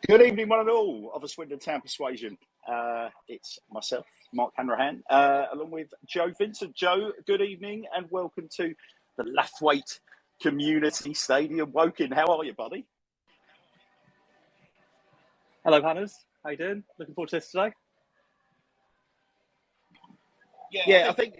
Good evening, one and all of a Swindon Town persuasion. It's myself, Mark Hanrahan, along with Joe Vincent. Joe, good evening and welcome to the Lathwaite Community Stadium, Woking. How are you, buddy? Hello, Hannahs. How you doing? Looking forward to this today. Yeah, I think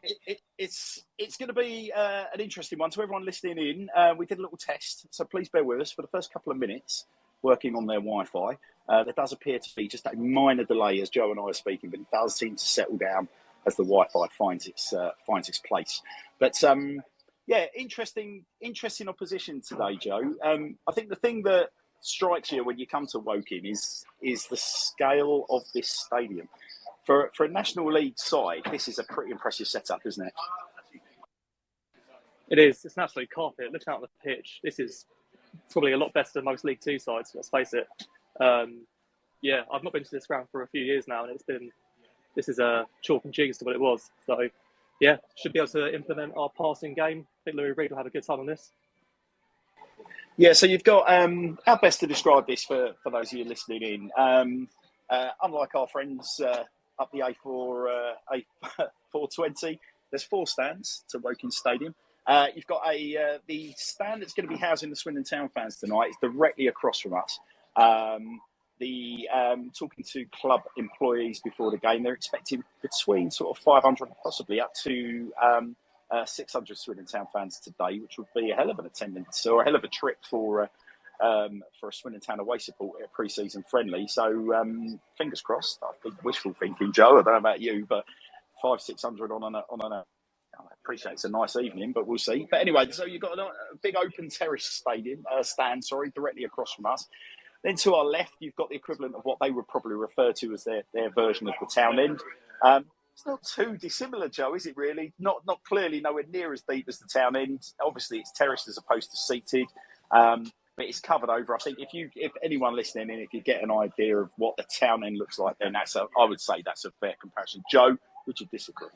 it's going to be an interesting one. To everyone listening in, we did a little test, so please bear with us for the first couple of minutes. Working on their Wi-Fi. There does appear to be just a minor delay as Joe and I are speaking, but it does seem to settle down as the Wi-Fi finds its place. But interesting opposition today, Joe. I think the thing that strikes you when you come to Woking is the scale of this stadium. For a National League side, this is a pretty impressive setup, isn't it? It is. It's an absolute carpet. Looking out on the pitch, this is probably a lot better than most League Two sides, let's face it. I've not been to this ground for a few years now, and this is a chalk and cheese to what it was. So, yeah, should be able to implement our passing game. I think Louis Reed will have a good time on this. Yeah, so you've got how best to describe this for those of you listening in. Unlike our friends up the A420, there's 4 stands to Woking Stadium. You've got the stand that's going to be housing the Swindon Town fans tonight is directly across from us. Talking to club employees before the game, they're expecting between sort of 500, possibly up to 600 Swindon Town fans today, which would be a hell of an attendance or a hell of a trip for a Swindon Town away support at a pre-season friendly. So fingers crossed. I think wishful thinking, Joe. I don't know about you, but 500-600 on an I appreciate it's a nice evening, but we'll see. But anyway, so you've got a big open terrace stand, directly across from us. Then to our left, you've got the equivalent of what they would probably refer to as their version of the town end. It's not too dissimilar, Joe, is it really? Not clearly nowhere near as deep as the town end. Obviously, it's terraced as opposed to seated, but it's covered over. I think if anyone listening in, if you get an idea of what the town end looks like, then I would say that's a fair comparison. Joe, would you disagree?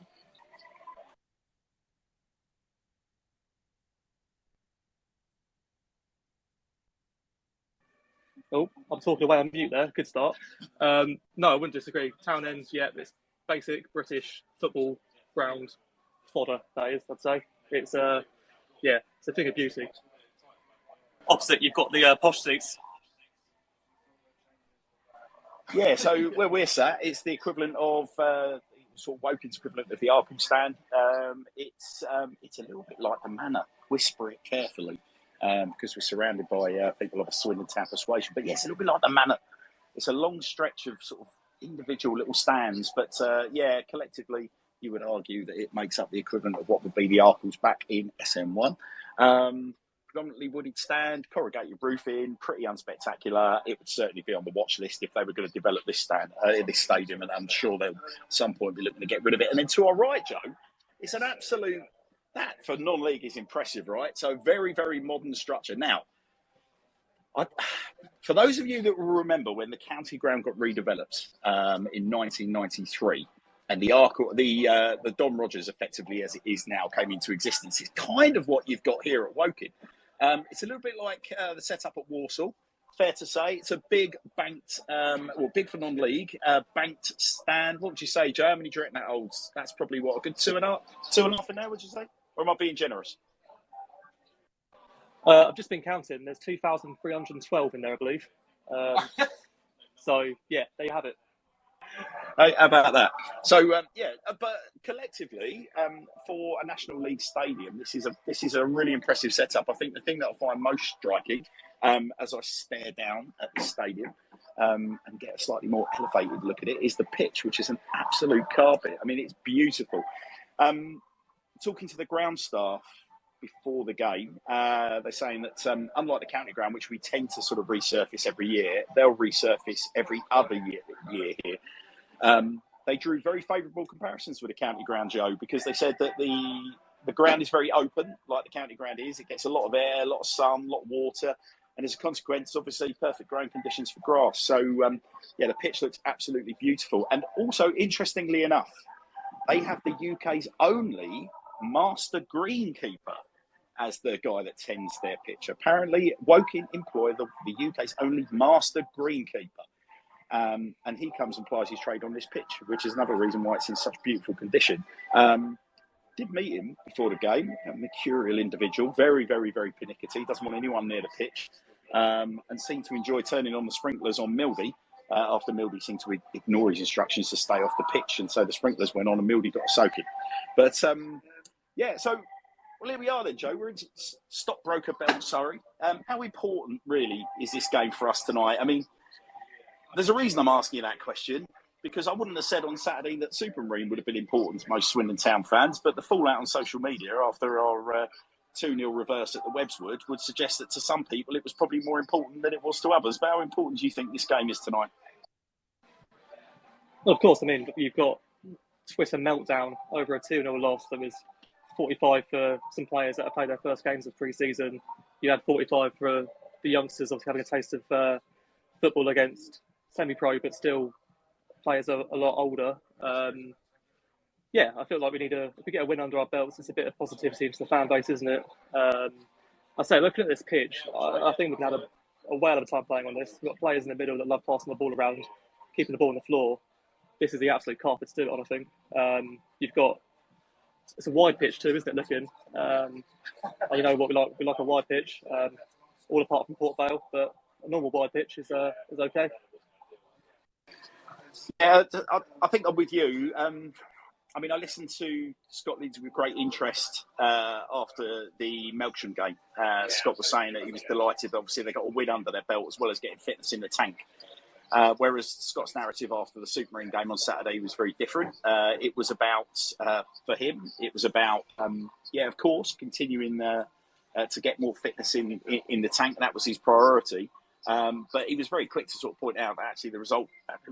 Oh, I'm talking away on mute there. Good start. No, I wouldn't disagree. Town ends, yeah, it's basic British football ground fodder, that is, I'd say. It's a thing of beauty. Opposite, you've got the posh seats. Yeah, so where we're sat, it's the equivalent of sort of Woking's equivalent of the Arkle stand. It's a little bit like the Manor. Whisper it carefully. Because we're surrounded by people of a Swindon Town persuasion. But yes, a little bit like the Manor. It's a long stretch of sort of individual little stands. But collectively, you would argue that it makes up the equivalent of what would be the Arkles back in SM1. Predominantly wooded stand, corrugated roofing, pretty unspectacular. It would certainly be on the watch list if they were going to develop this stand in this stadium. And I'm sure they'll at some point be looking to get rid of it. And then to our right, Joe, it's an absolute... That, for non-league, is impressive, right? So very, very modern structure. Now, for those of you that will remember when the county ground got redeveloped in 1993 and the Don Rogers, effectively as it is now, came into existence, it's kind of what you've got here at Woking. It's a little bit like the setup at Walsall. Fair to say, it's a big banked, big for non-league, banked stand. What would you say, Joe? How many do you reckon that holds? That's probably what, a good 2.5 in there, would you say? Or am I being generous? I've just been counting. There's 2,312 in there, I believe. So, yeah, there you have it. Hey, how about that? So, but collectively, for a National League stadium, this is a really impressive setup. I think the thing that I find most striking, as I stare down at the stadium and get a slightly more elevated look at it, is the pitch, which is an absolute carpet. I mean, it's beautiful. Talking to the ground staff before the game, they're saying that unlike the county ground, which we tend to sort of resurface every year, they'll resurface every other year here. They drew very favourable comparisons with the county ground, Joe, because they said that the ground is very open, like the county ground is. It gets a lot of air, a lot of sun, a lot of water, and as a consequence, obviously, perfect growing conditions for grass. So, the pitch looks absolutely beautiful. And also, interestingly enough, they have the UK's only master greenkeeper. as the guy that tends their pitch. Apparently, Woking employ the UK's only master greenkeeper. And he comes and plies his trade on this pitch, which is another reason why it's in such beautiful condition. Did meet him before the game, a mercurial individual, very, very, very pernickety, doesn't want anyone near the pitch, and seemed to enjoy turning on the sprinklers on Mildy after Mildy seemed to ignore his instructions to stay off the pitch, and so the sprinklers went on and Mildy got a soaking. But yeah, so well, here we are then, Joe. We're in Stockbroker Bell, Surrey. How important really is this game for us tonight? I mean, there's a reason I'm asking you that question, because I wouldn't have said on Saturday that Supermarine would have been important to most Swindon Town fans, but the fallout on social media after our 2-0 reverse at the Webswood would suggest that to some people it was probably more important than it was to others. But how important do you think this game is tonight? Well, of course, I mean, you've got Twitter meltdown over a 2-0 loss that was 45 for some players that have played their first games of pre-season. You had 45 for the youngsters, obviously having a taste of football against semi-pro, but still players are a lot older. Yeah, I feel like if we get a win under our belts, it's a bit of positivity into the fan base, isn't it? I say, looking at this pitch, I think we can have a whale of a time playing on this. We've got players in the middle that love passing the ball around, keeping the ball on the floor. This is the absolute carpet to do it on, I think. It's a wide pitch too, isn't it, looking? You know what we like. We like a wide pitch, all apart from Port Vale, but a normal wide pitch is okay. Yeah, I think I'm with you. I mean, I listened to Scott Leeds with great interest after the Melksham game. Scott was saying that he was delighted. Obviously, they got a win under their belt as well as getting fitness in the tank. Whereas Scott's narrative after the Supermarine game on Saturday was very different. It was about, for him, it was about, of course, continuing to get more fitness in the tank. That was his priority. But he was very quick to sort of point out that actually the result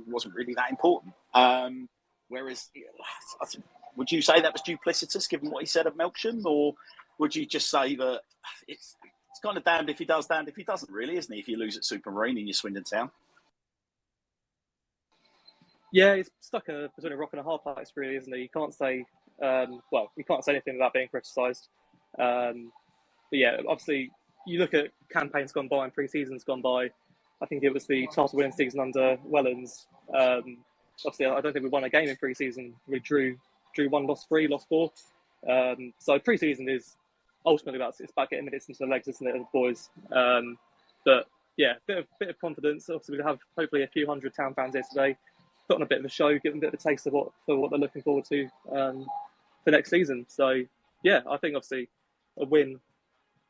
wasn't really that important. Whereas, would you say that was duplicitous given what he said at Melksham? Or would you just say that it's kind of damned if he does, damned if he doesn't, really, isn't he, if you lose at Supermarine in your Swindon Town? Yeah, he's stuck between a rock and a hard place, really, isn't he? You can't say, you can't say anything without being criticised. But yeah, obviously, you look at campaigns gone by and pre-seasons gone by. I think it was the title-winning season under Wellens. Obviously, I don't think we won a game in pre-season. We drew 1, lost 3, lost 4. So pre-season is ultimately about getting minutes into the legs, isn't it, of the boys? But yeah, bit of confidence. Obviously, we'll have hopefully a few hundred Town fans here today. Put on a bit of a show, give them a bit of a taste of what they're looking forward to for next season. So yeah, I think obviously a win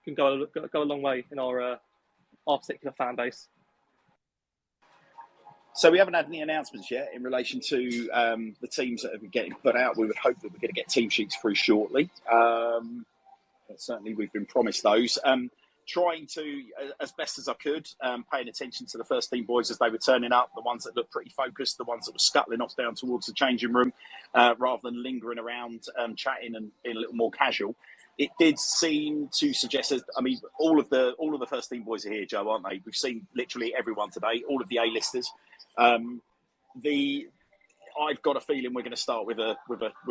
can go a long way in our particular fan base. So we haven't had any announcements yet in relation to the teams that have been getting put out. We would hope that we're going to get team sheets through shortly. Certainly, we've been promised those. Trying to, as best as I could, paying attention to the first team boys as they were turning up, the ones that looked pretty focused, the ones that were scuttling off down towards the changing room, rather than lingering around, chatting and being a little more casual. It did seem to suggest, I mean, all of the first team boys are here, Joe, aren't they? We've seen literally everyone today, all of the A-listers. I've got a feeling we're going to start with a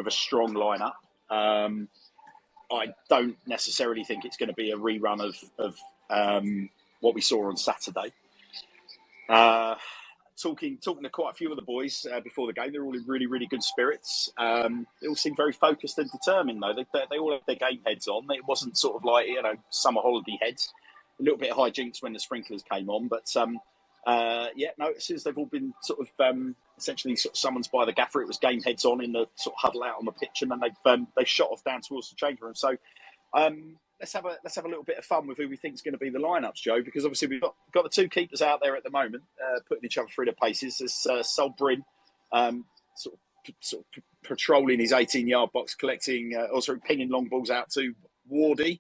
strong lineup. I don't necessarily think it's going to be a rerun of what we saw on Saturday. Talking to quite a few of the boys before the game, they're all in really, really good spirits. They all seem very focused and determined, though. They all have their game heads on. It wasn't sort of like, summer holiday heads. A little bit of hijinks when the sprinklers came on, but it seems they've all been sort of essentially sort of summoned by the gaffer. It was game heads on in the sort of huddle out on the pitch, and then they've shot off down towards the change room. So let's have a little bit of fun with who we think is going to be the lineups, Joe, because obviously we've got the two keepers out there at the moment, putting each other through the paces. There's Sol Bryn, sort of patrolling his 18-yard box, pinging long balls out to Wardy,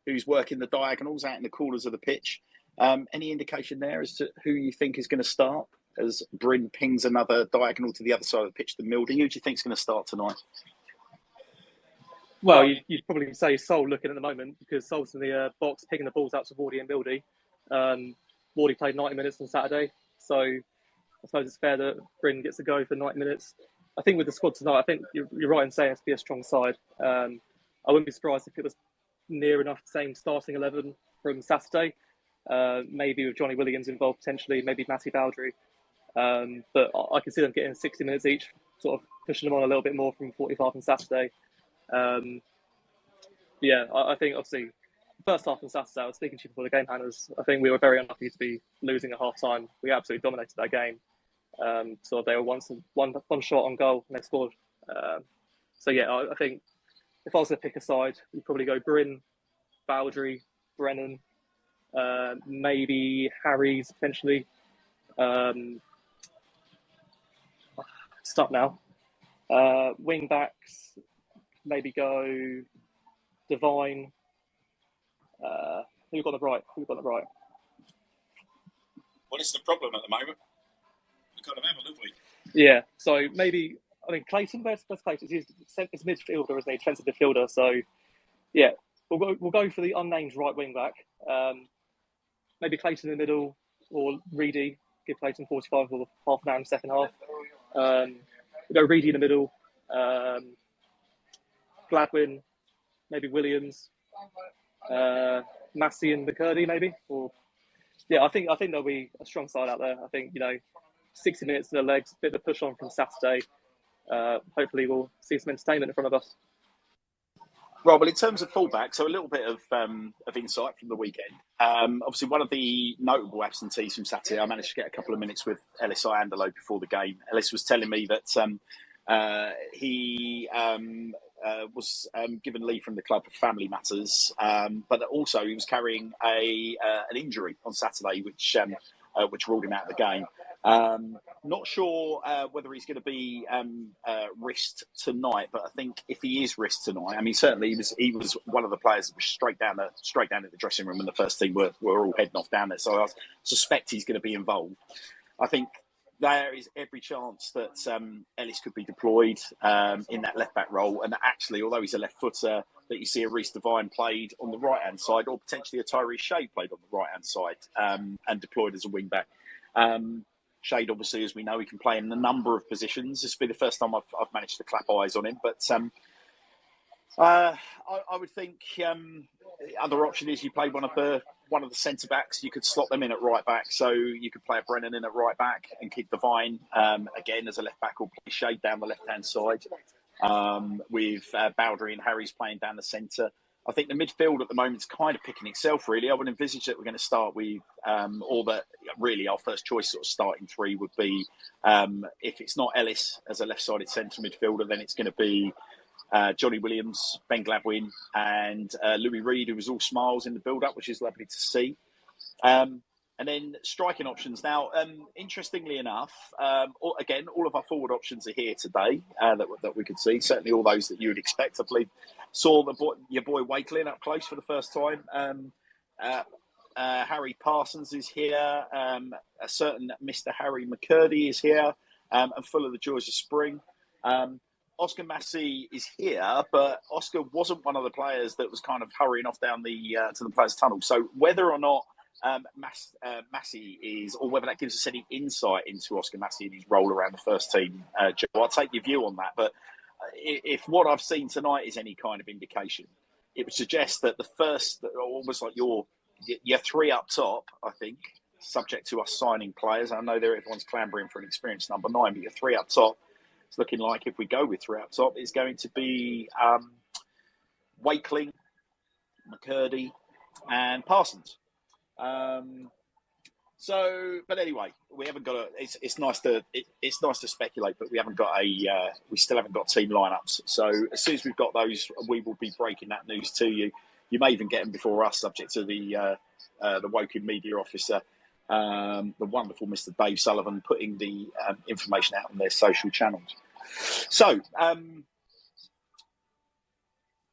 who's working the diagonals out in the corners of the pitch. Any indication there as to who you think is going to start as Bryn pings another diagonal to the other side of the pitch to Mildy? Who do you think is going to start tonight? Well, you'd probably say Sol looking at the moment, because Sol's in the box picking the balls out to Wardy and Mildy. Wardy played 90 minutes on Saturday, so I suppose it's fair that Bryn gets a go for 90 minutes. I think with the squad tonight, I think you're right in saying it's be a strong side. I wouldn't be surprised if it was near enough the same starting 11 from Saturday. Maybe with Johnny Williams involved potentially, maybe Matty Baldry. But I can see them getting 60 minutes each, sort of pushing them on a little bit more from 45 on Saturday. Yeah, I think obviously first half on Saturday, I was speaking to you before the game, Hannah's. I think we were very unlucky to be losing at half time. We absolutely dominated that game. So they were one shot on goal and they scored. So yeah, I think if I was to pick a side, we'd probably go Bryn, Baldry, Brennan, maybe Harry's potentially. Stop now. Wing backs, maybe go Divine. Who got the right? Well, it's the problem at the moment. We kind of have a lovely. Yeah, so maybe, I mean, Clayton, where's Clayton? He's midfielder, isn't he? Defensive midfielder. So, yeah, we'll go for the unnamed right wing back. Maybe Clayton in the middle, or Reedy. Give Clayton 45 or half an hour in the second half. We'll go Reedy in the middle. Gladwin, maybe Williams. Massey and McCurdy, maybe. Or yeah, I think there'll be a strong side out there. I think 60 minutes in the legs, bit of a push on from Saturday. Hopefully, we'll see some entertainment in front of us. Right, well, in terms of fullback, so a little bit of insight from the weekend. Obviously, one of the notable absentees from Saturday, I managed to get a couple of minutes with Ellis Iandolo before the game. Ellis was telling me that he was given leave from the club for family matters, but also he was carrying an injury on Saturday, which ruled him out of the game. Not sure whether he's going to be risked tonight, but I think if he is risked tonight, I mean, certainly he was one of the players that was straight down at the dressing room when the first team were all heading off down there. So I suspect he's going to be involved. I think there is every chance that Ellis could be deployed in that left-back role. And actually, although he's a left-footer, that you see a Reece Devine played on the right-hand side, or potentially a Tyrese Shade played on the right-hand side and deployed as a wing-back. Shade, obviously, as we know, he can play in a number of positions. This will be the first time I've managed to clap eyes on him. But I would think the other option is you play one of the centre backs. You could slot them in at right back, so you could play a Brennan in at right back and keep Devine again as a left back, or play Shade down the left hand side with Baldry and Harry's playing down the centre. I think the midfield at the moment is kind of picking itself, really. I would envisage that we're going to start with, or that really our first choice sort of starting three would be, if it's not Ellis as a left-sided centre midfielder, then it's going to be Johnny Williams, Ben Gladwin, and Louis Reed, who was all smiles in the build-up, which is lovely to see. And then striking options. Now, interestingly enough, again, all of our forward options are here today that we could see. Certainly all those that you would expect. I believe saw your boy Wakelin up close for the first time. Harry Parsons is here. A certain Mr. Harry McCurdy is here, and full of the joys of spring. Oscar Massey is here, but Oscar wasn't one of the players that was kind of hurrying off down to the players' tunnel. So whether or not Massey is, or whether that gives us any insight into Oscar Massey and his role around the first team, Joe, I'll take your view on that. But if what I've seen tonight is any kind of indication, it would suggest that the first, almost like your three up top, I think, subject to us signing players. I know everyone's clambering for an experienced number 9, but your three up top, it's looking like if we go with three up top, is going to be Wakeling, McCurdy, and Parsons. But anyway, we haven't got it's nice to speculate, but we still haven't got team lineups. So as soon as we've got those, we will be breaking that news to you. You may even get them before us, subject to the Woking media officer, the wonderful Mr. Dave Sullivan, putting the information out on their social channels. So,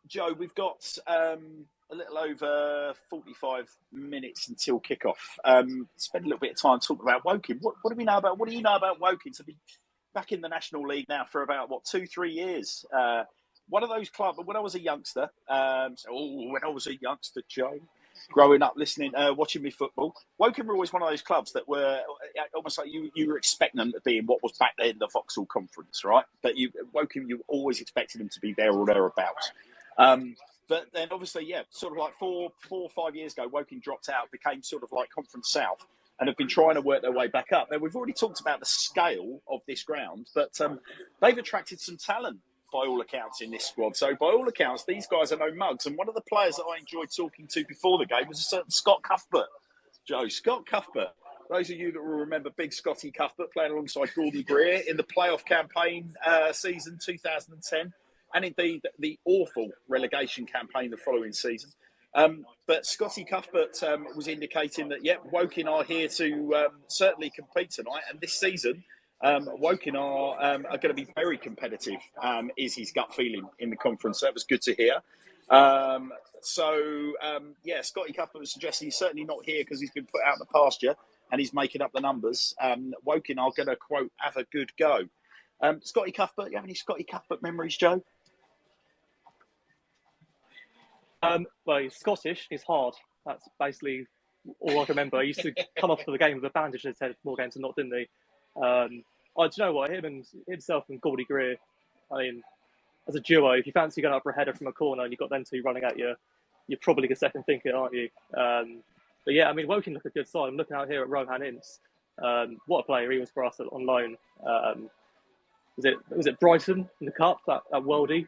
Joe, we've got a little over 45 minutes until kickoff. Spend a little bit of time talking about Woking. What do we know about? What do you know about Woking? To be back in the National League now for about 2-3 years. One of those clubs. When I was a youngster, Joe, growing up, watching me football, Woking were always one of those clubs that were almost like you were expecting them to be in what was back then the Vauxhall Conference, right? But Woking, you always expected them to be there or thereabouts. But then obviously, yeah, sort of like four or 5 years ago, Woking dropped out, became sort of like Conference South, and have been trying to work their way back up. Now, we've already talked about the scale of this ground, but they've attracted some talent by all accounts in this squad. So by all accounts, these guys are no mugs. And one of the players that I enjoyed talking to before the game was a certain Scott Cuthbert. Joe, Scott Cuthbert. Those of you that will remember big Scotty Cuthbert playing alongside Gordon Greer in the playoff campaign season 2010, and indeed the awful relegation campaign the following season. But Scotty Cuthbert was indicating that, Woking are here to certainly compete tonight. And this season, Woking are going to be very competitive, is his gut feeling in the conference. So that was good to hear. Scotty Cuthbert was suggesting he's certainly not here because he's been put out in the pasture and he's making up the numbers. Woking are going to, quote, have a good go. Scotty Cuthbert, you have any Scotty Cuthbert memories, Joe? Well, he's Scottish. He's hard. That's basically all I can remember. He used to come off for the game with a bandage in his head more games than not, didn't he? Do you know what? Himself and Gordy Greer, I mean, as a duo, if you fancy going up for a header from a corner and you've got them two running at you, you're probably a second thinker, aren't you? But yeah, I mean, Woking look a good side. I'm looking out here at Rohan Ince. What a player he was for us on loan. Was it Brighton in the cup, that worldie?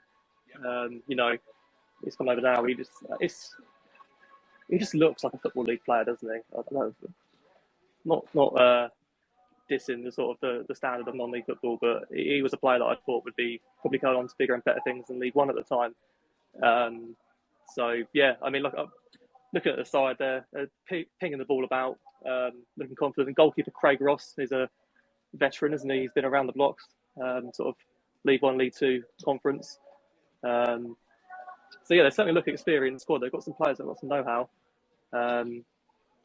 He's come over now. He just looks like a football league player, doesn't he? I don't know. Not dissing the sort of the standard of non-league football, but he was a player that I thought would be probably going on to bigger and better things than League One at the time. I mean, looking at the side there, pinging the ball about, looking confident. Goalkeeper Craig Ross is a veteran, isn't he? He's been around the blocks, sort of League One, League Two conference. They certainly look experienced squad. They've got some players that have got some know-how.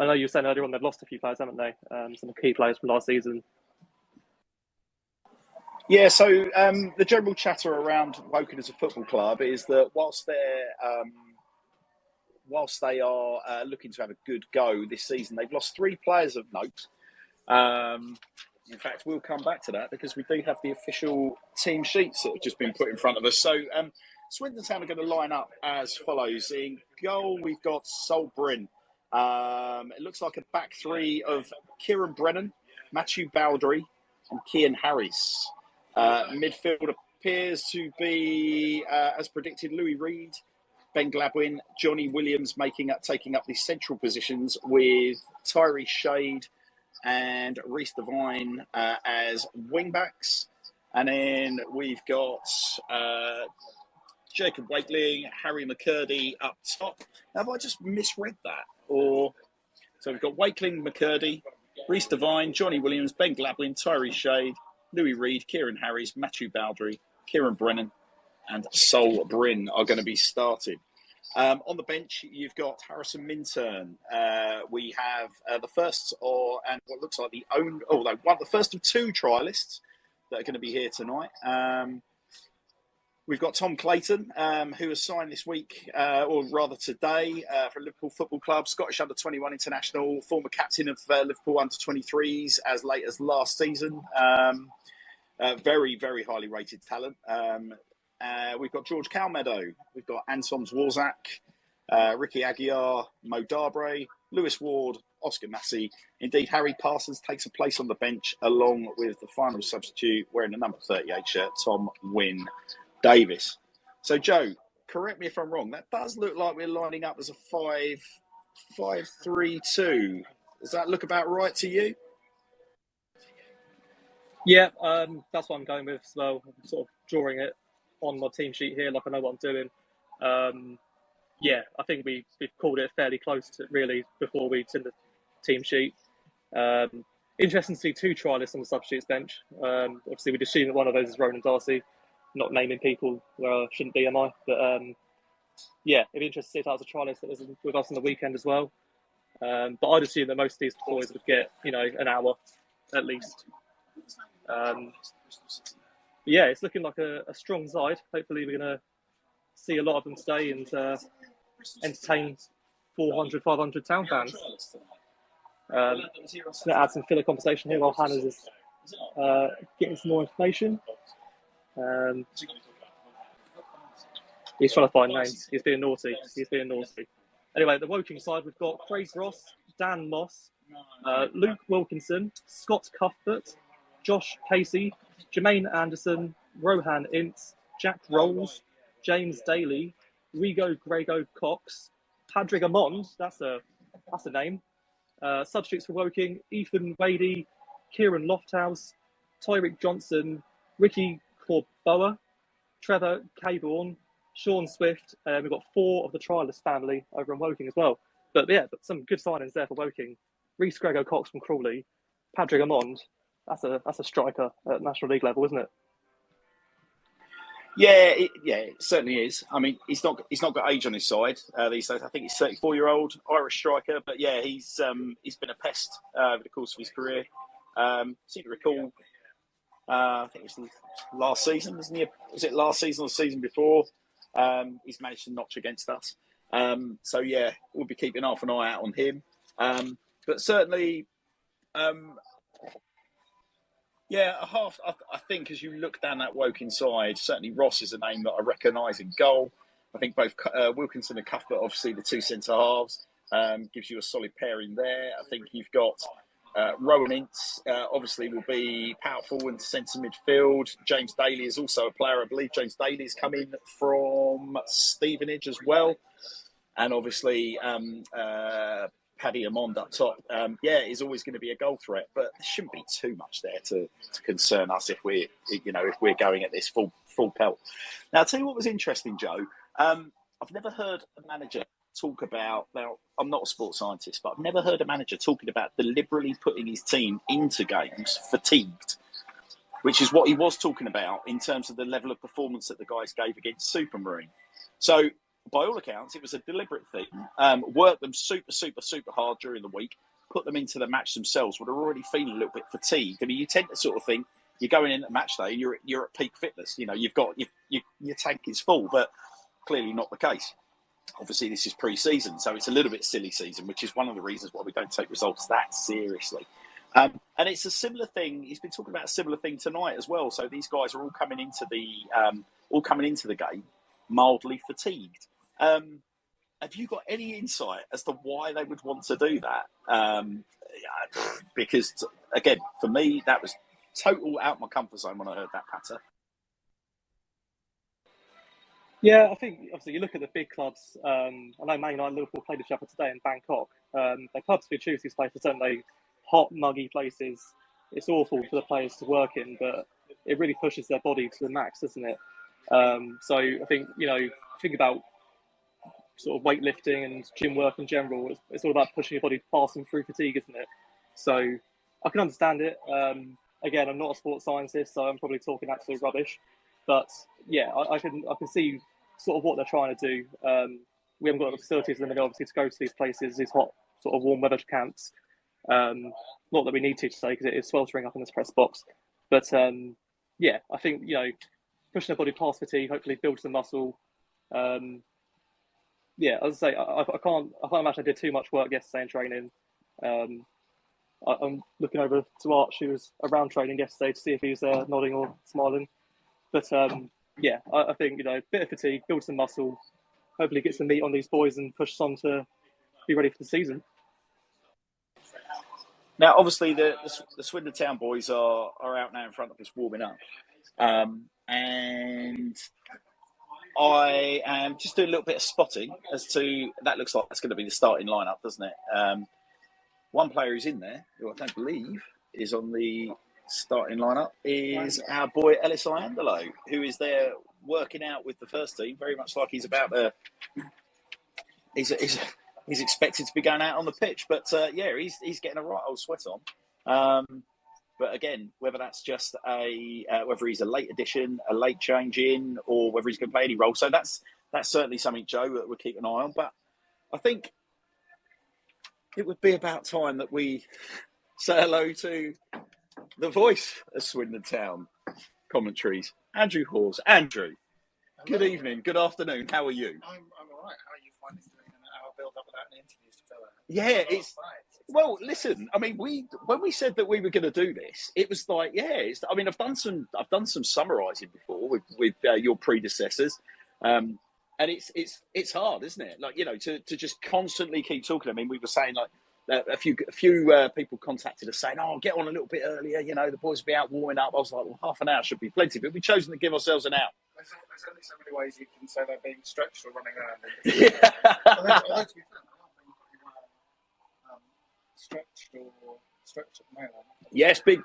I know you were saying earlier on they've lost a few players, haven't they? Some key players from last season. Yeah, so the general chatter around Woking as a football club is that whilst they are looking to have a good go this season, they've lost 3 players of note. In fact, we'll come back to that because we do have the official team sheets that have just been put in front of us. So Swindon Town are going to line up as follows. In goal, we've got Sol Bryn. It looks like a back 3 of Kieran Brennan, Matthew Baldry, and Cian Harris. Midfield appears to be, as predicted, Louis Reed, Ben Gladwin, Johnny Williams taking up the central positions with Tyree Shade and Reece Devine as wing-backs. And then we've got Jacob Wakeling, Harry McCurdy up top. Have I just misread that? So we've got Wakeling, McCurdy, Reece Devine, Johnny Williams, Ben Gladwin, Tyree Shade, Louis Reed, Kieran Harris, Matthew Baldry, Kieran Brennan, and Sol Bryn are going to be starting. On the bench, you've got Harrison Minturn. We have the first, and what looks like the first of 2 trialists that are going to be here tonight. We've got Tom Clayton, who was signed this week, or rather today, for Liverpool Football Club, Scottish under-21 international, former captain of Liverpool under-23s as late as last season. Very, very highly rated talent. We've got George Calmedo. We've got Anton Zwarzak, Ricky Aguiar, Mo Darbre, Lewis Ward, Oscar Massey. Indeed, Harry Parsons takes a place on the bench along with the final substitute wearing the number 38 shirt, Tom Wynne Davis. So, Joe, correct me if I'm wrong. That does look like we're lining up as a 5-3-2. Does that look about right to you? Yeah, that's what I'm going with as well. I'm sort of drawing it on my team sheet here, like I know what I'm doing. I think we've called it fairly close to really before we send the team sheet. Interesting to see 2 trialists on the substitutes bench. Obviously, we'd assume that one of those is Ronan Darcy. Not naming people where I shouldn't be, am I? But it'd be interesting to see if that was a trialist that was with us on the weekend as well. But I'd assume that most of these boys would get, an hour at least. It's looking like a strong side. Hopefully, we're going to see a lot of them today and entertain 400, 500 Town fans. Going to add some filler conversation here while Hannah's is getting some more information. He's trying to find names. He's being naughty. Anyway, the Woking side, we've got Craig Ross, Dan Moss, Luke Wilkinson, Scott Cuthbert, Josh Pacey, Jermaine Anderson, Rohan Ince, Jack Rolls, James Daly, Rigo Grego Cox, Padraig Amond, that's a name. Substitutes for Woking, Ethan Wadey, Kieran Lofthouse, Tyreek Johnson, Ricky Corboa, Trevor Caborn, Sean Swift. We've got 4 of the trialist family over in Woking as well. But some good signings there for Woking. Reece Grego Cox from Crawley, Padraig Amond. That's a striker at National League level, isn't it? Yeah, it certainly is. I mean, he's not got age on his side these days. I think he's 34-year-old Irish striker, but yeah, he's been a pest over the course of his career. Seem to recall, I think it was last season, wasn't he? Was it last season or the season before? He's managed to notch against us. So yeah, we'll be keeping half an eye out on him. But certainly, I think as you look down that Woking side, certainly Ross is a name that I recognise in goal. I think both Wilkinson and Cuthbert, obviously the 2 centre halves, gives you a solid pairing there. I think you've got Rowan Ince, obviously will be powerful in centre midfield. James Daly is also a player, I believe. James Daly is coming from Stevenage as well. And obviously, Paddy Amond up top, is always going to be a goal threat, but there shouldn't be too much there to concern us if we're going at this full pelt. Now, I'll tell you what was interesting, Joe. I've never heard a manager talk about. Now, I'm not a sports scientist, but I've never heard a manager talking about deliberately putting his team into games fatigued, which is what he was talking about in terms of the level of performance that the guys gave against Supermarine. So, by all accounts, it was a deliberate thing. Worked them super, super, super hard during the week, put them into the match themselves, but are already feeling a little bit fatigued. I mean, you tend to sort of think you're going in at match day and you're at peak fitness. You know, you've got your tank is full, but clearly not the case. Obviously, this is pre-season, so it's a little bit silly season, which is one of the reasons why we don't take results that seriously. And it's a similar thing. He's been talking about a similar thing tonight as well. So these guys are all coming into the game mildly fatigued. Have you got any insight as to why they would want to do that? Because, again, for me, that was total out my comfort zone when I heard that patter. Yeah, I think, obviously, you look at the big clubs. I know Man United and Liverpool played each other today in Bangkok. The clubs who choose these places, don't they? Hot, muggy places. It's awful for the players to work in, but it really pushes their body to the max, doesn't it? So I think, think about sort of weightlifting and gym work in general. It's all about pushing your body past and through fatigue, isn't it? So I can understand it. Again, I'm not a sports scientist, so I'm probably talking absolute rubbish. But yeah, I can see sort of what they're trying to do. We haven't got the facilities in the middle, obviously, to go to these places, these hot sort of warm weather camps. Not that we need to say, because it is sweltering up in this press box. But I think pushing their body past fatigue hopefully builds the muscle. As I say, I can't imagine I did too much work yesterday in training. I'm looking over to Arch, who was around training yesterday, to see if he's nodding or smiling. But I think a bit of fatigue builds some muscle. Hopefully, gets the meat on these boys and pushes on to be ready for the season. Now, obviously, the Swindon Town boys are out now in front of us warming up, and I am just doing a little bit of spotting as to that. Looks like that's going to be the starting lineup, doesn't it? One player who's in there, who I don't believe is on the starting lineup, is our boy Ellis Iandolo, who is there working out with the first team, very much like he's about to. He's expected to be going out on the pitch, but he's getting a right old sweat on. But again, whether that's just whether he's a late addition, a late change in, or whether he's going to play any role, so that's certainly something, Joe, that we'll keep an eye on. But I think it would be about time that we say hello to the voice of Swindon Town commentaries, Andrew Hawes. Andrew, hello. Good evening, good afternoon. How are you? I'm all right. How are you finding doing an hour build up without an interview to fill it? Yeah, it's well. Listen, I mean, when we said that we were going to do this, it was like, I mean, I've done some summarising before with your predecessors. And it's hard, isn't it? Like, to just constantly keep talking. I mean, we were saying like a few people contacted us saying, "Oh, get on a little bit earlier. The boys will be out warming up." I was like, "Well, half an hour should be plenty." But we've chosen to give ourselves an hour. There's only so many ways you can say they're being stretched or running around. Yeah. Although to be fair, I don't think you were stretched at the moment. Yes, big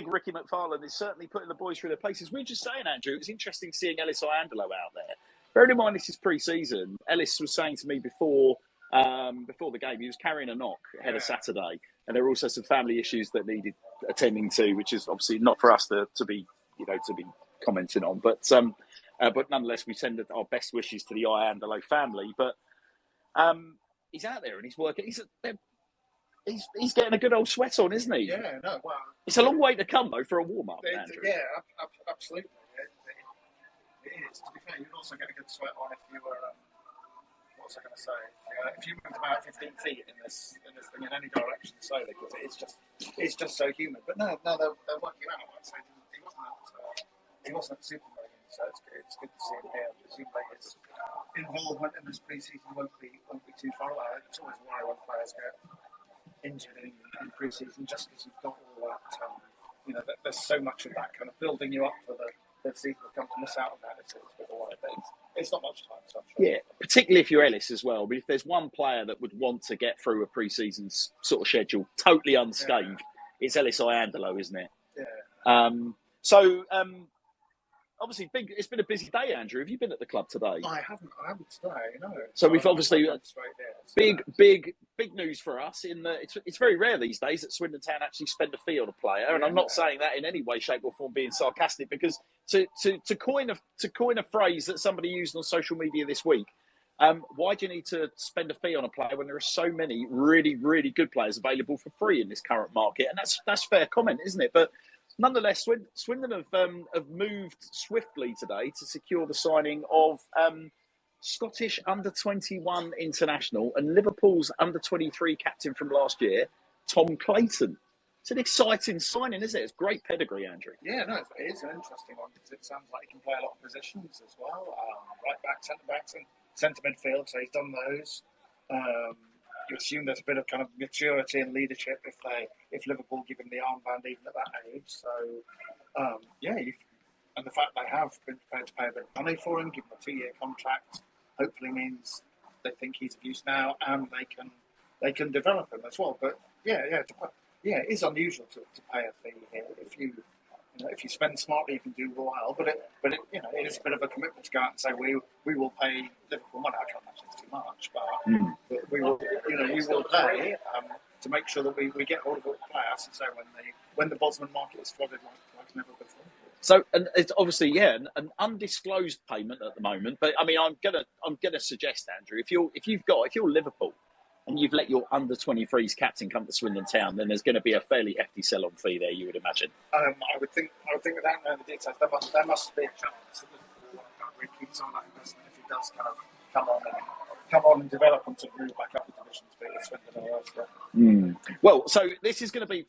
Ricky McFarlane is certainly putting the boys through their paces. We were just saying, Andrew, it's interesting seeing Ellis Iandolo out there. Bearing in mind this is pre-season, Ellis was saying to me before the game, he was carrying a knock ahead of Saturday, and there were also some family issues that needed attending to, which is obviously not for us to be commenting on. But nonetheless, we send our best wishes to the Iandolo family. But he's out there and he's working. He's getting a good old sweat on, isn't he? Yeah, no, well, it's a long way to come though for a warm up, Andrew. Yeah, absolutely. It is. To be fair, you'd also get a good sweat on if you were. What was I going to say? If you moved about 15 feet in this thing in any direction slowly, because it's just so humid. But no, they're working out. So he wasn't at Superman, so it's good to see him here. Presumably his involvement in this pre-season won't be too far away. It's always why when players get injured in pre-season, just because you've got all that. There's so much of that kind of building you up for the season will come to miss out on that. It's not much time, so I'm sure. Yeah, particularly if you're Ellis as well. But if there's one player that would want to get through a pre-season sort of schedule totally unscathed, it's Ellis Iandolo, isn't it? Yeah. Obviously, it's been a busy day, Andrew. Have you been at the club today? I haven't today, no. So we've obviously big news for us in that it's very rare these days that Swindon Town actually spend a fee on a player, and I'm not saying that in any way, shape, or form being sarcastic, because to coin a phrase that somebody used on social media this week, why do you need to spend a fee on a player when there are so many really, really good players available for free in this current market? And that's fair comment, isn't it? But nonetheless, Swindon have moved swiftly today to secure the signing of Scottish under-21 international and Liverpool's under-23 captain from last year, Tom Clayton. It's an exciting signing, isn't it? It's great pedigree, Andrew. Yeah, no, it is an interesting one because it sounds like he can play a lot of positions as well. Right back, centre backs, and centre midfield. So he's done those. You assume there's a bit of kind of maturity and leadership if Liverpool give him the armband even at that age. So and the fact they have been prepared to pay a bit of money for him, give him a 2-year contract, hopefully means they think he's of use now and they can develop him as well. But it is unusual to pay a fee here. If you spend smartly, you can do well. But it is a bit of a commitment to go out and say we will pay Liverpool money. I can't imagine it's too much, but we will pay to make sure that we get hold of all the players. And so when the Bosman market is flooded like never before. So, and it's obviously an undisclosed payment at the moment. But I mean, I'm gonna suggest, Andrew, if you're Liverpool and you've let your under-23s captain come to Swindon Town, then there's going to be a fairly hefty sell-on fee there, you would imagine. I would think without knowing the details, there must be a chance that Liverpool can't recoup some of that investment if he does kind of come on and develop and to move back up the divisions, but Swindon or elsewhere. Well, so this is going to be,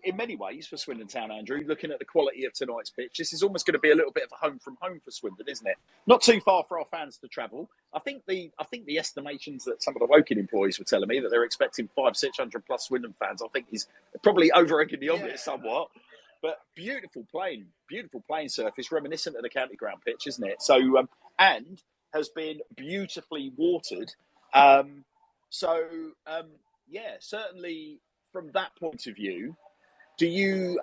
in many ways, for Swindon Town, Andrew, looking at the quality of tonight's pitch, this is almost going to be a little bit of a home from home for Swindon, isn't it? Not too far for our fans to travel. I think the estimations that some of the Woking employees were telling me that they're expecting 500-600 plus Swindon fans, I think is probably over-egging the omelette somewhat. But beautiful playing surface, reminiscent of the county ground pitch, isn't it? So, and has been beautifully watered. Certainly from that point of view, do you,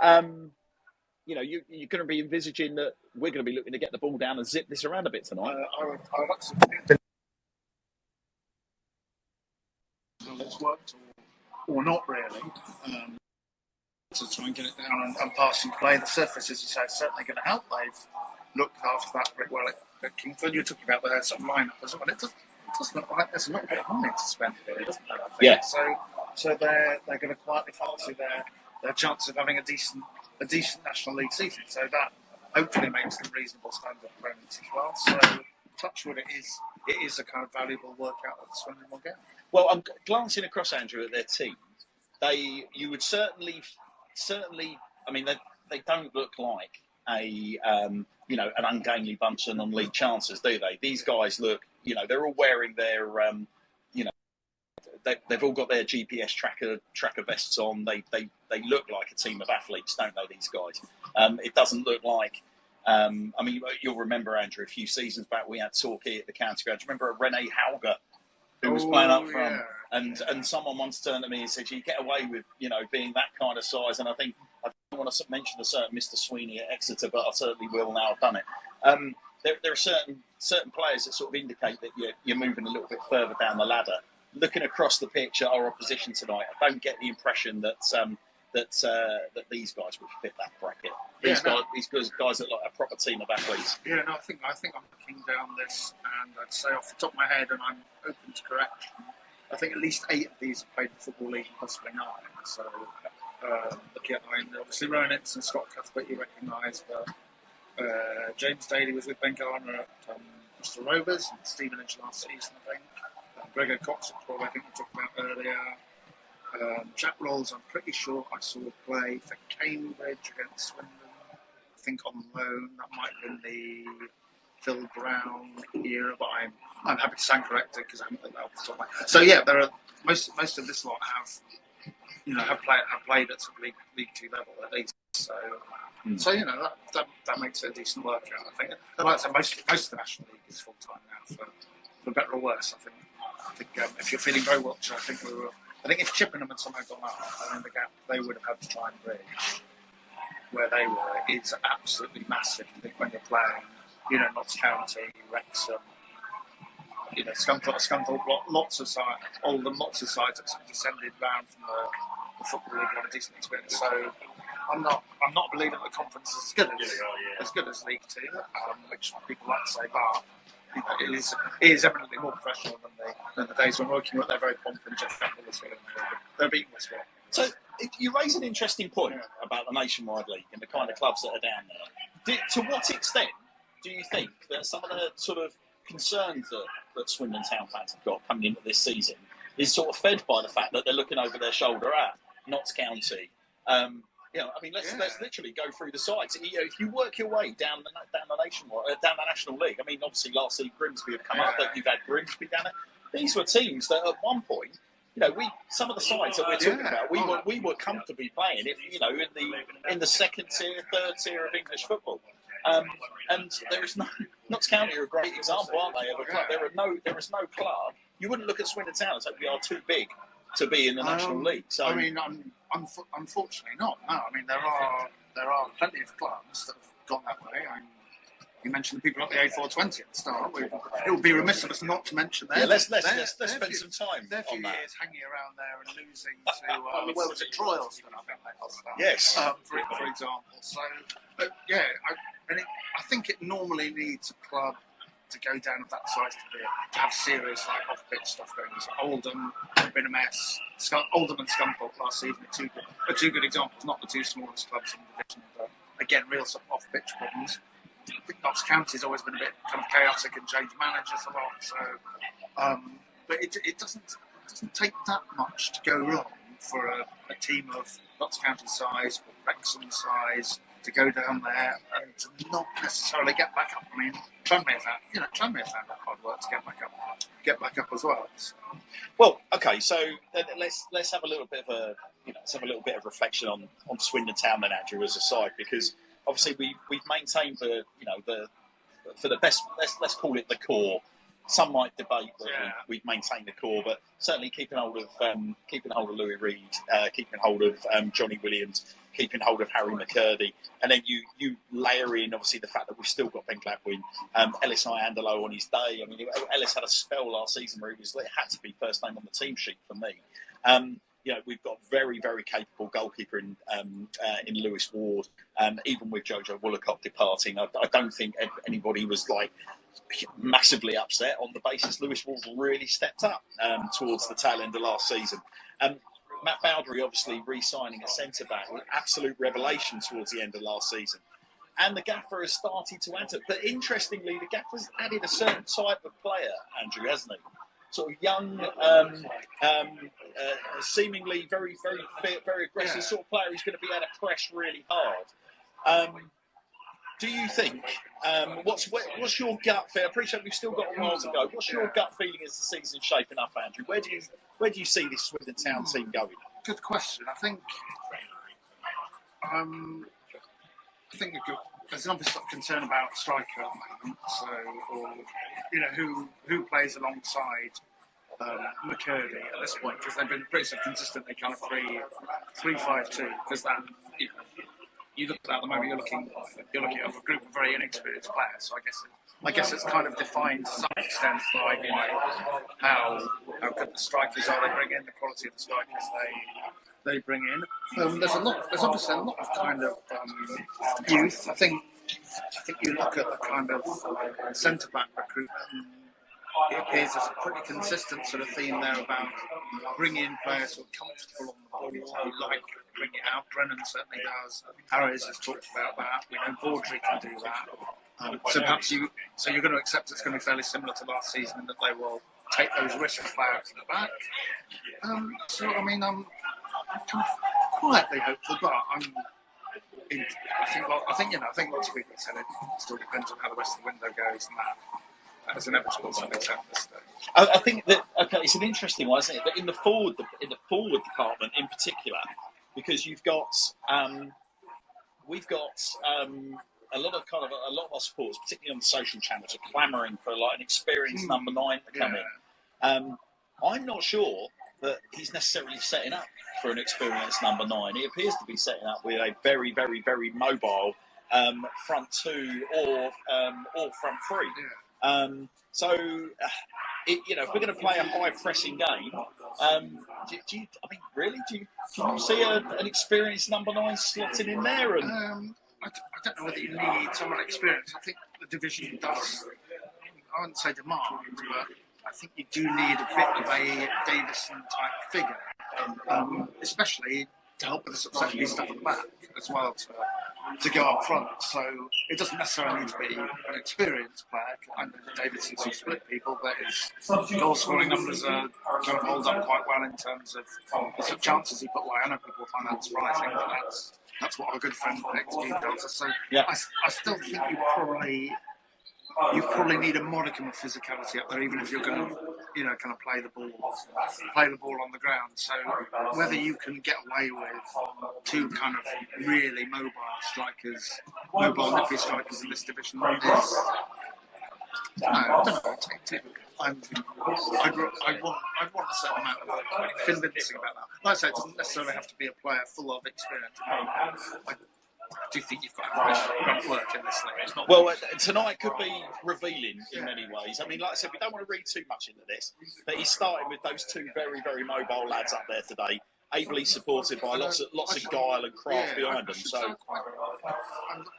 you're going to be envisaging that we're going to be looking to get the ball down and zip this around a bit tonight? I would absolutely. It's worked or not really. To try and get it down and pass and play. The surface, as you say, is certainly going to help. They've looked after that pretty well at Kingston. You're talking about their sort of lineup as well. It does look like there's a little bit of money to spend here, doesn't there? I think. Yeah. So they're going to quietly fancy their chance of having a decent National League season. So that hopefully makes them reasonable standard opponents as well. So touch wood, it is a kind of valuable workout that Swindon will get. Well, I'm glancing across, Andrew, at their team. You would certainly. I mean, they don't look like an ungainly bunch of non-league chances, do they? These guys look they're all wearing their, they've all got their GPS tracker vests on. They look like a team of athletes, don't they? These guys. It doesn't look like. You'll remember, Andrew, a few seasons back we had Torquay at the county ground. Do you remember Rene Hauger, who was playing up front? Yeah. And someone once turned to me and said, "You get away with being that kind of size." And I don't want to mention a certain Mr. Sweeney at Exeter, but I certainly will now. I've done it. There are certain players that sort of indicate that you're moving a little bit further down the ladder. Looking across the pitch at our opposition tonight, I don't get the impression that these guys would fit that bracket. These guys look like a proper team of athletes. Yeah, no, I think I'm looking down this, and I'd say off the top of my head, and I'm open to correction, I think at least 8 of these have played the Football League, possibly 9. So looking at obviously Rowan Ince and Scott Cuthbert you recognise, but James Daly was with Ben Garner at Bristol Rovers and Stevenage last season, I think. Gregor Cox, I think we talked about earlier. Jack Rolls, I'm pretty sure I saw play for Cambridge against Swindon. I think on loan. That might have been the Phil Brown era, but I'm happy to stand corrected because I haven't put that off the top of my head. So yeah, there are most of this lot have played at some League 2 level at least. So that makes it a decent workout. I think. And like I said, most of the National League is full time now, for better or worse. I think if you're feeling very well, I think if Chippenham had somehow gone up, I mean the gap they would have had to try and bridge where they were is absolutely massive. I think when you're playing, Notts County, Wrexham, Scunthorpe, lots of sides that descended down from the Football League have a decent experience. So I'm not believing the conference is as good as League 2, which people like to say, but it is eminently more professional than the days when working with their very pomp Jeff Campbell as well. They're beating this one. So you raise an interesting point about the Nationwide League and the kind of clubs that are down there. To what extent do you think that some of the sort of concerns that Swindon Town fans have got coming into this season is sort of fed by the fact that they're looking over their shoulder at Notts County? Let's literally go through the sides. If you work your way down the National League, I mean, obviously last season Grimsby have come up, but you've had Grimsby down there. These were teams that at one point, some of the some of the sides that we're talking about, we were comfortably playing, in the second tier, third tier of English football. And there is Notts County are a great example, aren't they? Of a club. There is no club. You wouldn't look at Swindon Town and say we are too big to be in the National League. So unfortunately not. No, I mean there are plenty of clubs that have gone that way. You mentioned the people at the A420 at the start. It would be remiss of us not to mention them. Yeah, let's spend some time on that. Few years hanging around there and losing to where was it, Troyes? I think they lost that. Yes, for example. So, I think it normally needs a club to go down of that size to have serious off-pitch stuff going on. So Oldham have been a mess. Oldham and Scunthorpe last season are two good examples, not the two smallest clubs in the division, but again, real off-pitch problems. I think Notts County has always been a bit kind of chaotic and changed managers a lot. So, but it doesn't take that much to go wrong for a team of Notts County size or Wrexham size to go down there and to not necessarily get back up. I mean, Tranmere found that hard work to get back up as well. So. Well, okay, so let's have a little bit of reflection on Swindon Town then, Andrew, as a side, because obviously we've maintained for the best, let's call it the core. Some might debate that we've maintained the core, but certainly keeping hold of Louis Reed, keeping hold of Johnny Williams, keeping hold of Harry McCurdy, and then you layer in obviously the fact that we've still got Ben Gladwin, Ellis Iandolo on his day. I mean, Ellis had a spell last season where it had to be first name on the team sheet for me. We've got very, very capable goalkeeper in Lewis Ward. Even with Jojo Woolacott departing, I don't think anybody was massively upset on the basis Lewis Ward really stepped up towards the tail end of last season. Matt Bowdery obviously re-signing a centre-back, an absolute revelation towards the end of last season. And the gaffer has started to add to it. But interestingly, the gaffer's added a certain type of player, Andrew, hasn't he? Sort of young, seemingly very, very fit, very aggressive sort of player who's going to be able to press really hard. do you think? What's your gut feel? I appreciate we've still got a while to go. What's your gut feeling as the season's shaping up, Andrew? Where do you see this Swindon Town team going? Good question. I think there's an obvious concern about striker at the moment. So, or who plays alongside McCurdy at this point, because they've been pretty sort of consistently kind of 3-5-2. Because that, you look at that at the moment, you're looking at a group of very inexperienced players. So I guess it's kind of defined to some extent by how good the strikers are they bring in, the quality of the strikers they bring in. There's obviously a lot of kind of youth. I think you look at the kind of centre back recruitment. It appears there's a pretty consistent sort of theme there about bringing in players who are comfortable on the ball, who like bring it out. Brennan certainly does. Harris has talked about that. We know Baudry can do that. So perhaps you're going to accept it's going to be fairly similar to last season in that they will take those risks and play out to the back. I'm kind of quietly hopeful, but I think lots of people said it still depends on how the rest of the window goes and that. As inevitable to accept this stage. I think that it's an interesting one, isn't it? But in the forward department in particular, because we've got a lot of our supporters, particularly on the social channels, are clamouring for like an experienced number 9 to come in. I'm not sure that he's necessarily setting up for an experienced number 9. He appears to be setting up with a very, very, very mobile front 2 or front 3. If we're going to play a high pressing game, do you see an experienced number 9 slotting in there? And I don't know whether you need someone experienced. I think the division does. I wouldn't say demand, but I think you do need a bit of a Davison type figure, especially to help with the secondary stuff at the back as well to go up front. So it doesn't necessarily need to be an experienced player. I know Davidson's who split people, but his goal scoring numbers are kind of hold up quite well in terms of the sort of chances he put away. I know people find that surprising, but that's what our good friend next to tells us. So yeah. I still think you probably need a modicum of physicality up there, even if you're going to, kind of play the ball on the ground. So whether you can get away with 2 kind of really mobile nippy strikers in this division is, I don't know. I'd want a certain amount of convincing about that. Like I say, it doesn't necessarily have to be a player full of experience. I do think you've got to work in this thing. Well, tonight could be revealing in many ways. I mean, like I said, we don't want to read too much into this, but he's starting with those 2 very, very mobile lads up there today, ably supported by lots of guile and craft behind them. So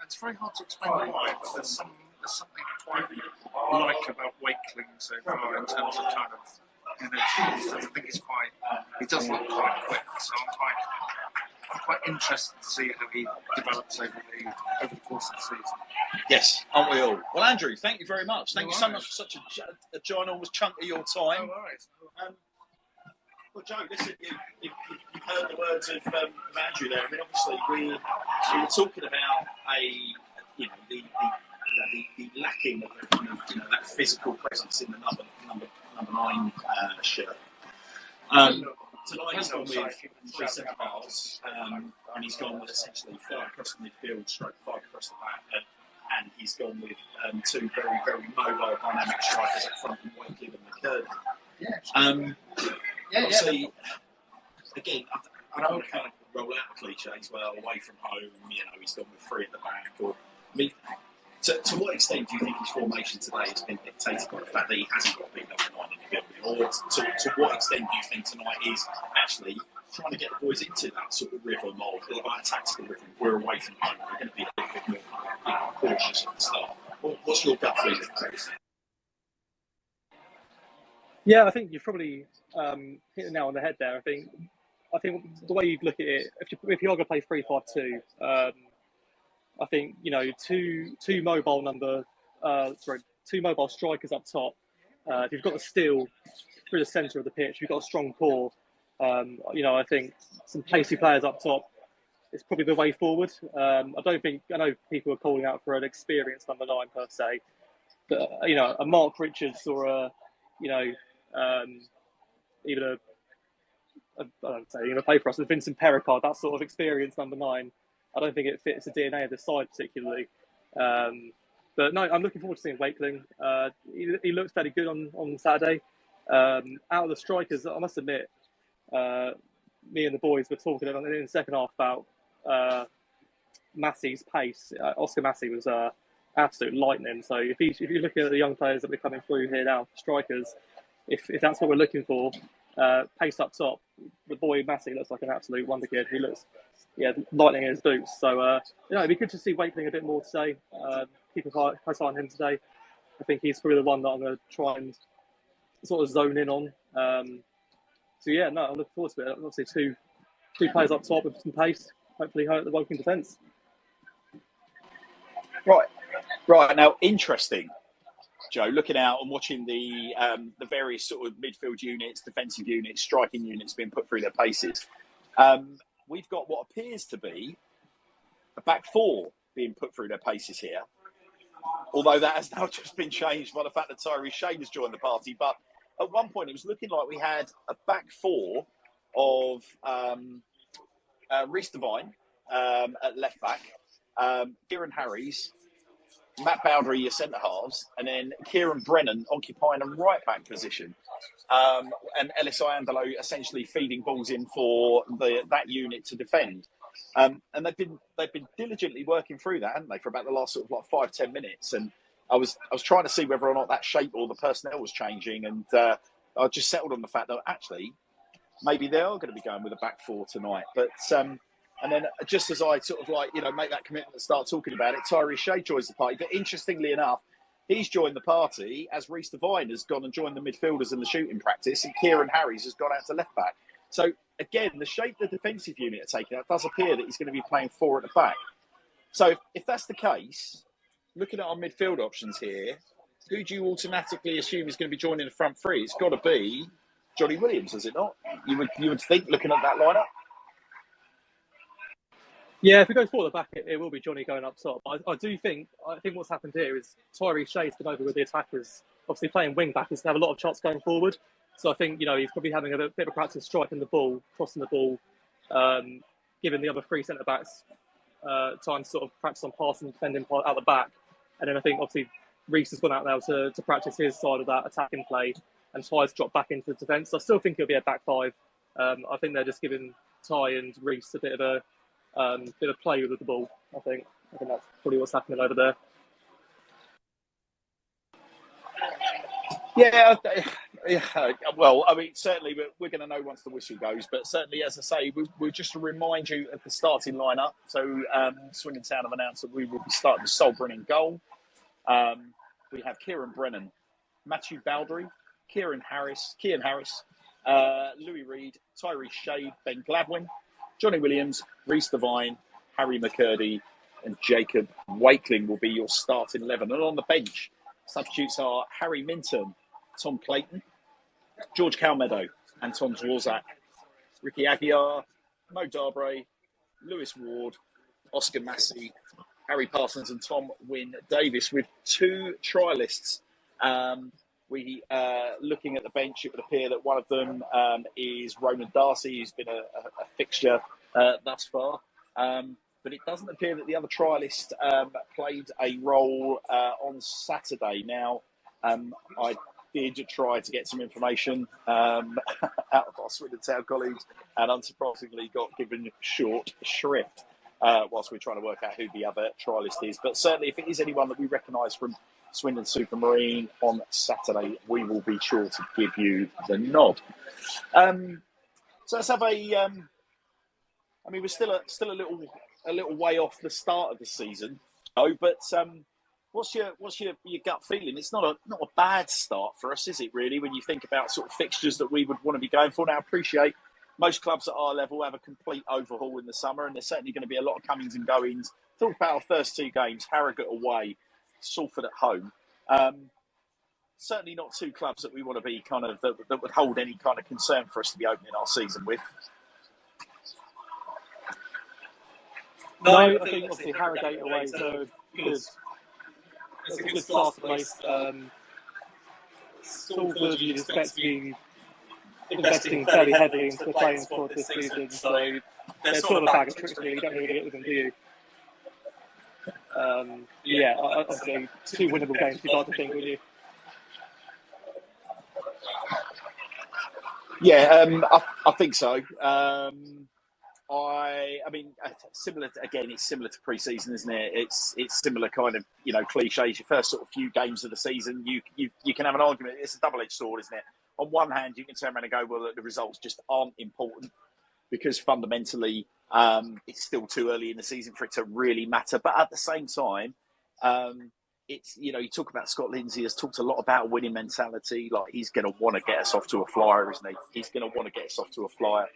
it's very hard to explain why, but there's something quite like about Wakeling so far in terms of kind of energy. I think he does look quite quick, so I'm quite interested to see how he develops over the course of the season. Yes, aren't we all? Well, Andrew, thank you very much. Thank you so much for such a ginormous chunk of your time. No worries. Well, Joe, listen, you've heard the words of Andrew there. I mean, obviously, we were talking about the lacking of that physical presence in the number 9 shirt. Tonight he's gone with 3 centre-halves, and he's gone with essentially 5 across the midfield, 5 across the back, and he's gone with 2 very, very mobile, dynamic strikers up front in Wakeling and McCurdy. Obviously, again, I don't want to kind of roll out the cliches, well, away from home, he's gone with 3 at the back. To what extent do you think his formation today has been dictated by the fact that he hasn't got a big number 9 in the building? Or to what extent do you think tonight is actually trying to get the boys into that sort of rhythm of a tactical rhythm? We're away from home, we're going to be a little bit more cautious at the start. What's your gut feeling, Chris? Yeah, I think you've probably hit the nail on the head there. I think the way you look at it, if you're going to play 3-5-2, I think two mobile strikers up top. If you've got a steal through the centre of the pitch, you've got a strong core. I think some pacey players up top. is probably the way forward. I know people are calling out for an experienced number 9 per se, but a Mark Richards or even I don't say even play for us, with Vincent Perricard, that sort of experienced number 9. I don't think it fits the DNA of the side particularly. But no, I'm looking forward to seeing Wakeling. He looks fairly good on Saturday. Out of the strikers, I must admit, me and the boys were talking in the second half about Massey's pace. Oscar Massey was absolute lightning. So if you're looking at the young players that we're coming through here now, strikers, if that's what we're looking for, pace up top, the boy Massey looks like an absolute wonder kid. He looks, lightning in his boots. So it'd be good to see Wakeling a bit more today. Keep a close eye on him today. I think he's probably the one that I'm going to try and sort of zone in on. I'm looking forward to it. Obviously, two players up top with some pace. Hopefully, hurt the Woking defence. Right. Now, interesting, Joe. Looking out and watching the various sort of midfield units, defensive units, striking units being put through their paces. We've got what appears to be a back 4 being put through their paces here. Although that has now just been changed by the fact that Tyree Shade has joined the party. But at one point, it was looking like we had a back 4 of Reece Devine at left back, Kieran Harries, Matt Bowdery, your centre halves, and then Kieran Brennan occupying a right back position, and Ellis Iandolo essentially feeding balls in for that unit to defend. And they've been diligently working through that, haven't they, for about the last sort of like 5-10 minutes. And I was trying to see whether or not that shape or the personnel was changing, and I just settled on the fact that actually maybe they are going to be going with a back 4 tonight. But and then just as I sort of make that commitment and start talking about it, Tyree Shea joins the party. But interestingly enough, he's joined the party as Reece Devine has gone and joined the midfielders in the shooting practice, and Kieran Harries has gone out to left back. So again, the shape the defensive unit are taking, it does appear that he's going to be playing 4 at the back. So if that's the case, looking at our midfield options here, who do you automatically assume is going to be joining the front 3? It's got to be Johnny Williams, is it not? You would think, looking at that lineup. Yeah, if we go forward at the back, it will be Johnny going up top. I think what's happened here is Tyree Shea's come over with the attackers. Obviously, playing wing back is to have a lot of shots going forward. So I think he's probably having a bit of practice striking the ball, crossing the ball, giving the other 3 centre backs time to sort of practice on passing and defending out the back. And then I think obviously Reece has gone out now to practice his side of that attacking play, and Ty's dropped back into the defence. So I still think it'll be a back 5. I think they're just giving Ty and Reece a bit of play with the ball. I think that's probably what's happening over there. Yeah. Well, I mean, certainly we're going to know once the whistle goes. But certainly, as I say, we'll just remind you of the starting lineup. So Swindon Town have announced that we will be starting with Solbren in goal. We have Kieran Brennan, Matthew Bowdery, Kian Harris, Louis Reed, Tyree Shade, Ben Gladwin, Johnny Williams, Reece Devine, Harry McCurdy, and Jacob Wakeling will be your starting 11. And on the bench, substitutes are Harry Minton, Tom Clayton, George Calmedo, Anton Dworzak, Ricky Aguiar, Mo Darbre, Lewis Ward, Oscar Massey, Harry Parsons, and Tom Wynne Davis, with 2 trialists. We looking at the bench, it would appear that one of them is Ronan Darcy, who's been a fixture thus far. But it doesn't appear that the other trialist played a role on Saturday. Now, I did try to get some information out of our Swindon Town colleagues, and unsurprisingly got given short shrift whilst we're trying to work out who the other trialist is. But certainly, if it is anyone that we recognise from Swindon Supermarine on Saturday, we will be sure to give you the nod. So let's have a. I mean, we're still a little way off the start of the season, but what's your gut feeling? It's not a bad start for us, is it? Really, when you think about sort of fixtures that we would want to be going for. Now, I appreciate most clubs at our level have a complete overhaul in the summer, and there's certainly going to be a lot of comings and goings. Talk about our first 2 games: Harrogate away, Salford at home. Certainly not 2 clubs that we want to be kind of that would hold any kind of concern for us to be opening our season with. No, I think obviously Harrogate away is it's a good start place. Salford, you'd expect to be investing fairly heavily into the playing squad this season, so they're sort of a bag of tricks really. You don't really get with them, do you? Yeah, obviously 2 winnable games you'd like to think, wouldn't you? Yeah, I think so. I mean, similar it's similar to pre-season, isn't it? It's similar kind of cliches. Your first sort of few games of the season, you can have an argument. It's a double-edged sword, isn't it? On one hand, you can turn around and go, well, the results just aren't important because fundamentally, it's still too early in the season for it to really matter. But at the same time, it's you talk about Scott Lindsay has talked a lot about a winning mentality. Like he's going to want to get us off to a flyer, isn't he? He's going to want to get us off to a flyer.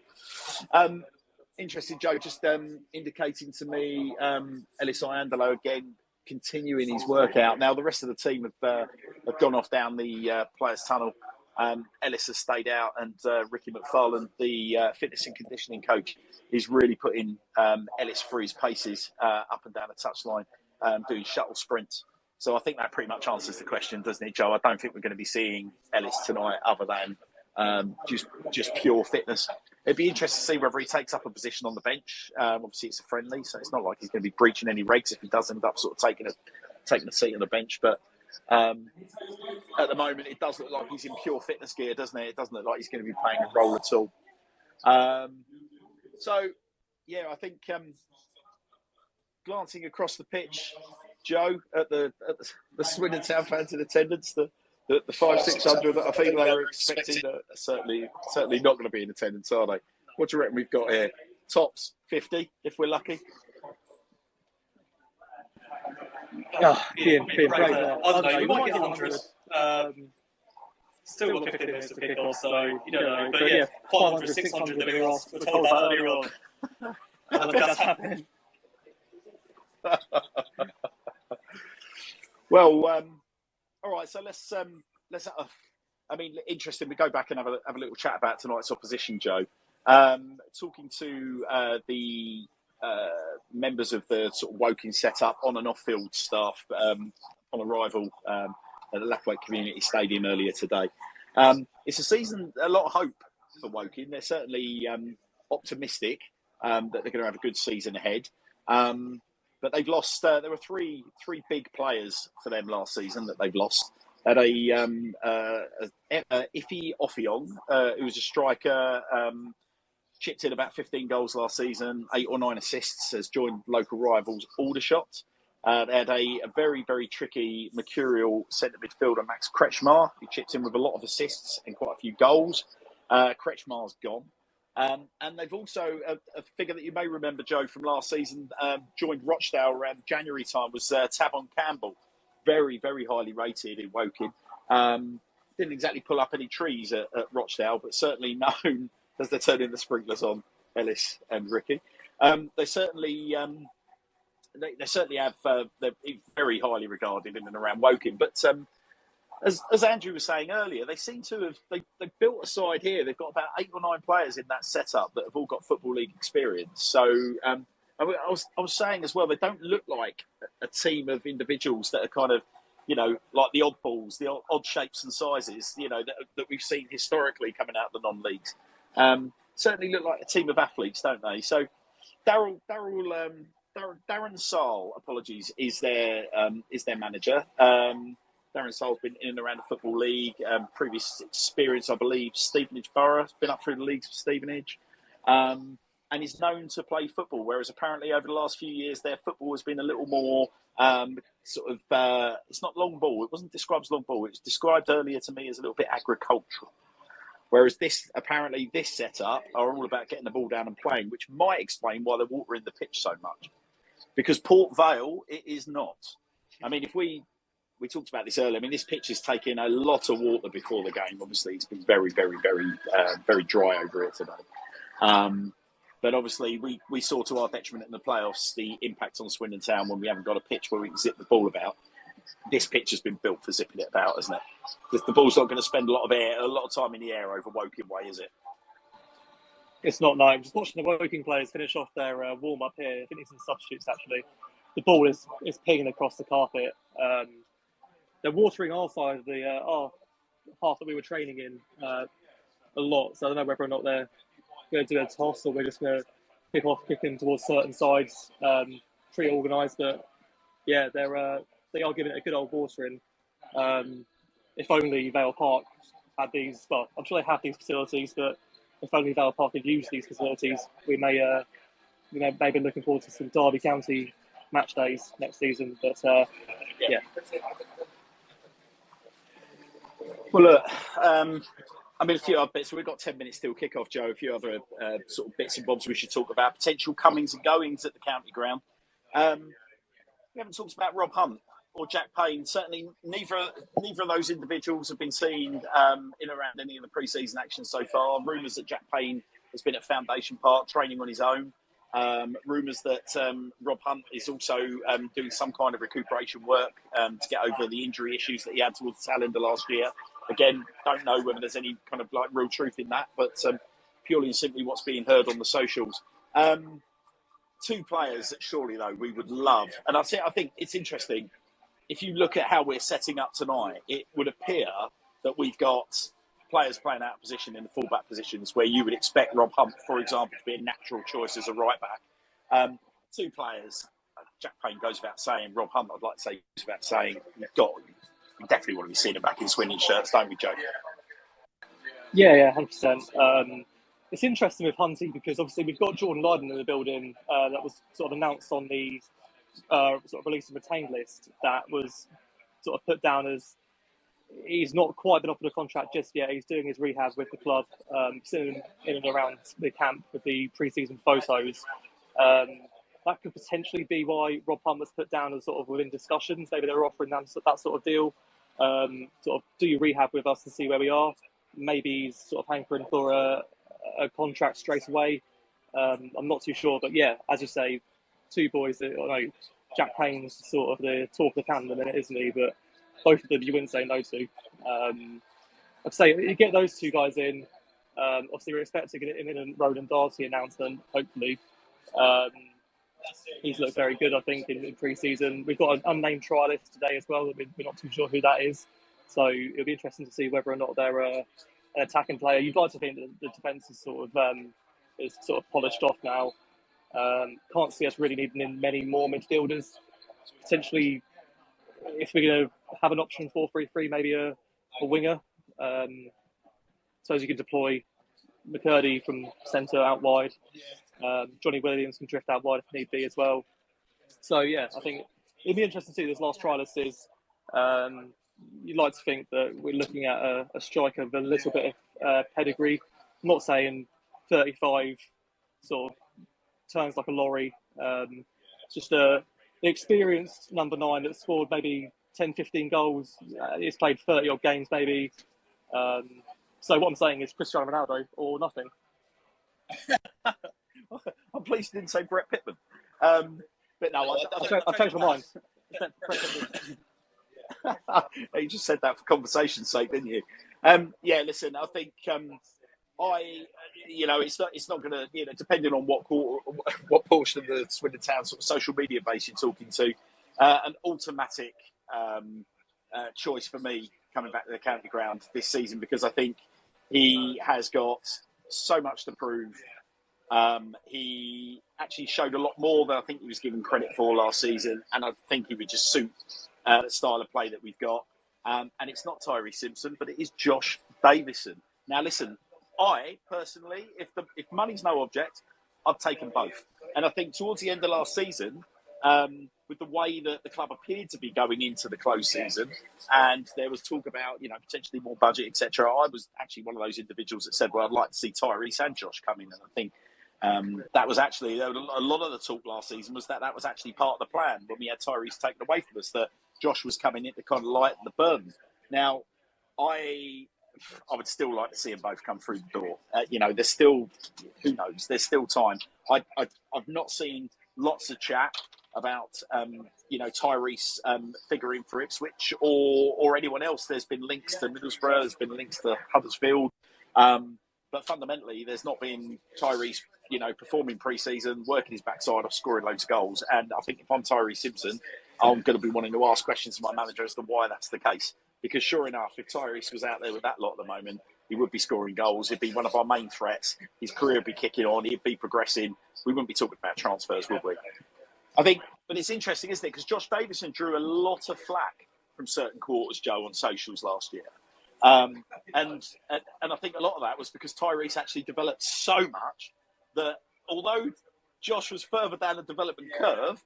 Interesting, Joe, just indicating to me Ellis Iandolo again continuing his workout. Now the rest of the team have gone off down the players' tunnel. Ellis has stayed out, and Ricky McFarlane, the fitness and conditioning coach, is really putting Ellis through his paces up and down the touchline, doing shuttle sprints. So I think that pretty much answers the question, doesn't it, Joe? I don't think we're going to be seeing Ellis tonight other than just pure fitness. It'd be interesting to see whether he takes up a position on the bench. Obviously, it's a friendly, so it's not like he's going to be breaching any regs if he does end up sort of taking a seat on the bench. But at the moment, it does look like he's in pure fitness gear, doesn't it? It doesn't look like he's going to be playing a role at all. So, yeah, I think glancing across the pitch, Joe, at the Swindon Town fans in attendance, the 500-600 that I think they were expecting, certainly not going to be in attendance, are they? What do you reckon we've got here? Tops 50, if we're lucky. Being brave. I don't know. We might get 100. Still got 15 minutes to kick off, so you don't know. But yeah, 500, 600 that we were told about earlier on. That's happening. Well, all right. So let's. I mean, interesting. We go back and have a little chat about tonight's opposition, Joe. Talking to the members of the sort of Woking setup on and off-field staff on arrival at the Lathwaite Community Stadium earlier today. It's a season, a lot of hope for Woking. They're certainly optimistic that they're going to have a good season ahead. But they've lost. There were three big players for them last season that they've lost. Had Ife Offiong, who was a striker, chipped in about 15 goals last season, 8 or 9 assists, has joined local rivals Aldershot. They had a very, very tricky, mercurial centre midfielder, Max Kretschmar, who chipped in with a lot of assists and quite a few goals. Kretschmar's gone. And they've also, a figure that you may remember, Joe, from last season, joined Rochdale around January time, was Tavon Campbell. Very, very highly rated in Woking. Didn't exactly pull up any trees at Rochdale, but certainly known as they're turning the sprinklers on, Ellis and Ricky. They certainly have, they're very highly regarded in and around Woking. But as Andrew was saying earlier, they seem to have, they've built a side here. They've got about 8 or 9 players in that setup that have all got Football League experience. So I was saying as well, they don't look like a team of individuals that are kind of, like the oddballs, the odd shapes and sizes, that we've seen historically coming out of the non-leagues. Certainly look like a team of athletes, don't they? So Darren Saal, apologies, is their manager. Darren Saal's been in and around the Football League. Previous experience, I believe, Stevenage Borough, has been up through the leagues for Stevenage. And is known to play football, whereas apparently over the last few years their football has been a little more it's not long ball. It wasn't described as long ball. It was described earlier to me as a little bit agricultural. Whereas this setup are all about getting the ball down and playing, which might explain why they're watering the pitch so much. Because Port Vale, it is not. I mean, if we talked about this earlier, I mean, this pitch is taking a lot of water before the game. Obviously, it's been very, very, very, very dry over here today. But obviously, we saw to our detriment in the playoffs the impact on Swindon Town when we haven't got a pitch where we can zip the ball about. This pitch has been built for zipping it about, hasn't it? Because the ball's not going to spend a lot of time in the air over Woking Way, is it? It's not known. Just watching the Woking players finish off their warm-up here. I think it's some substitutes, actually. The ball is pinging across the carpet. They're watering our side of the our half that we were training in a lot. So I don't know whether or not they're going to do a toss or we're just going to kick in towards certain sides, pre-organised. But yeah, they are giving it a good old watering. If only Vale Park had these. Well, I'm sure they have these facilities, but if only Vale Park had used these facilities, we may be looking forward to some Derby County match days next season. But yeah. Well, look, I mean, a few other bits. We've got 10 minutes till kick-off, Joe. A few other sort of bits and bobs we should talk about. Potential comings and goings at the county ground. We haven't talked about Rob Hunt or Jack Payne. Certainly, neither of those individuals have been seen in around any of the pre-season action so far. Rumours that Jack Payne has been at Foundation Park training on his own. Rumours that Rob Hunt is also doing some kind of recuperation work to get over the injury issues that he had towards the tail end of last year. Again, don't know whether there's any kind of like real truth in that, but purely and simply what's being heard on the socials. Two players that surely, though, we would love. And I think it's interesting. If you look at how we're setting up tonight, it would appear that we've got players playing out of position in the fullback positions where you would expect Rob Hunt, for example, to be a natural choice as a right back. Two players, Jack Payne goes without saying, Rob Hunt, I'd like to say, goes without saying, we definitely want to be seeing him back in Swindon shirts, don't we, Joe? Yeah, 100%. It's interesting with Hunty because obviously we've got Jordan Lydon in the building that was sort of announced on the sort of released and retained list that was sort of put down as he's not quite been offered a contract just yet. He's doing his rehab with the club, sitting in and around the camp with the pre-season photos. That could potentially be why Rob Hunt was put down as sort of within discussions. Maybe they're offering them that sort of deal. Sort of do your rehab with us and see where we are. Maybe he's sort of hankering for a contract straight away. I'm not too sure, but yeah, as you say, two boys that, Jack Payne's sort of the talk of the town in a minute, isn't he? But both of them you wouldn't say no to. I'd say you get those two guys in. Obviously, we're expecting an imminent Roland Darcy announcement, hopefully. He's looked very good, I think, in pre-season. We've got an unnamed trialist today as well. We're not too sure who that is. So it'll be interesting to see whether or not they're an attacking player. You'd like to think that the defence is sort of polished off now. Can't see us really needing in many more midfielders. Potentially, if we're going to have an option 4-3-3, maybe a winger. So as you can deploy McCurdy from centre out wide. Johnny Williams can drift out wide if need be as well. So yeah, I think it'd be interesting to see who this last trialist is. You'd like to think that we're looking at a striker with a little bit of pedigree. I'm not saying 35 sort of turns like a lorry. Just the experienced number 9 that scored maybe 10, 15 goals. He's played 30 odd games maybe. So what I'm saying is Cristiano Ronaldo or nothing. I'm pleased you didn't say Brett Pittman. But no, I've changed my mind. You just said that for conversation's sake, didn't you? Yeah, listen, I think it's not going to, depending on what portion of the Swindon Town sort of social media base you're talking to, an automatic choice for me coming back to the county ground this season because I think he has got so much to prove. He actually showed a lot more than I think he was given credit for last season, and I think he would just suit the style of play that we've got. And it's not Tyree Simpson, but it is Josh Davison. Now, listen, I personally, if money's no object, I've taken both. And I think towards the end of last season, with the way that the club appeared to be going into the close season, and there was talk about, potentially more budget, etc. I was actually one of those individuals that said, well, I'd like to see Tyrese and Josh come in. And I think that was actually, a lot of the talk last season was that was actually part of the plan when we had Tyrese taken away from us, that Josh was coming in to kind of lighten the burden. Now, I would still like to see them both come through the door. There's still, who knows, there's still time. I've not seen lots of chat about, Tyrese figuring for Ipswich or anyone else. There's been links to Middlesbrough, there's been links to Huddersfield. But But fundamentally, there's not been Tyrese, performing pre-season, working his backside off, scoring loads of goals. And I think if I'm Tyrese Simpson, I'm going to be wanting to ask questions to my manager as to why that's the case. Because sure enough, if Tyrese was out there with that lot at the moment, he would be scoring goals. He'd be one of our main threats. His career would be kicking on. He'd be progressing. We wouldn't be talking about transfers, would we? I think, but it's interesting, isn't it? Because Josh Davison drew a lot of flack from certain quarters, Joe, on socials last year. And I think a lot of that was because Tyrese actually developed so much that although Josh was further down the development curve,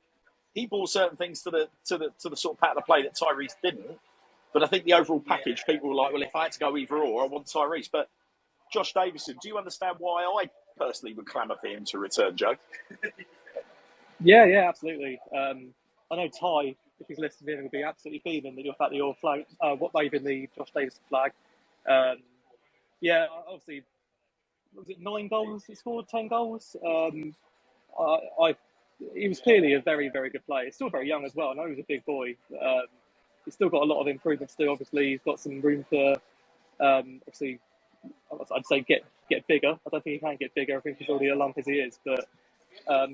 he brought certain things to the sort of pattern of play that Tyrese didn't. But I think the overall package, people were like, well, if I had to go either or, I want Tyrese. But Josh Davison, do you understand why I personally would clamour for him to return, Joe? Yeah, absolutely. I know Ty, if he's listening in, will be absolutely beaming that you're waving the Josh Davison flag. Obviously, was it 9 goals he scored, 10 goals? He was clearly a very, very good player. He's still very young as well. I know he was a big boy. He's still got a lot of improvement still. Obviously, he's got some room for, obviously, I'd say get bigger. I don't think he can get bigger. I think he's already a lump as he is. But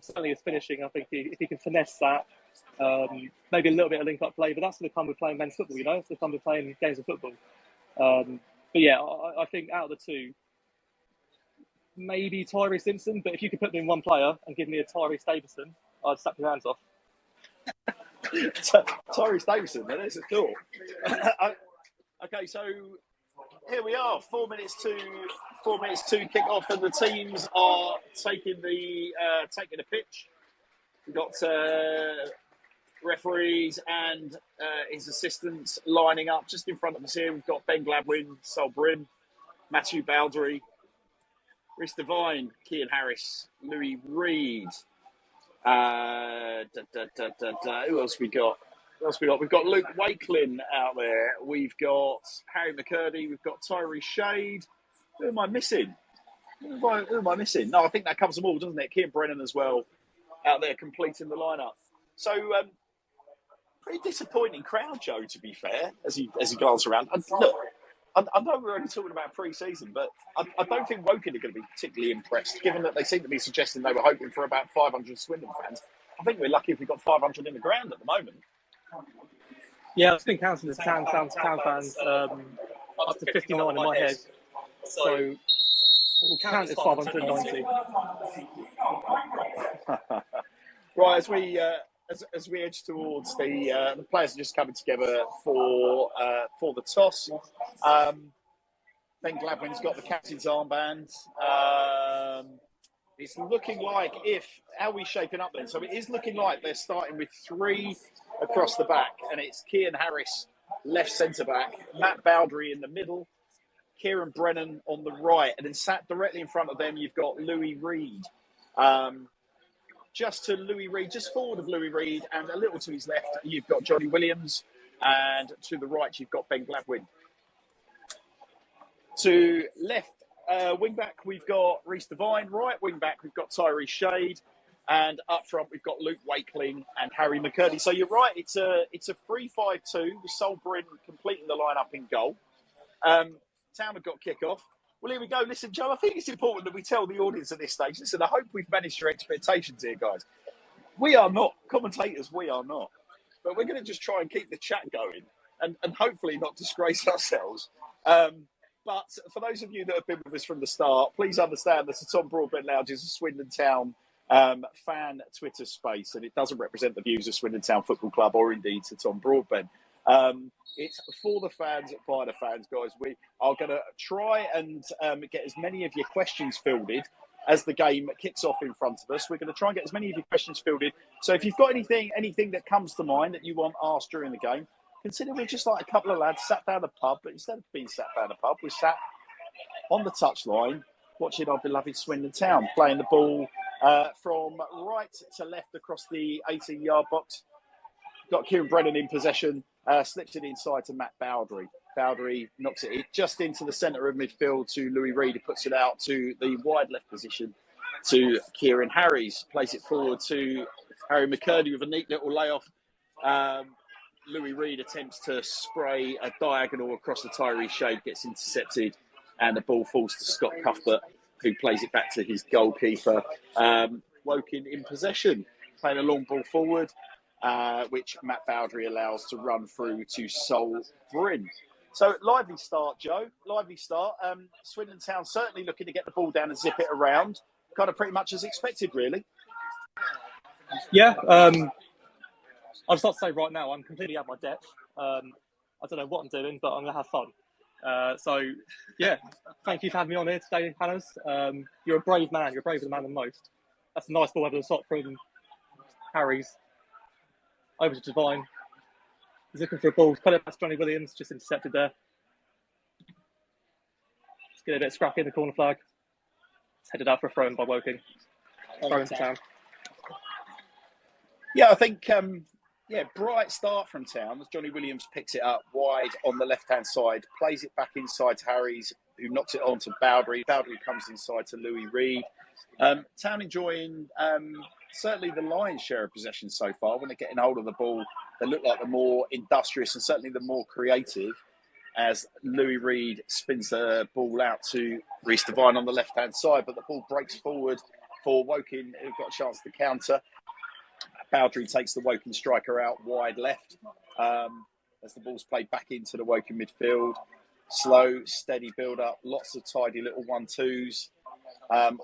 certainly his finishing, I think if he can finesse that, maybe a little bit of link-up play, but that's going to come with playing men's football, It's going to come with playing games of football. But yeah, I think out of the two, maybe Tyrese Simpson, but if you could put me in one player and give me a Tyrese Davison, I'd snap your hands off. Tyrese Davison, there's a thought. Okay, so here we are, 4 minutes to kick off, and the teams are taking the pitch. We've got referees and his assistants lining up just in front of us here. We've got Ben Gladwin, Sol Bryn, Matthew Baldry, Rhys Devine, Cian Harris, Louis Reed. Who else we got? We've got Luke Wakelin out there. We've got Harry McCurdy. We've got Tyree Shade. Who am I missing? Who am I missing? No, I think that covers them all, doesn't it? Cian Brennan as well out there completing the lineup. So, pretty disappointing crowd, Joe, to be fair, as he glance around. And look, I know we're only talking about pre-season, but I don't think Woking are going to be particularly impressed, given that they seem to be suggesting they were hoping for about 500 Swindon fans. I think we're lucky if we've got 500 in the ground at the moment. Yeah, I've been counting the town fans up to 59 in my head. So we'll count as 590. Right, as we edge towards the players are just coming together for the toss. Ben Gladwin's got the captain's armband. It's looking like how are we shaping up then? So it is looking like they're starting with 3 across the back, and it's Cian Harris, left centre back, Matt Baldry in the middle, Cian Brennan on the right, and then sat directly in front of them, you've got Louis Reed. Just forward of Louis Reed, and a little to his left, you've got Johnny Williams, and to the right, you've got Ben Gladwin. To left wing back, we've got Rhys Devine. Right wing back, we've got Tyree Shade, and up front, we've got Luke Wakeling and Harry McCurdy. So you're right, it's a 3-5-2 with Sol Bryn completing the lineup in goal. Town have got kick-off. Well, here we go. Listen, Joe, I think it's important that we tell the audience at this stage. Listen, I hope we've managed your expectations here, guys. We are not. Commentators, we are not. But we're going to just try and keep the chat going and hopefully not disgrace ourselves. But for those of you that have been with us from the start, please understand that Sir Tom Broadbent Lounge is a Swindon Town fan Twitter space, and it doesn't represent the views of Swindon Town Football Club or indeed Sir Tom Broadbent. It's for the fans, by the fans, guys. We are going to try and get as many of your questions fielded as the game kicks off in front of us. We're going to try and get as many of your questions fielded. So if you've got anything that comes to mind that you want asked during the game, consider we're just like a couple of lads sat down the pub, but instead of being sat down the pub, we're sat on the touchline watching our beloved Swindon Town playing the ball from right to left across the 18-yard box. Got Cian Brennan in possession, slips it inside to Matt Baldry. Baldry knocks it just into the centre of midfield to Louis Reed, who puts it out to the wide left position to Cian Harris. Plays it forward to Harry McCurdy with a neat little layoff. Louis Reed attempts to spray a diagonal across the Tyree Shade, gets intercepted and the ball falls to Scott Cuthbert, who plays it back to his goalkeeper. Woking in possession, playing a long ball forward, which Matt Bowdry allows to run through to Sol Bryn. So lively start, Joe. Lively start. Swindon Town certainly looking to get the ball down and zip it around. Kind of pretty much as expected, really. Yeah. I'll start to say right now, I'm completely out of my depth. I don't know what I'm doing, but I'm going to have fun. So, yeah, thank you for having me on here today, Hannes. You're a brave man. You're a braver man than most. That's a nice ball over the top from Harry's. Over to Devine. He's looking for a ball. Put it past Johnny Williams, just intercepted there. Let's get a bit scrappy in the corner flag. It's headed out for a throw-in by Woking. Throw-in to Town. Yeah, I think, bright start from Town as Johnny Williams picks it up wide on the left-hand side, plays it back inside to Harry's, who knocks it on to Bowdry. Bowdry comes inside to Louis Reed. Town enjoying certainly the lion's share of possession so far. When they're getting hold of the ball, they look like the more industrious and certainly the more creative, as Louis Reed spins the ball out to Reece Devine on the left-hand side, but the ball breaks forward for Woking, who've got a chance to counter. Bowdry takes the Woking striker out wide left as the ball's played back into the Woking midfield. Slow, steady build-up, lots of tidy little 1-2s.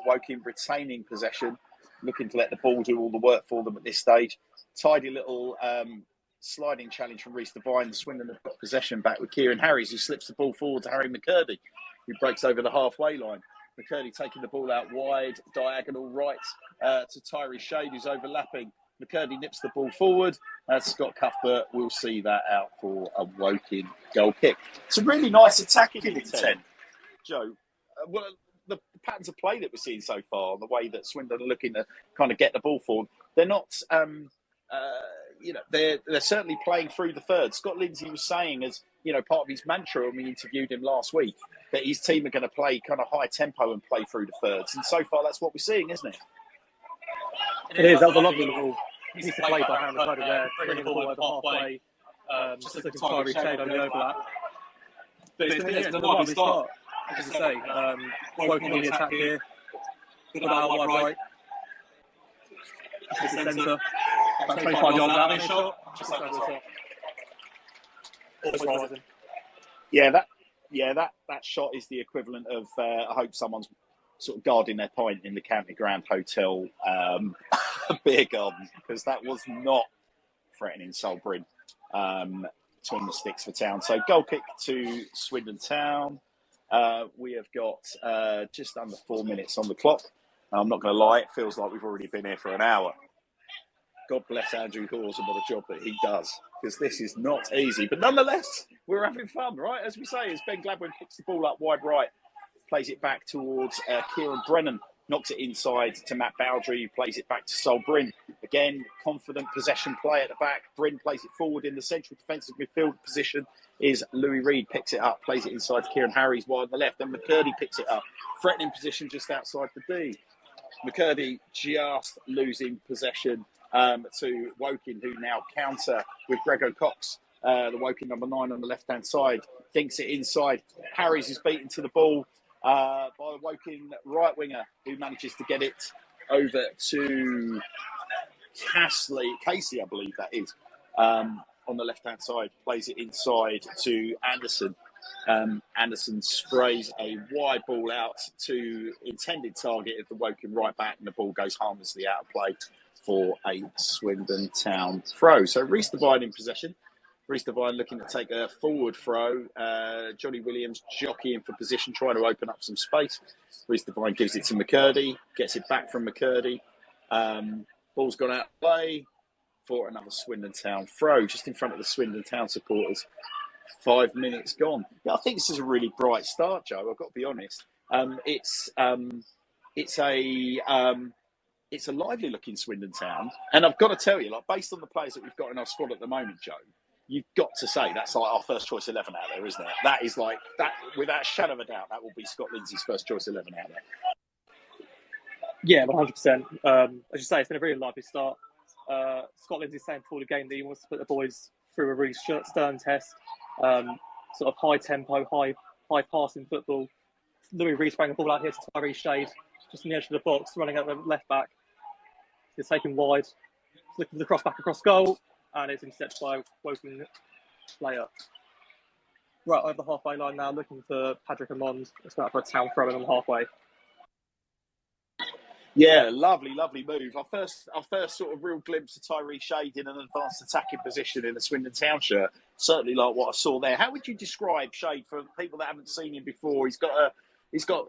Woking retaining possession, looking to let the ball do all the work for them at this stage. Tidy little sliding challenge from Reece Devine. Swindon have got possession back with Kieran Harries, who slips the ball forward to Harry McCurdy, who breaks over the halfway line. McCurdy taking the ball out wide, diagonal right to Tyree Shade, who's overlapping. McCurdy nips the ball forward. Scott Cuthbert will see that out for a Woking goal kick. It's a really nice attacking intent, Joe. The patterns of play that we're seeing so far, the way that Swindon are looking to kind of get the ball forward, they're not, they're certainly playing through the third. Scott Lindsay was saying, as part of his mantra when we interviewed him last week, that his team are going to play kind of high tempo and play through the thirds. And so far, that's what we're seeing, isn't it? It is. That was a lovely little piece of play by Harry McCurdy there, bringing the ball over halfway, just looking for Tyree Shade on the overlap. But it's been a lovely start, as I say. Woking on the attack here. Good out wide right. Just the centre. About 25 yards out of shot. Just over the top. Always rising. That shot is the equivalent of, I hope someone's sort of guarding their point in the County Grand Hotel beer garden, because that was not threatening Sol Bryn between the sticks for Town. So goal kick to Swindon Town. We have got just under 4 minutes on the clock. I'm not going to lie, it feels like we've already been here for an hour. God bless Andrew Hawes and what a job that he does, because this is not easy. But nonetheless, we're having fun, right? As we say, as Ben Gladwin picks the ball up wide right, plays it back towards Kieran Brennan, knocks it inside to Matt Bowdry, who plays it back to Sol Bryn. Again, confident possession play at the back. Bryn plays it forward in the central defensive midfield position. Is Louis Reed, picks it up, plays it inside to Kieran Harries wide on the left, and McCurdy picks it up. Threatening position just outside the D. McCurdy just losing possession to Woking, who now counter with Grego Cox, the Woking number 9 on the left-hand side. Dinks it inside. Harries is beaten to the ball by the Woking right winger, who manages to get it over to Casey, I believe that is, on the left-hand side. Plays it inside to Anderson. Anderson sprays a wide ball out to intended target of the Woking right back, and the ball goes harmlessly out of play for a Swindon Town throw. So Reece Devine in possession. Reece Devine looking to take a forward throw. Johnny Williams jockeying for position, trying to open up some space. Reece Devine gives it to McCurdy, gets it back from McCurdy. Ball's gone out of play for another Swindon Town throw, just in front of the Swindon Town supporters. 5 minutes gone. Yeah, I think this is a really bright start, Joe. I've got to be honest. It's a lively looking Swindon Town, and I've got to tell you, like, based on the players that we've got in our squad at the moment, Joe, you've got to say that's like our first choice 11 out there, isn't it? That is like that, without a shadow of a doubt. That will be Scott Lindsay's first choice 11 out there. Yeah, 100%. As you say, it's been a really lively start. Scott Lindsay saying before the game that he wants to put the boys through a really stern test, sort of high tempo, high passing football. Louis Reed sprang the ball out here to Tyree Shade, just on the edge of the box, running at the left back. He's taken wide, looking for the cross back across goal, and it's intercepted by a Woking player. Right over the halfway line now, looking for Patrick Amond. It's going for a Town throw in on the halfway. Yeah, lovely move. Our first sort of real glimpse of Tyree Shade in an advanced attacking position in the Swindon Town shirt. Certainly like what I saw there. How would you describe Shade for people that haven't seen him before? He's got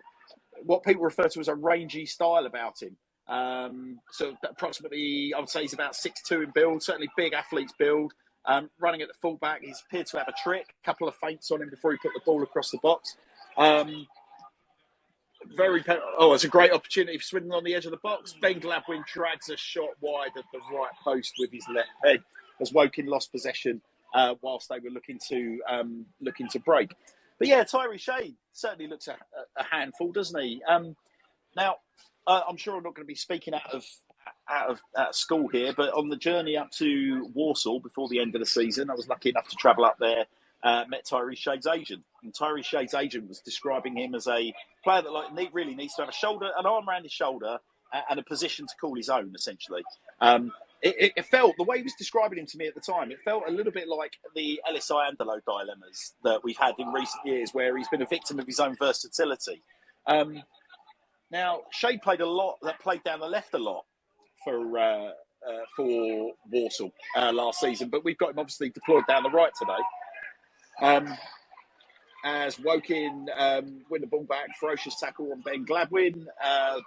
what people refer to as a rangy style about him. So approximately, I would say he's about 6'2" in build, certainly big athlete's build. Running at the fullback, he's appeared to have a trick, a couple of feints on him before he put the ball across the box. It's a great opportunity for Swindon on the edge of the box. Ben Gladwin drags a shot wide at the right post with his left head as Woking lost possession whilst they were looking to break. But yeah, Tyree Shade certainly looks a handful, doesn't he? Now, I'm sure I'm not going to be speaking out of school here, but on the journey up to Walsall before the end of the season, I was lucky enough to travel up there. Met Tyree Shade's agent, and Tyree Shade's agent was describing him as a player that really needs to have an arm around his shoulder, and a position to call his own. Essentially, it felt, the way he was describing him to me at the time, it felt a little bit like the Ellis Iandolo dilemmas that we've had in recent years, where he's been a victim of his own versatility. Now, Shade played down the left a lot for Walsall last season, but we've got him obviously deployed down the right today. As Woking win the ball back, ferocious tackle on Ben Gladwin.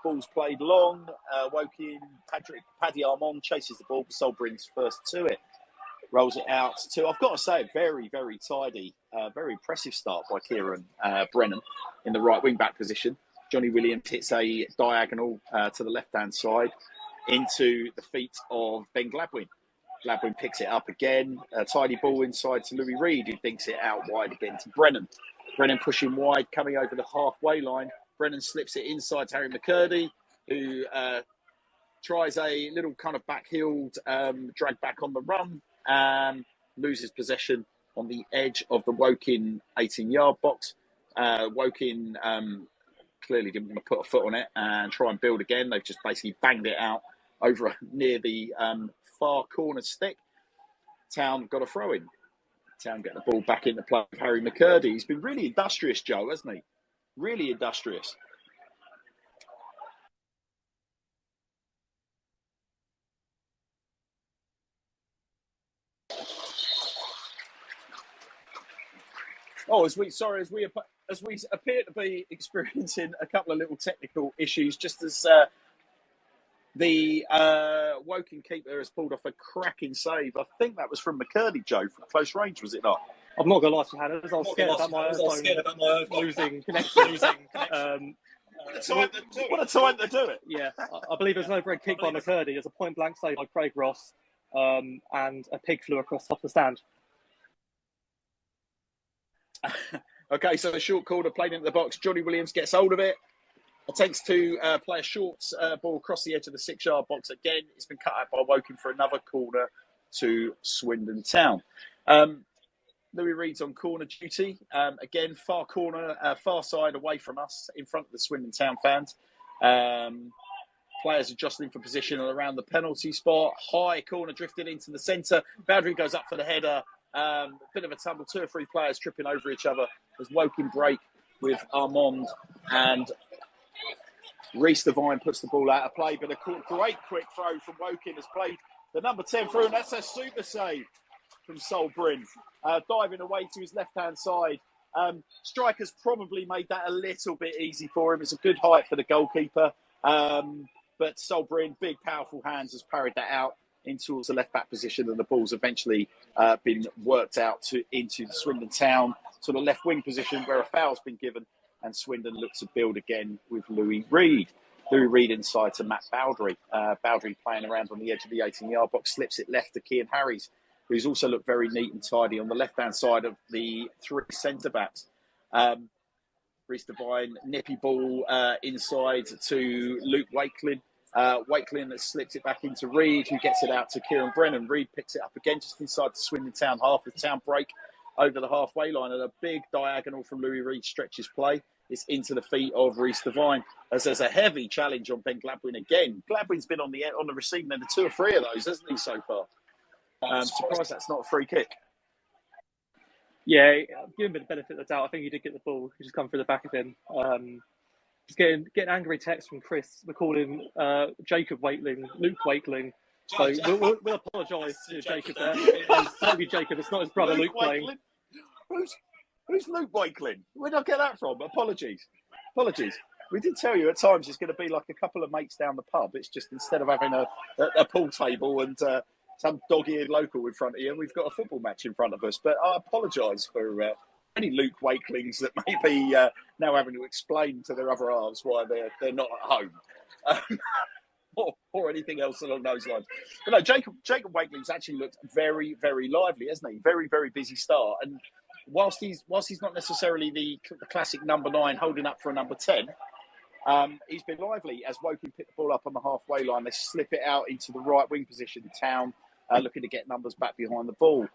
Ball's played long. Woking, Paddy Armand chases the ball, but Sol brings first to it. Rolls it out to, I've got to say, a very, very tidy, very impressive start by Kieran Brennan in the right wing-back position. Johnny Williams hits a diagonal to the left-hand side into the feet of Ben Gladwin. Gladwin picks it up again. A tidy ball inside to Louis Reed, who thinks it out wide again to Brennan. Brennan pushing wide, coming over the halfway line. Brennan slips it inside to Harry McCurdy, who tries a little kind of back-heeled drag back on the run and loses possession on the edge of the Woking 18-yard box. Woking clearly didn't want to put a foot on it and try and build again. They've just basically banged it out over near the far corner stick. Town got a throw in. Town get the ball back into play with Harry McCurdy. He's been really industrious, Joe, hasn't he? Really industrious. As we appear to be experiencing a couple of little technical issues, just as the Woking keeper has pulled off a cracking save. I think that was from McCurdy, Joe, from close range, was it not? I'm not going to lie to you, Hannah. I was scared about my phone losing connection. What a time to do it. Yeah, I believe there's an overhead kick by McCurdy. There's a point-blank save by Craig Ross, and a pig flew across top of the stand. Okay, so the short corner played into the box. Johnny Williams gets hold of it. Attempts to play a short ball across the edge of the 6-yard box again. It's been cut out by Woking for another corner to Swindon Town. Louis Reed's on corner duty. Again, far corner, far side away from us, in front of the Swindon Town fans. Players adjusting for position around the penalty spot. High corner drifted into the centre. Boundary goes up for the header. Bit of a tumble, 2 or 3 players tripping over each other as Woking break with Armand, and Reece Devine puts the ball out of play, but a great quick throw from Woking has played the number 10 through, and that's a super save from Sol Bryn. Diving away to his left-hand side. Striker's probably made that a little bit easy for him. It's a good height for the goalkeeper. But Sol Bryn, big, powerful hands, has parried that out into the left-back position, and the ball's eventually been worked out into the Swindon Town sort of left-wing position where a foul's been given, and Swindon looks to build again with Louis Reed. Louis Reed inside to Matt Bowdry. Bowdry playing around on the edge of the 18-yard box, slips it left to Cian Harries, who's also looked very neat and tidy on the left-hand side of the 3 centre-backs. Reece Devine, nippy ball inside to Luke Wakelin. Wakelin that slips it back into Reed, who gets it out to Kieran Brennan. Reed picks it up again just inside the Swindon Town half. The Town break over the halfway line, and a big diagonal from Louis Reed stretches play. It's into the feet of Reece Devine as there's a heavy challenge on Ben Gladwin again. Gladwin's been on the receiving end of 2 or 3 of those, hasn't he, so far? Surprised that's not a free kick. Yeah, give him the benefit of the doubt. I think he did get the ball. He just come through the back of him. Just getting angry text from Chris. We're calling Jacob Wakeling, Luke Wakeling. So we'll apologise to Jacob there. It's totally Jacob. It's not his brother Luke playing. Who's Luke Wakeling? Where did I get that from? Apologies. We did tell you at times it's going to be like a couple of mates down the pub. It's just instead of having a pool table and some dog-eared local in front of you, we've got a football match in front of us. But I apologise for any Luke Wakelings that may be now having to explain to their other halves why they're not at home. Or anything else along those lines. But no, Jacob Wakeling's actually looked very, very lively, hasn't he? Very, very busy start. And whilst he's not necessarily the classic number 9 holding up for a number 10, he's been lively as Woking pick the ball up on the halfway line. They slip it out into the right wing position. Town looking to get numbers back behind the ball.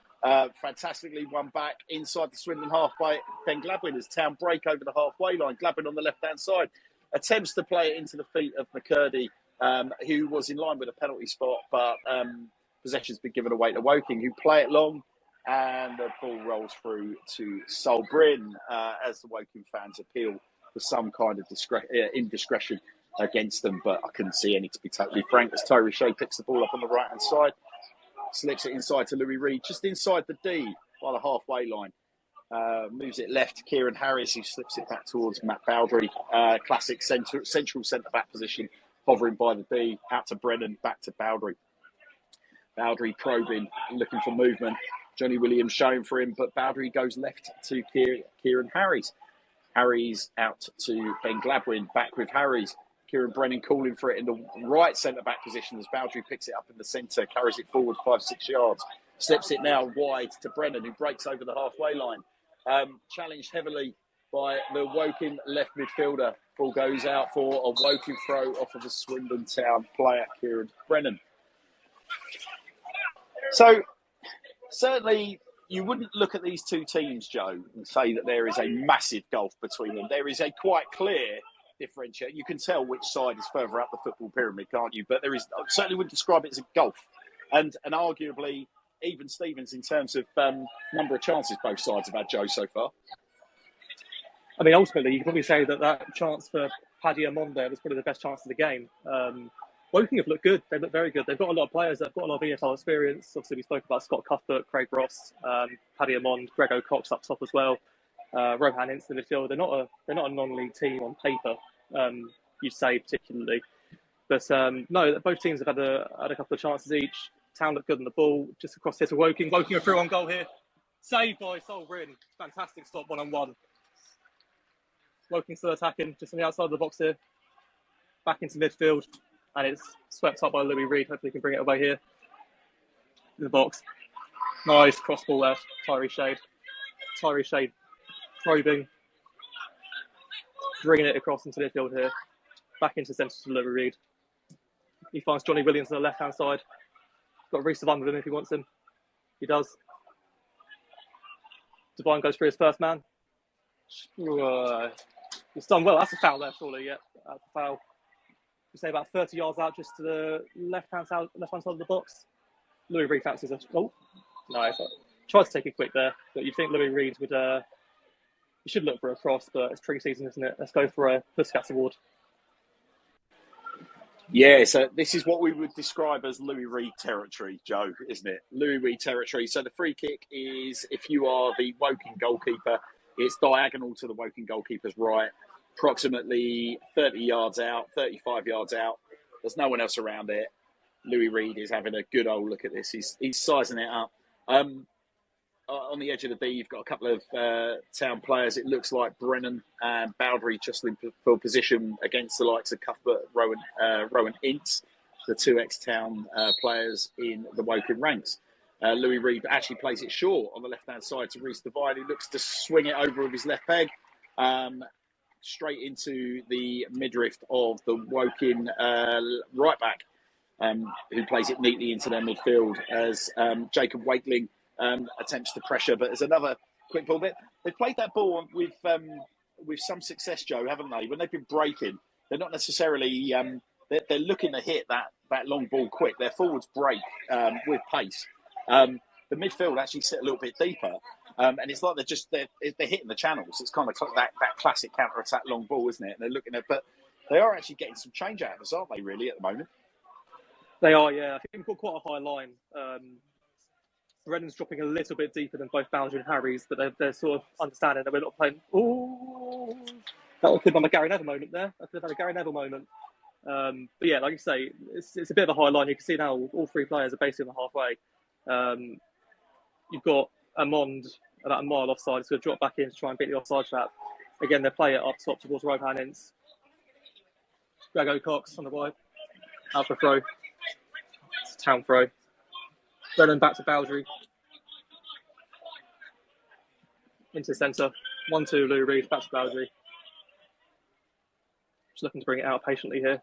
Fantastically won back inside the Swindon half by Ben Gladwin as Town break over the halfway line. Gladwin on the left-hand side attempts to play it into the feet of McCurdy, who was in line with a penalty spot, but possession's been given away to Woking, who play it long, and the ball rolls through to Sol Bryn as the Woking fans appeal for some kind of indiscretion against them, but I couldn't see any, to be totally frank, as Tyree Shea picks the ball up on the right-hand side, slips it inside to Louis Reid, just inside the D by the halfway line. Moves it left to Kieran Harris, who slips it back towards Matt Bowdry. Classic central centre-back position, hovering by the D, out to Brennan, back to Bowdry. Bowdry probing, looking for movement. Johnny Williams showing for him, but Bowdry goes left to Kieran Harris. Harris out to Ben Gladwin, back with Harris. Kieran Brennan calling for it in the right centre-back position as Bowdry picks it up in the centre, carries it forward 5-6 yards. Slips it now wide to Brennan, who breaks over the halfway line. Challenged heavily by the Woking left midfielder. Ball goes out for a Woking throw off of the Swindon Town player, Kieran Brennan. So, certainly, you wouldn't look at these two teams, Joe, and say that there is a massive gulf between them. There is a quite clear differentiator. You can tell which side is further up the football pyramid, can't you? But there is, I certainly wouldn't describe it as a gulf. And arguably, even Stevens in terms of number of chances both sides have had, Joe, so far. I mean, ultimately, you can probably say that chance for Paddy Amon there was probably the best chance of the game. Woking have looked good. They look very good. They've got a lot of players that have got a lot of EFL experience. Obviously, we spoke about Scott Cuthbert, Craig Ross, Paddy Amon, Greg O'Cox up top as well. Rohan Ince in the midfield. They're not a non-league team on paper, you'd say particularly. But no, both teams have had a couple of chances each. Town looked good on the ball, just across here to Woking. Woking are through on goal here. Saved by Sol Bryn. Fantastic stop, 1-on-1. Woking still attacking, just on the outside of the box here. Back into midfield. And it's swept up by Louis Reid. Hopefully he can bring it away here. In the box. Nice cross ball there. Tyree Shade probing. Bringing it across into midfield here. Back into centre to Louis Reid. He finds Johnny Williams on the left-hand side. Got Reece Devine with him if he wants him. He does. Devine goes for his first man. He's done well. That's a foul there, surely. Yeah, that's a foul. We say about 30 yards out, just to the left-hand side of the box. Louis Reid fancies a... Oh, no. Tried to take it quick there, but you'd think Louis Reid would... He should look for a cross, but it's pre-season, isn't it? Let's go for a Puskas award. Yeah, so this is what we would describe as Louis Reid territory, Joe, isn't it? Louis Reid territory. So the free kick is, if you are the Woking goalkeeper, it's diagonal to the Woking goalkeeper's right, approximately 30 yards out, 35 yards out. There's no one else around it. Louis Reid is having a good old look at this. He's sizing it up. On the edge of the D, you've got a couple of Town players. It looks like Brennan and Bowdry just in for position against the likes of Cuthbert, Rowan Ince, the two ex-Town players in the Woking ranks. Louis Reid actually plays it short on the left-hand side to Reece Devine. He looks to swing it over with his left peg, straight into the midriff of the Woking right-back, who plays it neatly into their midfield as Jacob Wakeling attempts to pressure, but there's another quick ball bit. They've played that ball with with some success, Joe, haven't they? When they've been breaking, they're not necessarily they're looking to hit that long ball quick. Their forwards break with pace. The midfield actually sit a little bit deeper, and it's like they're hitting the channels. It's kind of that classic counter attack long ball, isn't it? And they're looking at, but they are actually getting some change out of us, aren't they? Really, at the moment. They are, yeah. I think we've got quite a high line. Brennan's dropping a little bit deeper than both Boundary and Harry's, but they're sort of understanding that we're not playing. Ooh, that could have been a Gary Neville moment there. I could have had a Gary Neville moment. But yeah, like you say, it's a bit of a high line. You can see now all three players are basically on the halfway. You've got Amond about a mile offside. It's going to drop back in to try and beat the offside trap. Again, they play it up top towards right hand ends. Greg O'Cox on the right. Out for throw. It's a Town throw. Brennan back to Bowdry. Into centre. 1-2 Lou Reed. Back to Bowdry. Just looking to bring it out patiently here.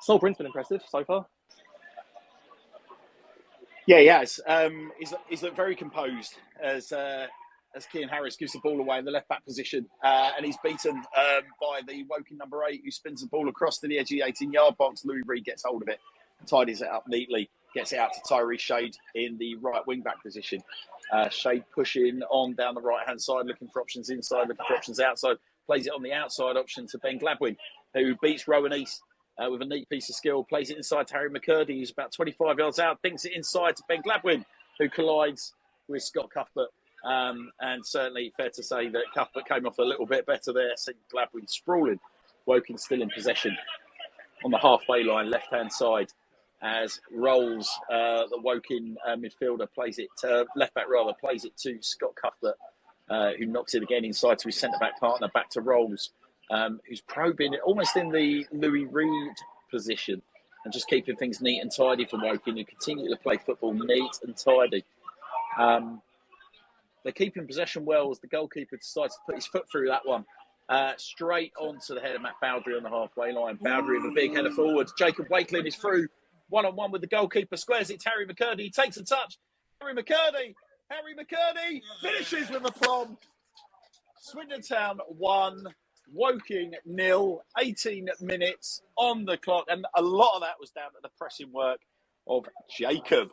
Sol Bryn's been impressive so far. Yeah, he has. He's looked very composed as Cian Harris gives the ball away in the left back position, and he's beaten by the Woking number 8, who spins the ball across to the edge of the 18-yard box. Louis Reed gets hold of it, tidies it up neatly, gets it out to Tyree Shade in the right wing back position. Shade pushing on down the right hand side, looking for options inside, looking for options outside. Plays it on the outside option to Ben Gladwin, who beats Rowan East. With a neat piece of skill, plays it inside to Harry McCurdy, who's about 25 yards out, dinks it inside to Ben Gladwin, who collides with Scott Cuthbert. And certainly fair to say that Cuthbert came off a little bit better there, seeing Gladwin sprawling. Woking still in possession on the halfway line, left-hand side, as Rolls, the Woking midfielder, plays it, left-back rather, plays it to Scott Cuthbert, who knocks it again inside to his centre-back partner, back to Rolls. Who's probing it almost in the Louis Reed position and just keeping things neat and tidy for Woking, who continue to play football neat and tidy. They're keeping possession well as the goalkeeper decides to put his foot through that one. Straight onto the head of Matt Bowdry on the halfway line. Bowdry with a big header forward. Jacob Wakelin is through one-on-one with the goalkeeper. Squares it to Harry McCurdy. He takes a touch. Harry McCurdy finishes with a plomb. Swindon Town 1. Woking 0, 18 minutes on the clock, and a lot of that was down to the pressing work of Jacob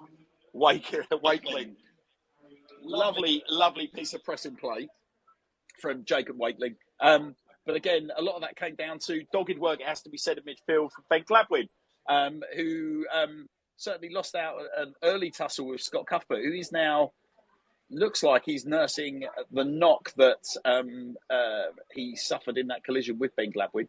Wakeling. Lovely piece of pressing play from Jacob Wakeling. But again, a lot of that came down to dogged work, it has to be said, in midfield from Ben Gladwin, who certainly lost out an early tussle with Scott Cuthbert, who is now... looks like he's nursing the knock that he suffered in that collision with Ben Gladwin.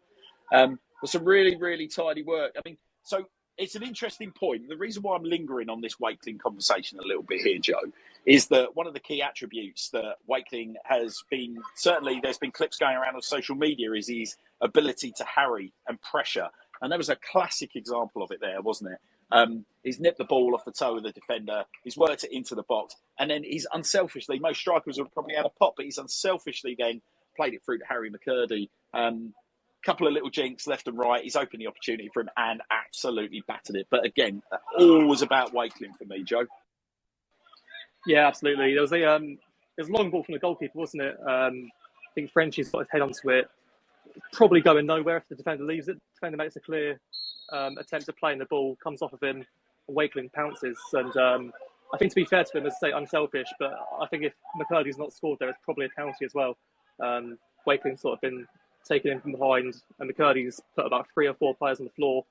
But some really tidy work. I mean, so it's an interesting point. The reason why I'm lingering on this Wakeling conversation a little bit here, Joe, is that one of the key attributes that Wakeling has been, certainly there's been clips going around on social media, is his ability to harry and pressure. And there was a classic example of it there, wasn't it? He's nipped the ball off the toe of the defender. He's worked it into the box. And then he's unselfishly, most strikers would probably had a pop, but he's unselfishly then played it through to Harry McCurdy. Couple of little jinks left and right. He's opened the opportunity for him and absolutely battered it. But again, always about Wakeling for me, Joe. Yeah, absolutely. There was a long ball from the goalkeeper, wasn't it? I think Frenchie's got his head onto it. Probably going nowhere if the defender leaves it. The defender makes a clear attempt to play in the ball, comes off of him, and Wakeling pounces. And I think, to be fair to him, as I say, unselfish, but I think if McCurdy's not scored there, it's probably a penalty as well. Wakeling's sort of been taken in from behind, and McCurdy's put about 3 or 4 players on the floor,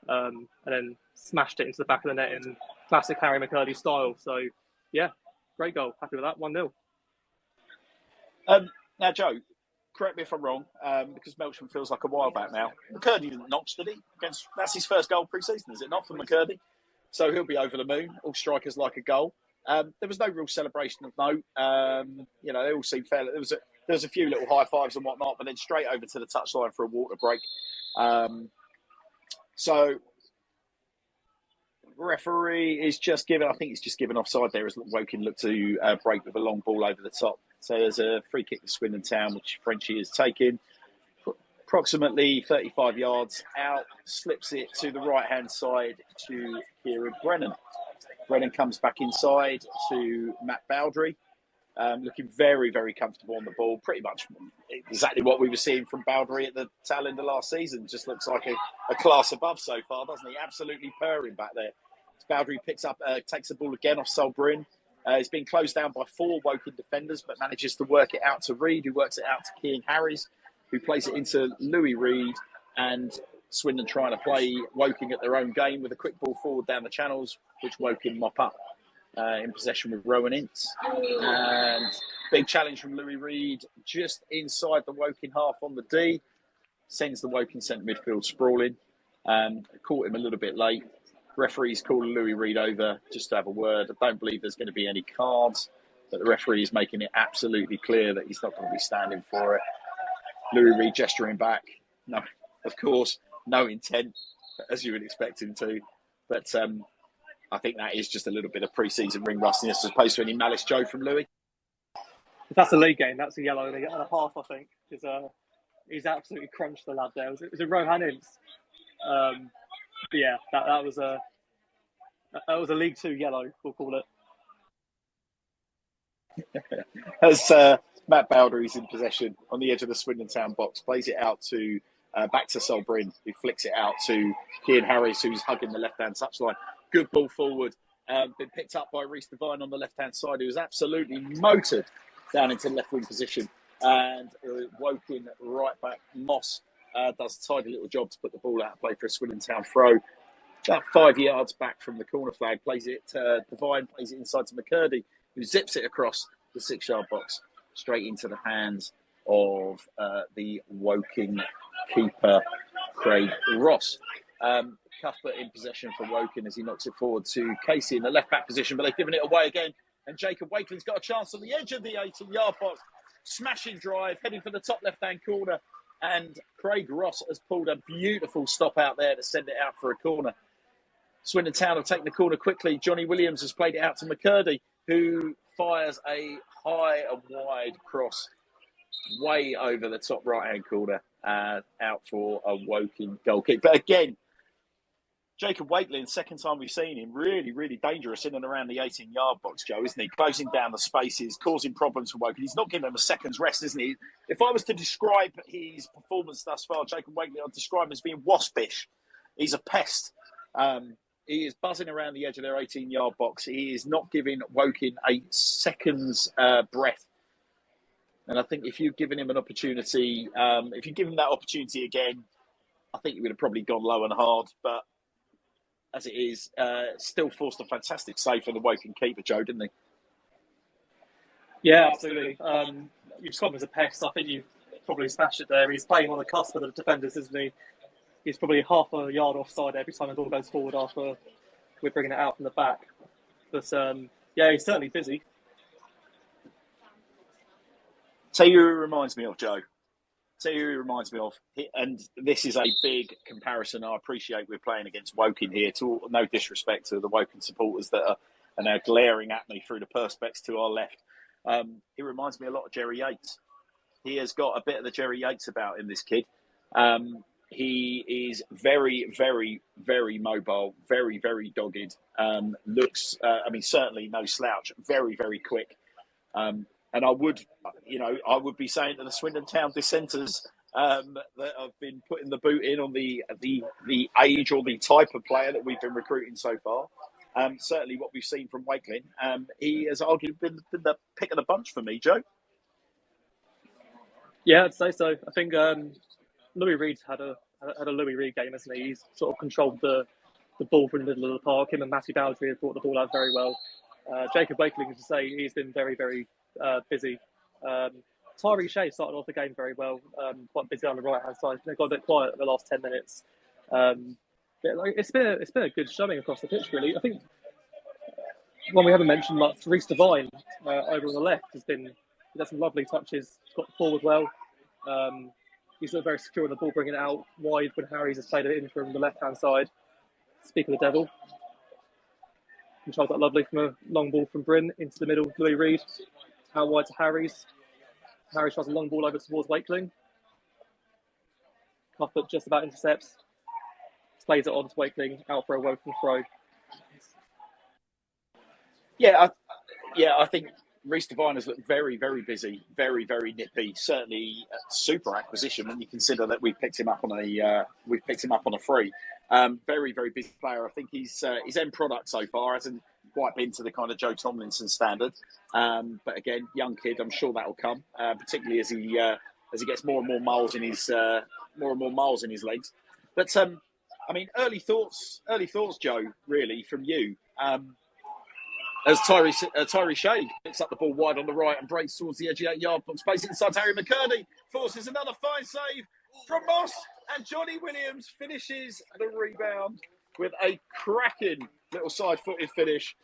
and then smashed it into the back of the net in classic Harry McCurdy style. So, yeah, great goal. Happy with that. 1-0. Now, Joe, correct me if I'm wrong, because Melcham feels like a while back now. McCurdy didn't notch, did he? That's his first goal pre-season, is it not, for McCurdy? So he'll be over the moon. All strikers like a goal. There was no real celebration of note. They all seemed fair. There was a few little high fives and whatnot, but then straight over to the touchline for a water break. So referee is just given, I think he's just given offside there as Woking looked to break with a long ball over the top. So there's a free kick to Swindon Town, which Frenchie has taken. Approximately 35 yards out, slips it to the right-hand side to Kieran Brennan. Brennan comes back inside to Matt Bowdry. looking very, very comfortable on the ball. Pretty much exactly what we were seeing from Bowdery at the tail end of last season. Just looks like a class above so far, doesn't he? Absolutely purring back there. Bowdery takes the ball again off Sol Bryn. He's been closed down by 4 Woking defenders, but manages to work it out to Reid, who works it out to Kean Harris, who plays it into Louis Reid, and Swindon trying to play Woking at their own game with a quick ball forward down the channels, which Woking mop up in possession with Rowan Ince. And big challenge from Louis Reid just inside the Woking half on the D. Sends the Woking centre midfield sprawling. Caught him a little bit late. Referee's calling Louis Reid over just to have a word. I don't believe there's going to be any cards, but the referee is making it absolutely clear that he's not going to be standing for it. Louis Reid gesturing back. No, of course, no intent, as you would expect him to. But I think that is just a little bit of pre-season ring rustiness as opposed to any malice, Joe, from Louis. If that's a league game, that's a yellow and a half, I think. He's absolutely crunched the lad there. It was a Rohan Ince. But yeah, that was a League 2 yellow, we'll call it. As Matt Bowdery's in possession on the edge of the Swindon Town box, plays it out to back to Sol Bryn, who flicks it out to Kean Harris, who's hugging the left-hand touchline. Good ball forward. Been picked up by Reece Devine on the left-hand side, who was absolutely motored down into the left-wing position. And Woking right back. Moss does a tidy little job to put the ball out of play for a Swindon Town throw. About 5 yards back from the corner flag, plays it Devine, plays it inside to McCurdy, who zips it across the 6-yard box, straight into the hands of the Woking keeper, Craig Ross. Cuthbert in possession for Woking as he knocks it forward to Casey in the left-back position, but they've given it away again. And Jacob Wakeling's got a chance on the edge of the 18-yard box. Smashing drive, heading for the top left-hand corner. And Craig Ross has pulled a beautiful stop out there to send it out for a corner. Swindon Town have taken the corner quickly. Johnny Williams has played it out to McCurdy, who fires a high and wide cross way over the top right-hand corner out for a Woking goal kick. But again, Jacob Wakeling, second time we've seen him, really, really dangerous in and around the 18-yard box, Joe, isn't he? Closing down the spaces, causing problems for Woking. He's not giving them a second's rest, isn't he? If I was to describe his performance thus far, Jacob Wakeling, I'd describe him as being waspish. He's a pest. He is buzzing around the edge of their 18-yard box. He is not giving Woking a second's breath. And I think if you've given him an opportunity, if you give him that opportunity again, I think he would have probably gone low and hard. But as it is, still forced a fantastic save for the Woking keeper, Joe, didn't he? Yeah, absolutely. You've described him as a pest. I think you've probably smashed it there. He's playing on the cusp of the defenders, isn't he? He's probably half a yard offside every time the ball goes forward after we're bringing it out from the back. But yeah, he's certainly busy. Tell you who he reminds me of, Joe. Tell you who he reminds me of. And this is a big comparison. I appreciate we're playing against Woking here. To no disrespect to the Woking supporters that are now glaring at me through the perspex to our left. He reminds me a lot of Jerry Yates. He has got a bit of the Jerry Yates about him, this kid. He is very, very, very mobile, very, very dogged. Certainly no slouch. Very, very quick. And I would be saying to the Swindon Town dissenters that have been putting the boot in on the age or the type of player that we've been recruiting so far. Certainly what we've seen from Wakeling, he has arguably been the pick of the bunch for me, Joe. Yeah, I'd say so. I think Louis Reid's had a Louis Reid game, hasn't he? He's sort of controlled the ball from the middle of the park. Him and Matty Bowdery have brought the ball out very well. Jacob Wakeling, as you say, he's been very, very busy. Tyree Shea started off the game very well, quite busy on the right-hand side. They got a bit quiet in the last 10 minutes. It's been a good showing across the pitch, really. I think one we haven't mentioned much, Reece Devine over on the left he's had some lovely touches, got forward well. He's looked very secure on the ball, bringing it out wide when Harries has played it in from the left-hand side. Speak of the devil. Controls that lovely from a long ball from Bryn into the middle, Louis Reid. Out wide to Harries. Harries tries a long ball over towards Wakeling. Cuthbert just about intercepts. Plays it on to Wakeling, out for a Woking throw. I think Reece Devine has looked very, very busy, very, very nippy. Certainly, a super acquisition when you consider that we picked him up on a free. Very, very busy player. I think his end product so far hasn't quite been to the kind of Joe Tomlinson standard. But again, young kid, I'm sure that will come, particularly as he gets more and more miles in his legs. But I mean, early thoughts, Joe, really from you. As Tyree Shade picks up the ball wide on the right and breaks towards the edge of the 8-yard box, space inside Harry McCurdy, forces another fine save from Moss, and Johnny Williams finishes the rebound with a cracking little side-footed finish.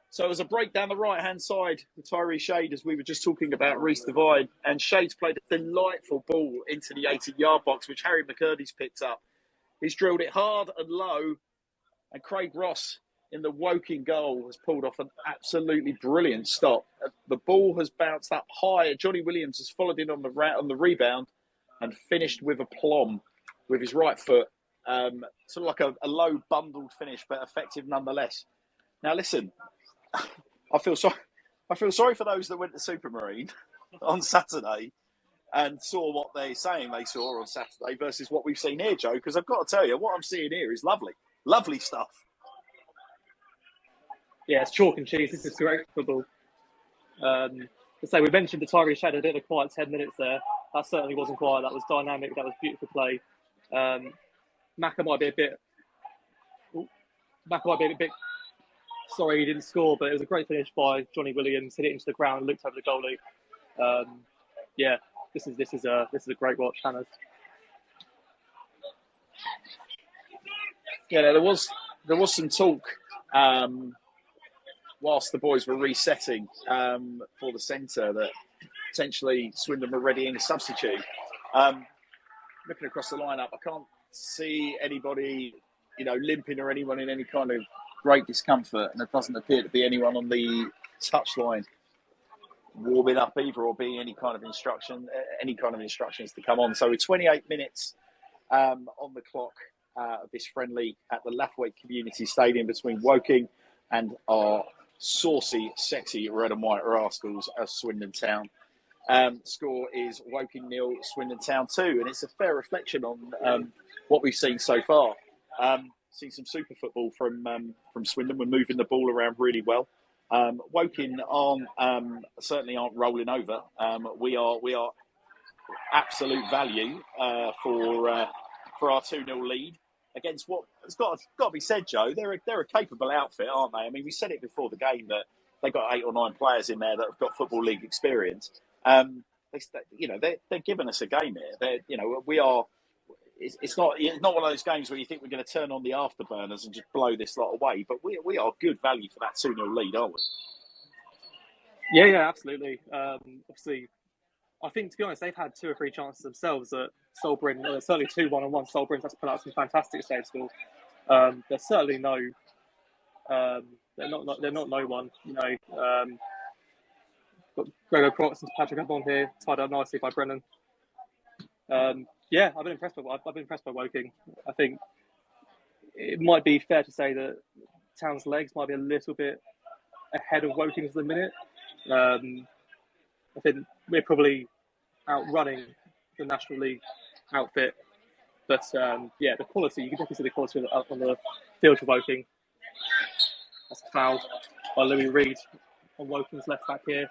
So as a break down the right-hand side, the Tyree Shade, as we were just talking about, Reece Devine, and Shade's played a delightful ball into the 80-yard box, which Harry McCurdy's picked up. He's drilled it hard and low, and Craig Ross in the Woking goal has pulled off an absolutely brilliant stop. The ball has bounced up high. Johnny Williams has followed in on the rebound and finished with aplomb with his right foot. Sort of like a low bundled finish, but effective nonetheless. Now listen, I feel sorry for those that went to Supermarine on Saturday and saw what they're saying they saw on Saturday versus what we've seen here, Joe, because I've got to tell you, what I'm seeing here is lovely. Lovely stuff. Yeah, it's chalk and cheese. This is great football. So we mentioned the Tyree Shade did a quiet 10 minutes there. That certainly wasn't quiet. That was dynamic. That was beautiful play. Maka might be a bit sorry he didn't score, but it was a great finish by Johnny Williams. Hit it into the ground, looked over the goalie. Yeah, this is a great watch, Hannah. Yeah, there was some talk whilst the boys were resetting for the centre that potentially Swindon were readying a substitute. Looking across the lineup, I can't see anybody, limping or anyone in any kind of great discomfort, and there doesn't appear to be anyone on the touchline warming up either, or being any kind of instructions to come on. So with 28 minutes on the clock of this friendly at the Lathwaite Community Stadium between Woking and our saucy, sexy red and white rascals of Swindon Town. Score is Woking 0, Swindon Town 2, and it's a fair reflection on what we've seen so far. Seen some super football from Swindon. We're moving the ball around really well. Woking certainly aren't rolling over. We are absolute value for our 2-0 lead against what has got to be said, Joe. They're a capable outfit, aren't they? I mean, we said it before the game that they got 8 or 9 players in there that have got Football League experience. They're giving us a game here. We are. It's not one of those games where you think we're going to turn on the afterburners and just blow this lot away. But we are good value for that 2-0 lead, aren't we? Yeah, absolutely. Obviously, I think, to be honest, they've had 2 or 3 chances themselves at Solbryn. Certainly 2 1-on-1 Solbryn has put out some fantastic saves. They're certainly they're not no one. Got Gregor Crotts and Patrick Abon here, tied up nicely by Brennan. Yeah, I've been impressed by Woking. I think it might be fair to say that Town's legs might be a little bit ahead of Woking's at the minute. I think we're probably outrunning the National League outfit. But the quality, you can definitely see the quality on the field for Woking. That's a foul by Louis Reed on Woking's left back here.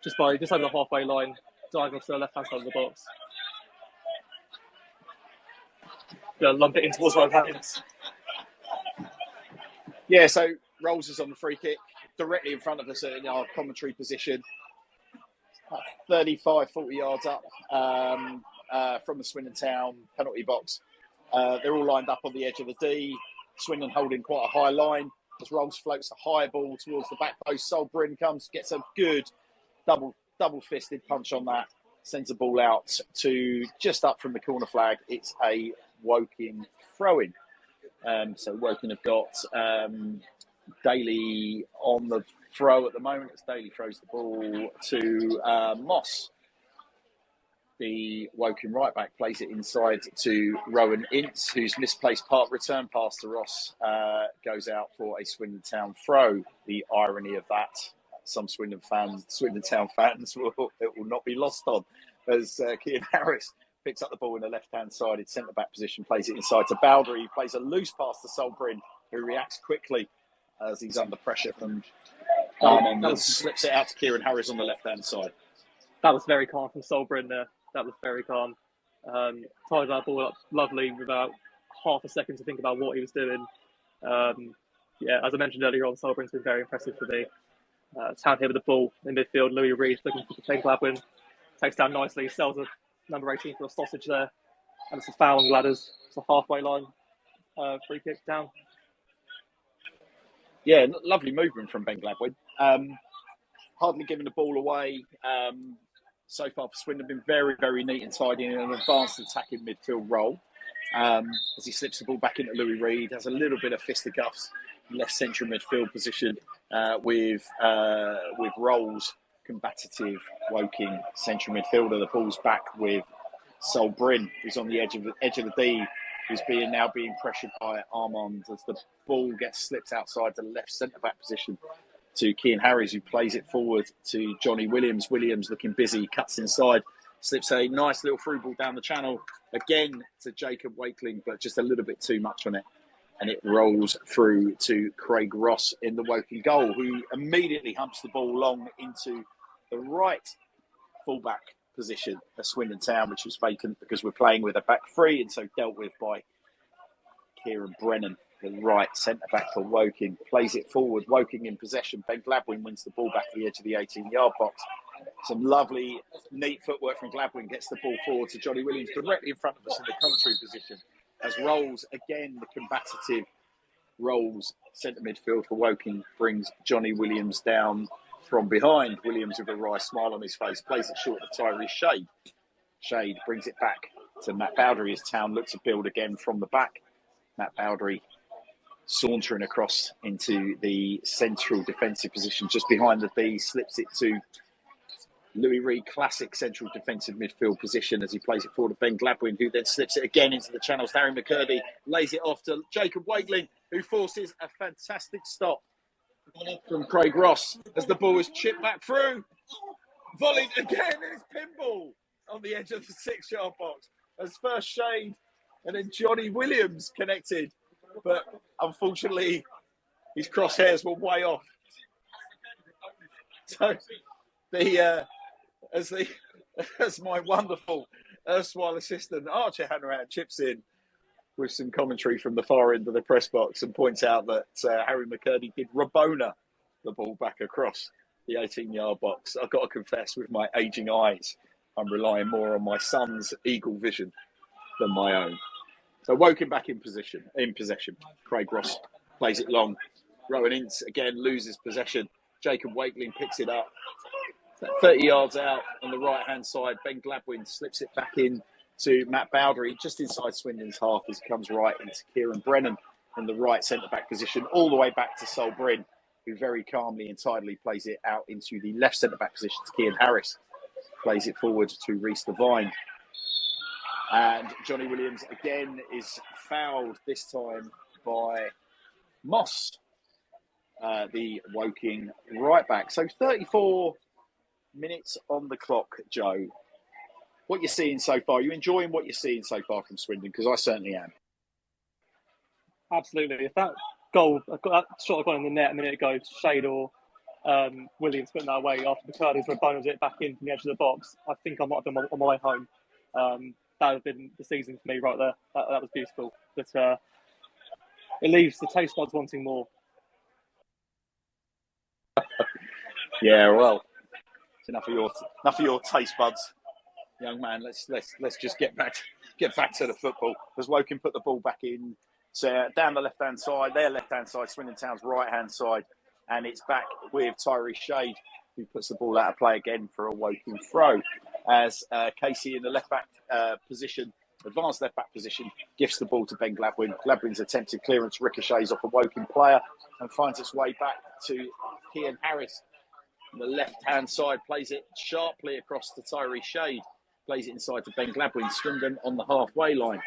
Just over the halfway line, diagonal to the left hand side of the box. Lump it in towards my hands. Yeah, so Rolls is on the free kick, directly in front of us in our commentary position. 35, 40 yards up from the Swindon Town penalty box. They're all lined up on the edge of the D. Swindon holding quite a high line. As Rolls floats a high ball towards the back post, Solbryn comes, gets a good double-fisted punch on that, sends the ball out to just up from the corner flag. It's a Woking throw-in. So Woking have got Daly on the throw at the moment as Daly throws the ball to Moss. the Woking right back, plays it inside to Rowan Ince, whose misplaced return pass to Ross goes out for a Swindon Town throw. The irony of that, some Swindon Town fans it will not be lost on, as Cian Harris picks up the ball in the left-hand sided centre-back position, plays it inside to Bowdery, who plays a loose pass to Sol Bryn, who reacts quickly as he's under pressure from Armand, and slips it out to Cian Harris on the left-hand side. That was very calm from Sol Bryn there. That was very calm. Tied that ball up lovely with about half a second to think about what he was doing. As I mentioned earlier on, Sol Bryn's been very impressive for me. Town here with the ball in midfield. Louis Reed looking for Ben Gladwin. Takes down nicely, sells a number 18 for a sausage there. And it's a foul on Gladders. It's a halfway line. Free kick down. Yeah, lovely movement from Ben Gladwin. Hardly giving the ball away. So far for Swindon, been very, very neat and tidy in an advanced attacking midfield role. As he slips the ball back into Louis Reed, has a little bit of fisticuffs, left central midfield position with Rolls, combative Woking central midfielder. The ball's back with Sol Bryn, who's on the edge of the D, who's now being pressured by Armand as the ball gets slipped outside the left centre back position to Cian Harris, who plays it forward to Johnny Williams. Williams looking busy, cuts inside, slips a nice little through ball down the channel again to Jacob Wakeling, but just a little bit too much on it. And it rolls through to Craig Ross in the Woking goal, who immediately humps the ball long into the right fullback position at Swindon Town, which was vacant because we're playing with a back three, and so dealt with by Kieran Brennan, the right centre-back for Woking. Plays it forward, Woking in possession. Ben Gladwin wins the ball back to the edge of the 18-yard box. Some lovely, neat footwork from Gladwin, gets the ball forward to Johnny Williams, directly in front of us in the commentary position. As Rolls, again, the combative Rolls, centre midfield for Woking, brings Johnny Williams down from behind. Williams with a wry smile on his face, plays it short to Tyrese Shade. Shade brings it back to Matt Bowdery as Town looks to build again from the back. Matt Bowdery sauntering across into the central defensive position just behind the D, slips it to Louis Reed, classic central defensive midfield position as he plays it forward to Ben Gladwin, who then slips it again into the channels. Harry McCurdy lays it off to Jacob Wakeling, who forces a fantastic stop from Craig Ross as the ball is chipped back through. Volleyed again, and it's pinball on the edge of the 6-yard box as first Shade and then Johnny Williams connected, but unfortunately his crosshairs were way off. So as my wonderful erstwhile assistant Archer Hanrahan chips in with some commentary from the far end of the press box and points out that Harry McCurdy did Rabona the ball back across the 18-yard box. I've got to confess, with my ageing eyes, I'm relying more on my son's eagle vision than my own. So Woking back in possession. Craig Ross plays it long. Rowan Ince again loses possession. Jacob Wakeling picks it up. 30 yards out on the right-hand side. Ben Gladwin slips it back in to Matt Bowdery, just inside Swindon's half as he comes right into Kieran Brennan in the right centre-back position, all the way back to Sol Bryn, who very calmly and tidily plays it out into the left centre-back position to Cian Harris. Plays it forward to Reece Devine. And Johnny Williams again is fouled, this time by Moss, the Woking right back. So 34 minutes on the clock, Joe. What you're seeing so far? Are you enjoying what you're seeing so far from Swindon? Because I certainly am. Absolutely. If that goal, that shot had gone in the net a minute ago, Shade or Williams putting that away after McCurdy's reboned it back in from the edge of the box, I think I might have been on my way home. That would have been the season for me right there. That was beautiful. But it leaves the taste buds wanting more. Yeah, well, it's enough of your taste buds, young man. Let's just get back to the football. As Woking put the ball back in, so down the left-hand side, their left-hand side, Swindon Town's right-hand side, and it's back with Tyrese Shade, who puts the ball out of play again for a Woking throw. As Casey in the left-back position, advanced left-back position, gifts the ball to Ben Gladwin. Gladwin's attempted clearance ricochets off a Woking player and finds its way back to Cian Harris. On the left-hand side, plays it sharply across to Tyrese Shade, plays it inside to Ben Gladwin. Swindon on the halfway line.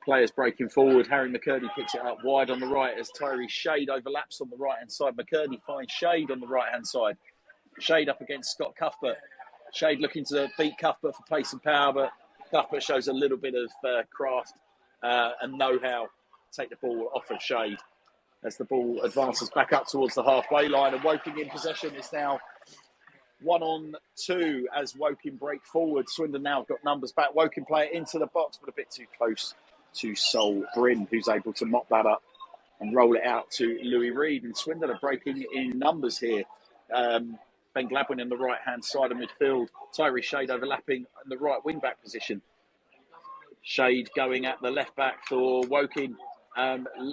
Players breaking forward. Harry McCurdy picks it up wide on the right as Tyree Shade overlaps on the right-hand side. McCurdy finds Shade on the right-hand side. Shade up against Scott Cuthbert. Shade looking to beat Cuthbert for pace and power, but Cuthbert shows a little bit of craft and know-how to take the ball off of Shade. As the ball advances back up towards the halfway line, and Woking in possession. Is now 1-on-2 as Woking break forward. Swindon now have got numbers back. Woking play it into the box, but a bit too close to Sol Bryn, who's able to mop that up and roll it out to Louis Reed. And Swindon are breaking in numbers here. Ben Gladwin in the right-hand side of midfield. Tyree Shade overlapping in the right wing-back position. Shade going at the left-back for Woking.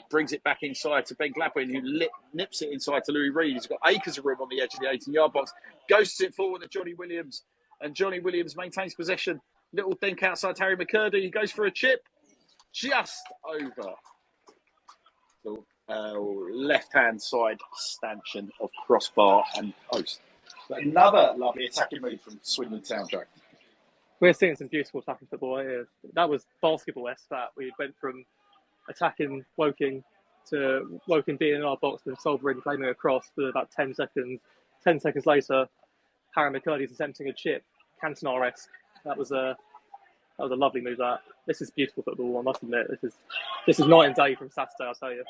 Brings it back inside to Ben Gladwin, who nips it inside to Louis Reed. He's got acres of room on the edge of the 18-yard box. Ghosts it forward to Johnny Williams. And Johnny Williams maintains possession. Little think outside Harry McCurdy. He goes for a chip. Just over the left-hand side stanchion of crossbar and post. But another lovely attacking move from Swindon Town, Joe. We're seeing some beautiful attacking football here. That was basketball-esque, that. We went from attacking Woking to Woking being in our box with Solverin claiming across for about 10 seconds. 10 seconds later, Harry McCurdy's attempting a chip, Cantona-esque. That was a lovely move. That this is beautiful football. I must admit, this is night and day from Saturday. I'll tell you.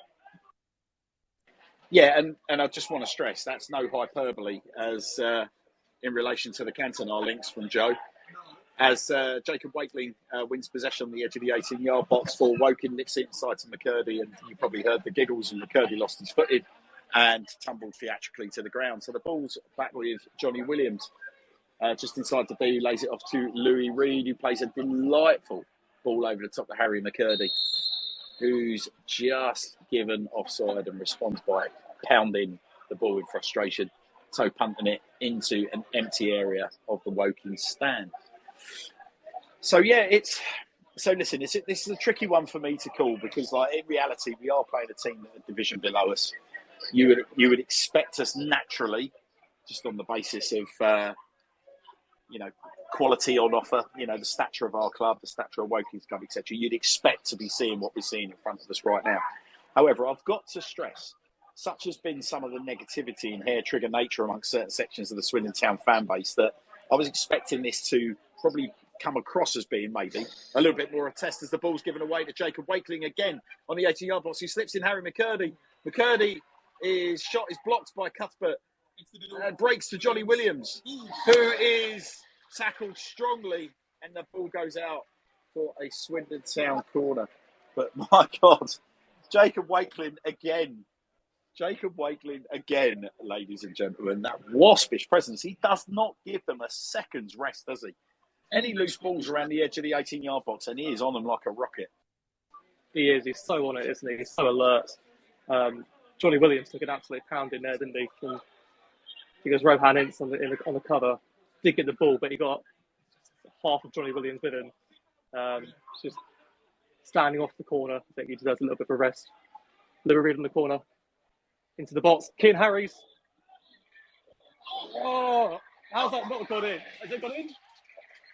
Yeah, and I just want to stress that's no hyperbole as in relation to the Cantona links from Joe. As Jacob Wakeling wins possession on the edge of the 18-yard box for Woking, nips it inside to McCurdy, and you probably heard the giggles, and McCurdy lost his footing and tumbled theatrically to the ground. So the ball's back with Johnny Williams. Just inside the B, lays it off to Louis Reed, who plays a delightful ball over the top of Harry McCurdy, who's just given offside and responds by pounding the ball with frustration, so punting it into an empty area of the Woking stand. So yeah, this is a tricky one for me to call because, like, in reality, we are playing a team that are division below us. You would expect us naturally, just on the basis of quality on offer, the stature of our club, the stature of Woking's club, etc. You'd expect to be seeing what we're seeing in front of us right now. However, I've got to stress, such has been some of the negativity and hair-trigger nature amongst certain sections of the Swindon Town fan base, that I was expecting this to probably come across as being maybe a little bit more of a test as the ball's given away to Jacob Wakeling again on the 18-yard box. He slips in Harry McCurdy. McCurdy, his shot is blocked by Cuthbert and breaks to Johnny Williams, who is tackled strongly, and the ball goes out for a Swindon Town corner. But my God, Jacob Wakeling again, ladies and gentlemen. That waspish presence. He does not give them a second's rest, does he? Any loose balls around the edge of the 18-yard box, and he is on them like a rocket. He is. He's so on it, isn't he? He's so alert. Johnny Williams took an absolute pounding there, didn't he? He goes Rohan Ince on the cover. Did get the ball, but he got half of Johnny Williams with him. Just standing off the corner. I think he deserves a little bit of a rest. Louis Reed on the corner. Into the box. Keane Harries. Oh, how's that not got in? Has it got in?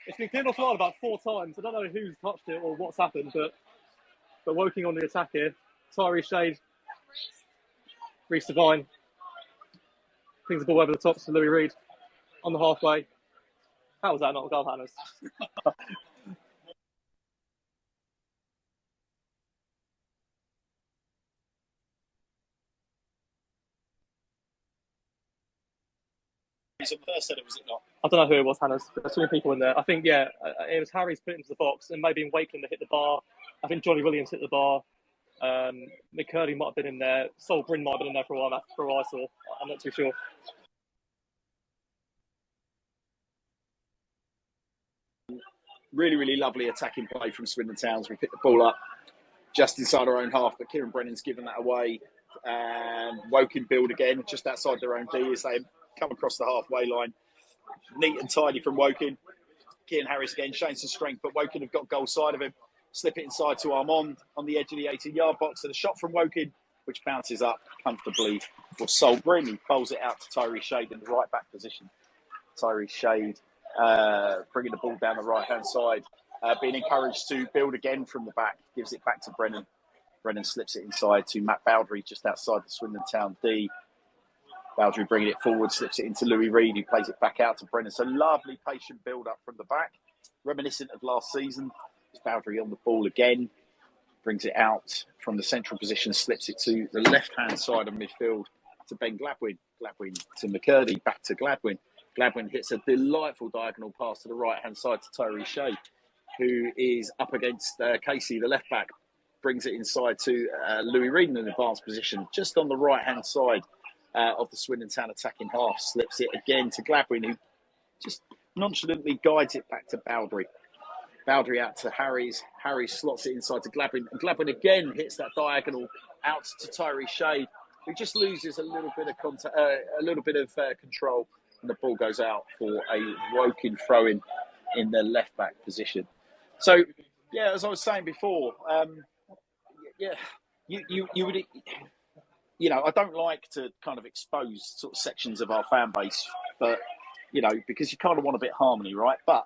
It's been cleared offline about 4 times. I don't know who's touched it or what's happened, but Woking on the attack here. Tyree Shade. Reece Devine. Brings the ball over the top to Louis Reed on the halfway. How was that not a goal, Hannes? Was it first said it, was it not? I don't know who it was, Hannes. There's 2 people in there. I think, it was Harry's put into the box, and maybe in Wakeling that hit the bar. I think Johnny Williams hit the bar. McCurdy might have been in there. Sol Bryn might have been in there for a while I saw. I'm not too sure. Really, really lovely attacking play from Swindon Towns. We picked the ball up just inside our own half, but Kieran Brennan's given that away. And Woking build again, just outside their own D as they come across the halfway line. Neat and tidy from Woking. Keane Harris again, showing some strength, but Woking have got goal side of him. Slip it inside to Armand on the edge of the 18-yard box. And a shot from Woking, which bounces up comfortably for Sol Bryn, who pulls it out to Tyree Shade in the right back position. Tyree Shade bringing the ball down the right-hand side, being encouraged to build again from the back, gives it back to Brennan. Brennan slips it inside to Matt Bowdry, just outside the Swindon Town D. Bowdry bringing it forward, slips it into Louis Reed, who plays it back out to Brennan. So lovely, patient build-up from the back, reminiscent of last season. Bowdry on the ball again, brings it out from the central position, slips it to the left-hand side of midfield to Ben Gladwin. Gladwin to McCurdy, back to Gladwin. Gladwin hits a delightful diagonal pass to the right-hand side to Tyree Shea, who is up against Casey, the left-back. Brings it inside to Louis Reed in an advanced position, just on the right-hand side of the Swindon Town attacking half. Slips it again to Gladwin, who just nonchalantly guides it back to Bowdry. Bowdry out to Harries. Harries slots it inside to Gladwin. And Gladwin again hits that diagonal out to Tyree Shea, who just loses a little bit of control. And the ball goes out for a Woking throw-in in the left-back position. So, yeah, as I was saying before, you would, I don't like to kind of expose sort of sections of our fan base, but because you kind of want a bit of harmony, right? But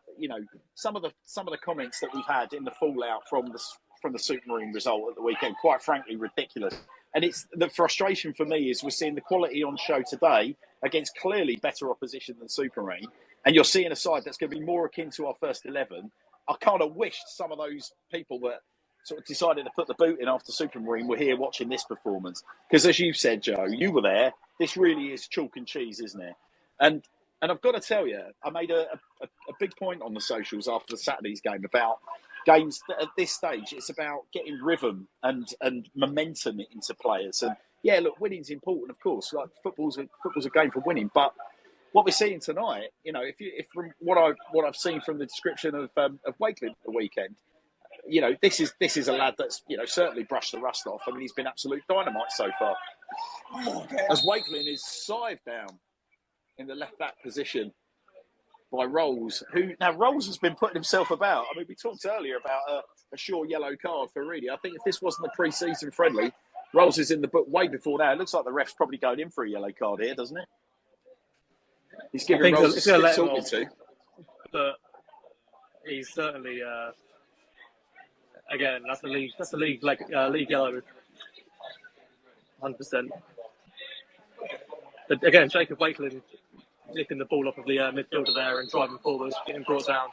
some of the comments that we've had in the fallout from the Supermarine result at the weekend, quite frankly, ridiculous. And it's the frustration for me is we're seeing the quality on show today against clearly better opposition than Supermarine, and you're seeing a side that's going to be more akin to our first 11. I kind of wished some of those people that sort of decided to put the boot in after Supermarine were here watching this performance. Because as you said, Joe, you were there. This really is chalk and cheese, isn't it? And I've got to tell you, I made a big point on the socials after the Saturday's game about games that at this stage, it's about getting rhythm and momentum into players. And yeah, look, winning's important, of course. Like football's a game for winning. But what we're seeing tonight, if from what I've seen from the description of Wakeland the weekend, this is a lad that's certainly brushed the rust off. I mean, he's been absolute dynamite so far. As Wakeland is scythed down in the left back position by Rolls, who now Rolls has been putting himself about. I mean, we talked earlier about a sure yellow card for Reedy. I think if this wasn't a pre-season friendly, Rolls is in the book way before now. It looks like the ref's probably going in for a yellow card here, doesn't it? He's giving Rolls a stiff talking to. But he's certainly again, that's the league league yellow, 100%. But again, Jacob Wakeland nicking the ball off of the midfielder there and driving forward, getting brought down.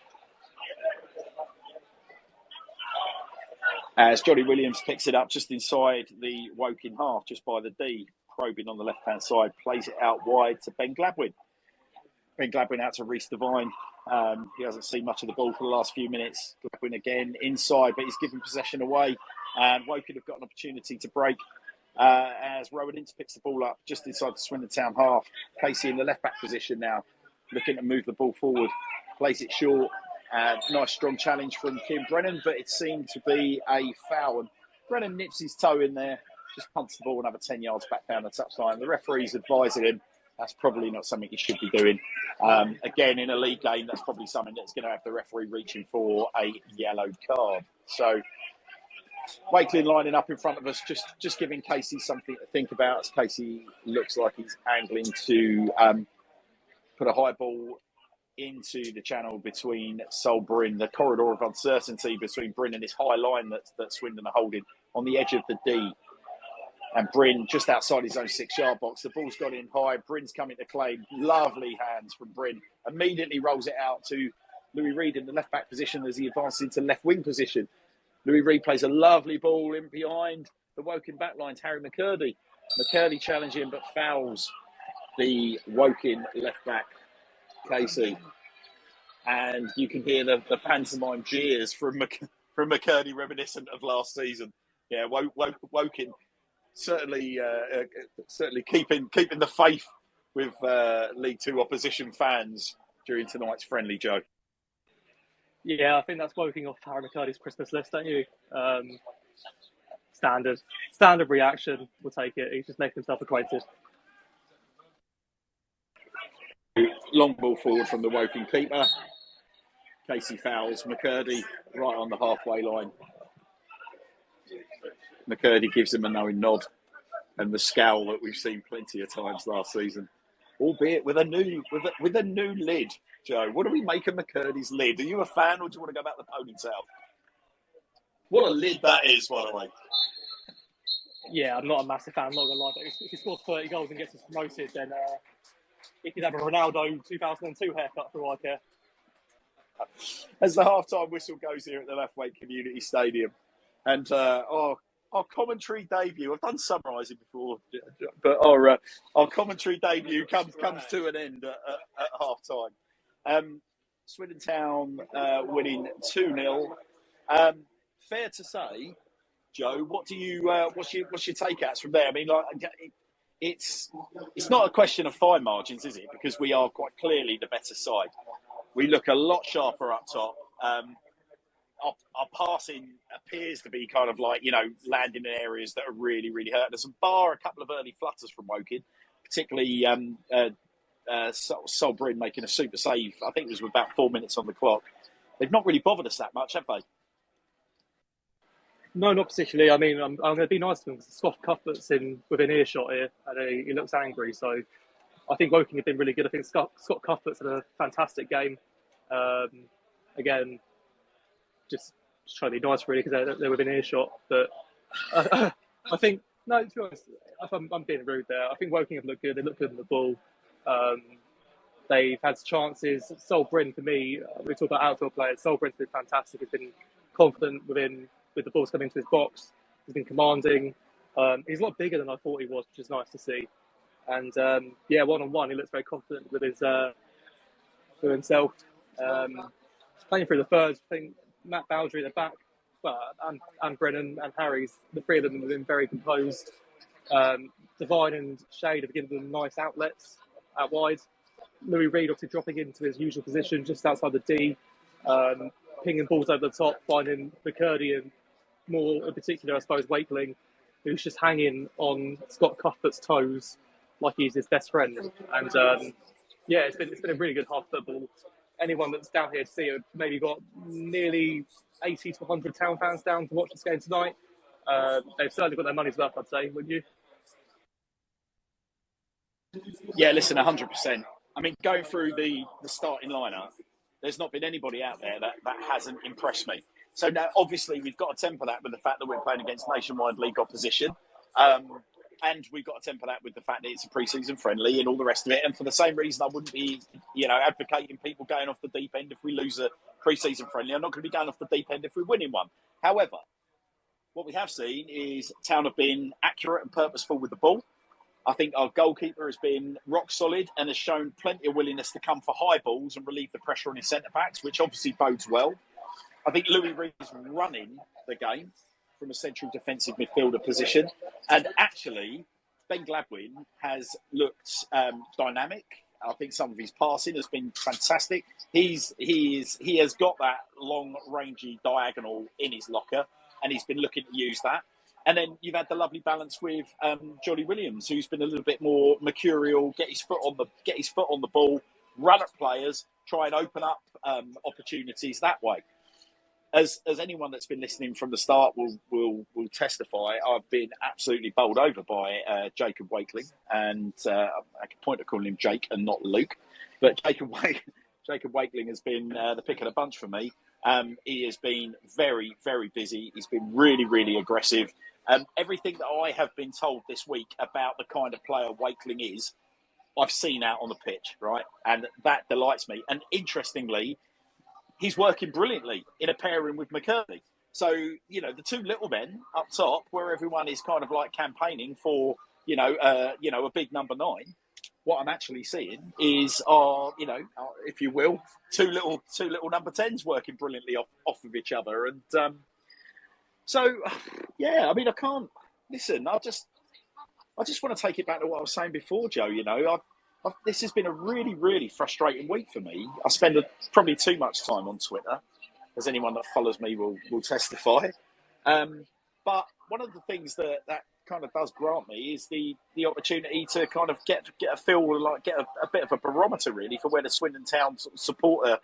As Johnny Williams picks it up just inside the Woking half, just by the D, probing on the left-hand side, plays it out wide to Ben Gladwin. Ben Gladwin out to Reece Devine. He hasn't seen much of the ball for the last few minutes. Gladwin again inside, but he's given possession away. And Woking have got an opportunity to break as Rowan Ince picks the ball up just inside the Swindon Town half. Casey in the left-back position now, looking to move the ball forward. Plays it short. Nice strong challenge from Kim Brennan, but it seemed to be a foul. And Brennan nips his toe in there, just punts the ball another 10 yards back down the touchline. The referee's advising him that's probably not something he should be doing. Again, in a league game, that's probably something that's going to have the referee reaching for a yellow card. So Wakeland lining up in front of us, just giving Casey something to think about. As Casey looks like he's angling to put a high ball into the channel between Bryn, the corridor of uncertainty between Bryn and this high line that Swindon are holding on the edge of the D. And Bryn just outside his own 6-yard box. The ball's got in high. Bryn's coming to claim. Lovely hands from Bryn. Immediately rolls it out to Louis Reed in the left-back position as he advances into left-wing position. Louis Reed plays a lovely ball in behind the Woking backline to Harry McCurdy. McCurdy challenging but fouls the Woking left-back, Casey. And you can hear the pantomime jeers from McCurdy reminiscent of last season. Yeah, Woking certainly keeping the faith with League Two opposition fans during tonight's friendly, Joe. Yeah, I think that's Woking off Harry McCurdy's Christmas list, don't you? Standard reaction. We'll take it. He's just making himself acquainted. Long ball forward from the Woking keeper. Casey fouls McCurdy right on the halfway line. McCurdy gives him a knowing nod and the scowl that we've seen plenty of times last season. albeit with a new lid. Joe, what do we make of McCurdy's lid? Are you a fan, or do you want to go back to the ponytail? What a lid that is, by the way. Yeah, I'm not a massive fan, I'm not going to lie. But if he scores 30 goals and gets us promoted, then he could have a Ronaldo 2002 haircut for all I care. As the half-time whistle goes here at the Lethwaite Community Stadium. And our commentary debut, I've done summarising before, but our commentary debut comes to an end at half-time. Swindon Town winning 2-0. Fair to say, Joe, what's your take-outs from there? I mean, like, it's not a question of fine margins, is it? Because we are quite clearly the better side. We look a lot sharper up top. Our passing appears to be kind of like, landing in areas that are really, really hurting us. And bar a couple of early flutters from Woking, particularly Sol Bryn making a super save. I think it was with about 4 minutes on the clock. They've not really bothered us that much, have they? No, not particularly. I mean, I'm going to be nice to him because Scott Cuthbert's within earshot here, and he looks angry. So I think Woking have been really good. I think Scott Cuthbert's had a fantastic game. Again, just trying to be nice, really, because they're within earshot. But I think, no, to be honest, I'm being rude there. I think Woking have looked good. They look good on the ball. They've had chances. Sol Bryn, for me, we talk about outdoor players. Sol Bryn's been fantastic. He's been confident with the balls coming into his box. He's been commanding. He's a lot bigger than I thought he was, which is nice to see. And one-on-one, he looks very confident with himself. Playing through the thirds, I think Matt Bowdry at the back, and Brennan and Harry's, the three of them have been very composed. Divine and Shade have given them nice outlets out wide. Louis Reid obviously dropping into his usual position just outside the D, pinging balls over the top, finding McCurdy and more in particular, I suppose, Wakeling, who's just hanging on Scott Cuthbert's toes like he's his best friend. And it's been a really good half football. Anyone that's down here to see it, maybe got nearly 80 to 100 Town fans down to watch this game tonight. They've certainly got their money's worth, I'd say, wouldn't you? Yeah, listen, 100%. I mean, going through the starting lineup, there's not been anybody out there that hasn't impressed me. So now, obviously, we've got to temper that with the fact that we're playing against nationwide league opposition. And we've got to temper that with the fact that it's a pre-season friendly and all the rest of it. And for the same reason, I wouldn't be, advocating people going off the deep end if we lose a pre-season friendly. I'm not going to be going off the deep end if we're winning one. However, what we have seen is Town have been accurate and purposeful with the ball. I think our goalkeeper has been rock solid and has shown plenty of willingness to come for high balls and relieve the pressure on his centre-backs, which obviously bodes well. I think Louis Reid is running the game from a central defensive midfielder position. And actually, Ben Gladwin has looked dynamic. I think some of his passing has been fantastic. He has got that long, rangy diagonal in his locker, and he's been looking to use that. And then you've had the lovely balance with Johnny Williams, who's been a little bit more mercurial, get his foot on the ball, run at players, try and open up opportunities that way. As anyone that's been listening from the start will testify, I've been absolutely bowled over by Jacob Wakeling, and I can point to calling him Jake and not Luke, but Jacob Wakeling has been the pick of the bunch for me. He has been very, very busy. He's been really, really aggressive. Everything that I have been told this week about the kind of player Wakeling is, I've seen out on the pitch, right? And that delights me. And interestingly, he's working brilliantly in a pairing with McCurdy. So, the two little men up top, where everyone is kind of like campaigning for, a big number 9. What I'm actually seeing is if you will, two little number 10s working brilliantly off of each other. And I can't listen. I just want to take it back to what I was saying before, Joe. This has been a really, really frustrating week for me. I spend probably too much time on Twitter, as anyone that follows me will testify. But one of the things that kind of does grant me is the opportunity to kind of get a feel, like get a bit of a barometer really for where the Swindon Town sort of supporter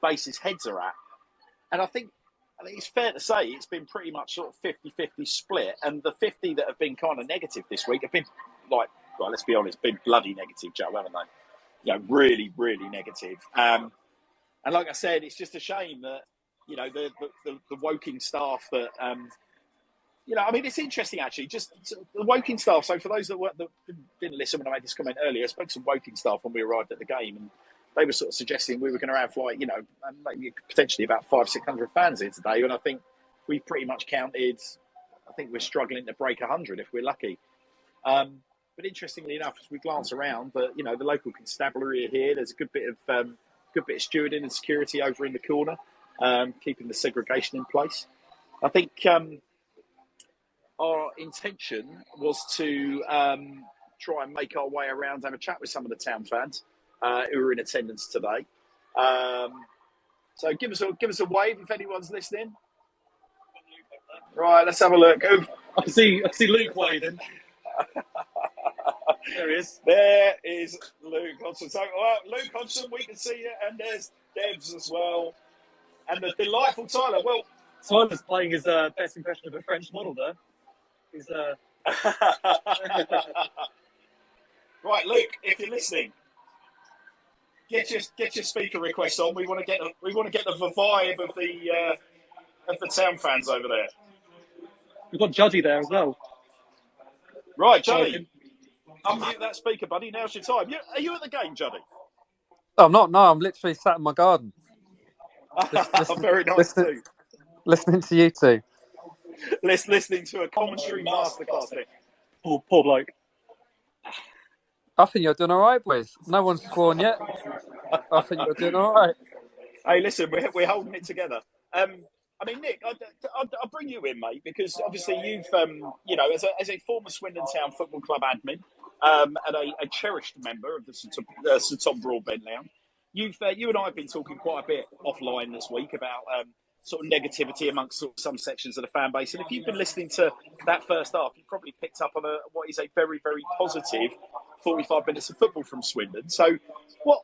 base's heads are at. And I think it's fair to say it's been pretty much sort of 50-50 split. And the 50 that have been kind of negative this week have been like well, let's be honest, been bloody negative, Joe, haven't they? Really, really negative. And like I said, it's just a shame that, the Woking staff that, it's interesting actually, just the Woking staff. So for those that didn't listen when I made this comment earlier, I spoke to some Woking staff when we arrived at the game, and they were sort of suggesting we were going to have maybe potentially about 500-600 fans here today. And I think we've pretty much counted, I think we're struggling to break 100 if we're lucky. But interestingly enough, as we glance around, the local constabulary are here. There's a good bit of stewarding and security over in the corner, keeping the segregation in place. I think our intention was to try and make our way around and have a chat with some of the town fans who are in attendance today. So give us a wave if anyone's listening. Right, let's have a look. I can see Luke waving. There he is. There is Luke Hodgson. So, Luke Hodgson, we can see you, and there's Debs as well, and the delightful Tyler. Well, Tyler's playing his best impression of a French model there. He's Right, Luke, if you're listening, get your speaker request on. We want to get the vibe of the town fans over there. We've got Judgy there as well. Right, Juddy. Unmute that speaker, buddy. Now's your time. Are you at the game, Juddy? I'm not. No, I'm literally sat in my garden. Very nice too. Listening to you two. Listening to a commentary masterclass there. Poor bloke. I think you're doing all right, boys. No one's sworn yet. I think you're doing all right. Hey, listen, we're holding it together. Nick, I'll bring you in, mate, because obviously you've, as a former Swindon Town Football Club admin and a cherished member of the Sir Tom Broadbent Lounge, you and I have been talking quite a bit offline this week about sort of negativity amongst sort of some sections of the fan base. And if you've been listening to that first half, you probably picked up on what is a very, very positive 45 minutes of football from Swindon. So what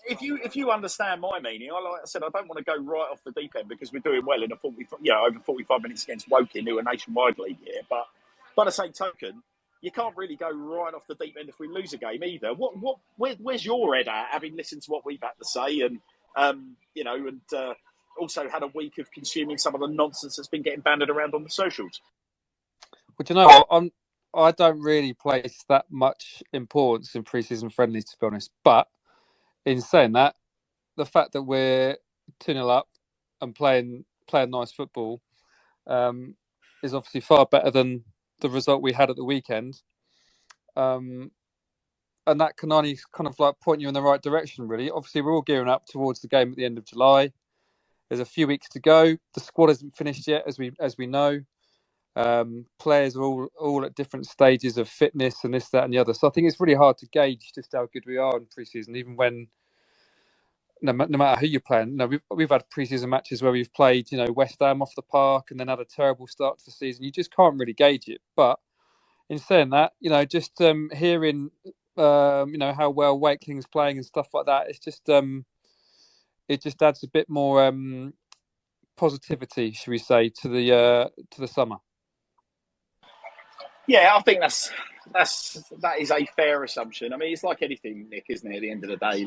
if you understand my meaning, like I said, I don't want to go right off the deep end because we're doing well in over 45 minutes against Woking, who are a nationwide league here. But by the same token, you can't really go right off the deep end if we lose a game either. Where's your head at, having listened to what we've had to say, and also had a week of consuming some of the nonsense that's been getting banded around on the socials? Well, do you know what? I don't really place that much importance in pre-season friendlies, to be honest. But in saying that, the fact that we're 2-0 up and playing nice football is obviously far better than the result we had at the weekend. And that can only kind of like point you in the right direction, really. Obviously, we're all gearing up towards the game at the end of July. There's a few weeks to go. The squad isn't finished yet, as we know. Players are all at different stages of fitness and this, that, and the other. So I think it's really hard to gauge just how good we are in pre-season, even when no matter who you're playing. No, we've had pre-season matches where we've played, West Ham off the park and then had a terrible start to the season. You just can't really gauge it. But in saying that, just hearing, how well Wakeling's playing and stuff like that, it's just it just adds a bit more positivity, should we say, to the summer. Yeah, I think that is a fair assumption. I mean, it's like anything, Nick, isn't it? At the end of the day,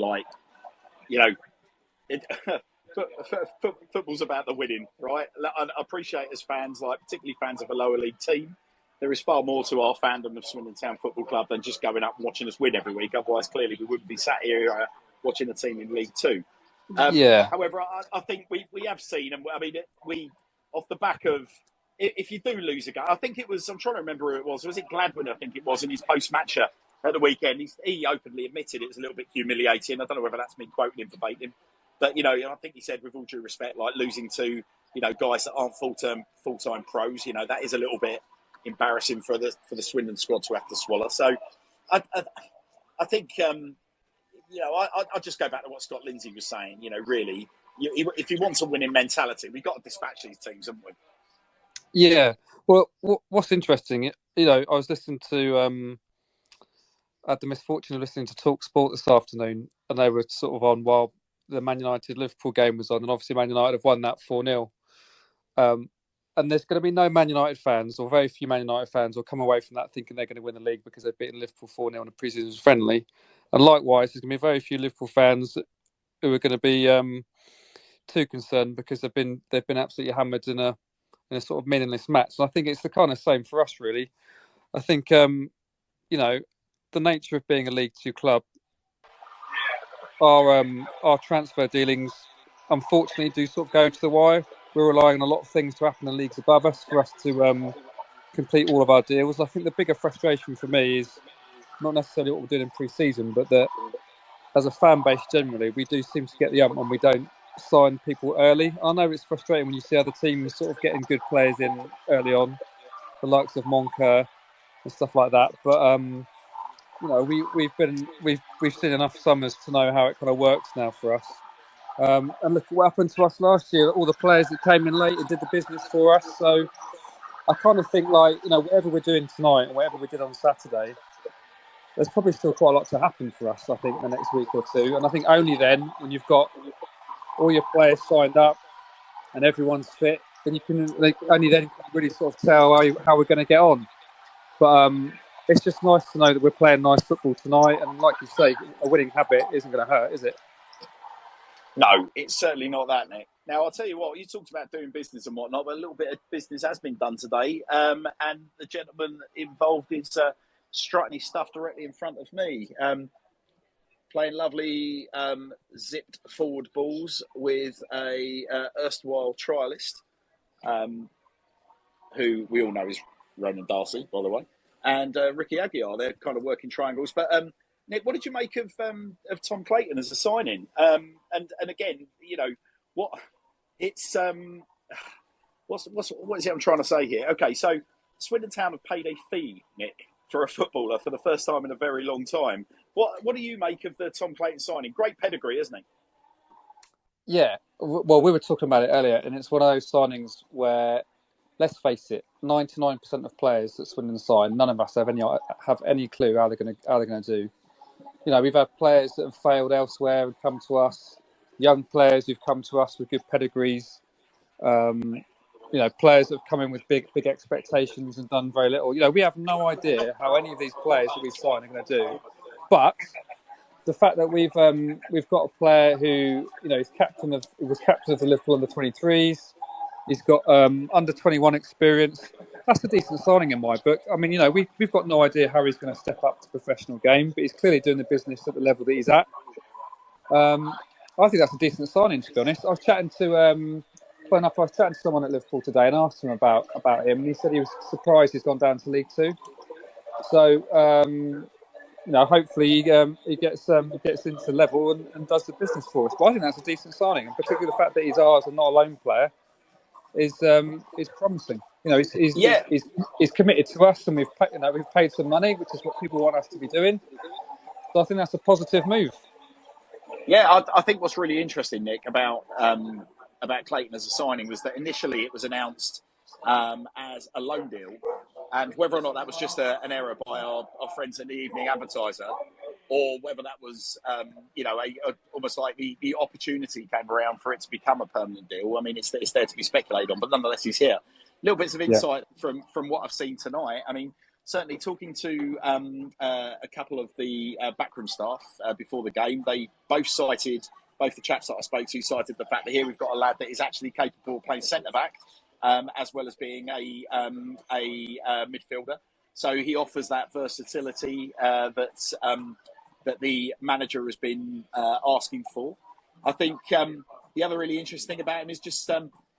football's about the winning, right? I appreciate as fans, particularly fans of a lower league team, there is far more to our fandom of Swindon Town Football Club than just going up and watching us win every week. Otherwise, clearly, we wouldn't be sat here watching the team in League Two. However, I think we have seen, and I mean, we off the back of, if you do lose a game, I think it was, I'm trying to remember who it was it Gladwin, I think it was, in his post-matcher at the weekend. He openly admitted it was a little bit humiliating. I don't know whether that's me quoting him verbatim, but, I think he said, with all due respect, like losing to, guys that aren't full-time pros, that is a little bit embarrassing for the Swindon squad to have to swallow. So I think, I'll just go back to what Scott Lindsay was saying. Really, if you want a winning mentality, we've got to dispatch these teams, haven't we? Yeah. Well, what's interesting, I was listening to, I had the misfortune of listening to Talk Sport this afternoon, and they were sort of on while the Man United Liverpool game was on, and obviously Man United have won that 4-0. and there's going to be no Man United fans, or very few Man United fans, will come away from that thinking they're going to win the league because they've beaten Liverpool 4-0 in a pre-season friendly. And likewise, there's going to be very few Liverpool fans who are going to be too concerned because they've been absolutely hammered in a sort of meaningless match. And I think it's the kind of same for us, really. I think you know, the nature of being a League Two club, our transfer dealings, unfortunately, do sort of go to the wire. We're relying on a lot of things to happen in leagues above us for us to complete all of our deals. I think the bigger frustration for me is not necessarily what we're doing in pre-season, but that as a fan base generally, we do seem to get the ump when we don't sign people early. I know it's frustrating when you see other teams sort of getting good players in early on, the likes of Monker and stuff like that. But you know, we've seen enough summers to know how it kind of works now for us. And look at what happened to us last year. All the players that came in late and did the business for us. So I kind of think, like, you know, whatever we're doing tonight and whatever we did on Saturday, there's probably still quite a lot to happen for us, I think, in the next week or two. And I think only then, when you've got all your players signed up and everyone's fit, then you can, like, only then can you really sort of tell how we're going to get on. But it's just nice to know that we're playing nice football tonight. And like you say, a winning habit isn't going to hurt, is it? No, it's certainly not that, Nick. Now, I'll tell you what, you talked about doing business and whatnot, but a little bit of business has been done today. And the gentleman involved is strutting his stuff directly in front of me, playing lovely zipped forward balls with a erstwhile trialist, who we all know is Ronan Darcy, by the way, and Ricky Aguiar. They're kind of working triangles. But Nick, what did you make of Tom Clayton as a signing? And again, you know, what is it I'm trying to say here? Okay, so Swindon Town have paid a fee, Nick, for a footballer for the first time in a very long time. What do you make of the Tom Clayton signing? Great pedigree, isn't he? Yeah, well, we were talking about it earlier, and it's one of those signings where, let's face it, 99% of players that Swindon sign, none of us have any clue how they're going to do. You know, we've had players that have failed elsewhere and come to us, young players who've come to us with good pedigrees. You know, players that have come in with big expectations and done very little. You know, we have no idea how any of these players that we've signed are going to do. But the fact that we've got a player who, you know, was captain of the Liverpool under-23s. He's got under-21 experience. That's a decent signing in my book. I mean, you know, we've got no idea how he's going to step up to professional game, but he's clearly doing the business at the level that he's at. I think that's a decent signing, to be honest. I was chatting to someone at Liverpool today and asked him about him, and he said he was surprised he's gone down to League Two. So, you know, hopefully he gets into level and does the business for us. But I think that's a decent signing, and particularly the fact that he's ours and not a loan player is promising. You know, he's committed to us, and we've paid some money, which is what people want us to be doing. So I think that's a positive move. Yeah, I think what's really interesting, Nick, about Clayton as a signing was that initially it was announced as a loan deal, and whether or not that was just an error by our friends in the Evening Advertiser, or whether that was you know, almost like the opportunity came around for it to become a permanent deal. I mean, it's there to be speculated on, but nonetheless, he's here. Little bits of insight from what I've seen tonight. I mean, certainly talking to a couple of the backroom staff before the game, they both the chaps that I spoke to cited the fact that here we've got a lad that is actually capable of playing centre-back, as well as being a midfielder. So he offers that versatility that the manager has been asking for. I think the other really interesting thing about him is just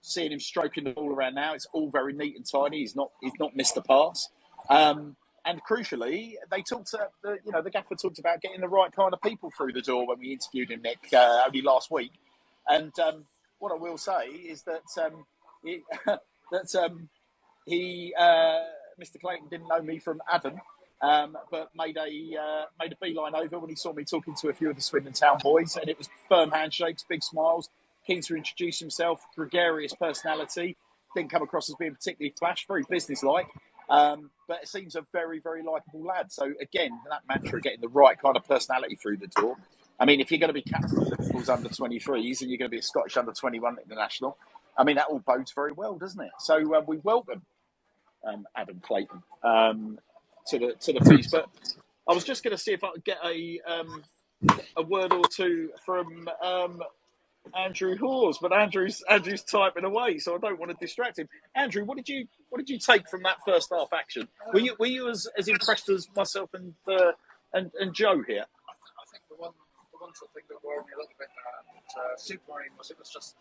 seeing him stroking the ball around now. It's all very neat and tidy. He's not missed a pass. And crucially, they talked. The gaffer talked about getting the right kind of people through the door when we interviewed him, Nick, only last week. And what I will say is that Mr. Clayton didn't know me from Adam, but made a beeline over when he saw me talking to a few of the Swindon Town boys, and it was firm handshakes, big smiles, keen to introduce himself, gregarious personality, didn't come across as being particularly flash, very businesslike. But it seems a very, very likeable lad. So again, that mantra, getting the right kind of personality through the door. I mean, if you're going to be captain of Liverpool's under-23s and you're going to be a Scottish under-21 international, I mean, that all bodes very well, doesn't it? So we welcome Adam Clayton to the feast. But I was just going to see if I could get a word or two from Andrew Hawes, but Andrew's typing away, so I don't want to distract him. Andrew, what did you take from that first half action? Were you as impressed as myself and Joe here? I think the one sort of thing that worried me a little bit Super Marine was it was just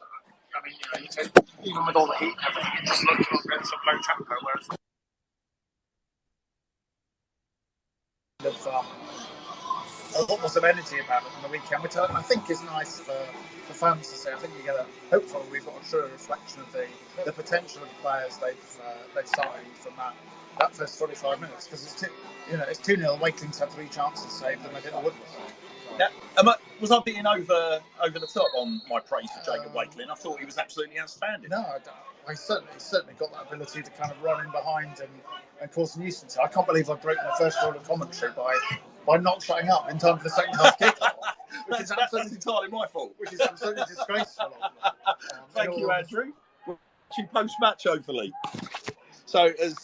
I mean, you take, even with all the heat and everything, it just looked a little bit sort of low tempo, whereas a lot more of energy about it on the weekend, which I think is nice for fans to see. I think you get hopefully we've got a true reflection of the potential of the players they've signed from that first 45 minutes, because it's 2-0. Wakeling's had 3 chances saved and they didn't win. Yeah. Was I being over the top on my praise for Jacob Wakeling? I thought he was absolutely outstanding. No, I certainly got that ability to kind of run in behind and cause a nuisance. I can't believe I broke my first rule of commentary by not shutting up in time for the second half kick-off. That's entirely my fault. Which is absolutely disgraceful. Thank you, Andrew. Watching post-match, hopefully. So as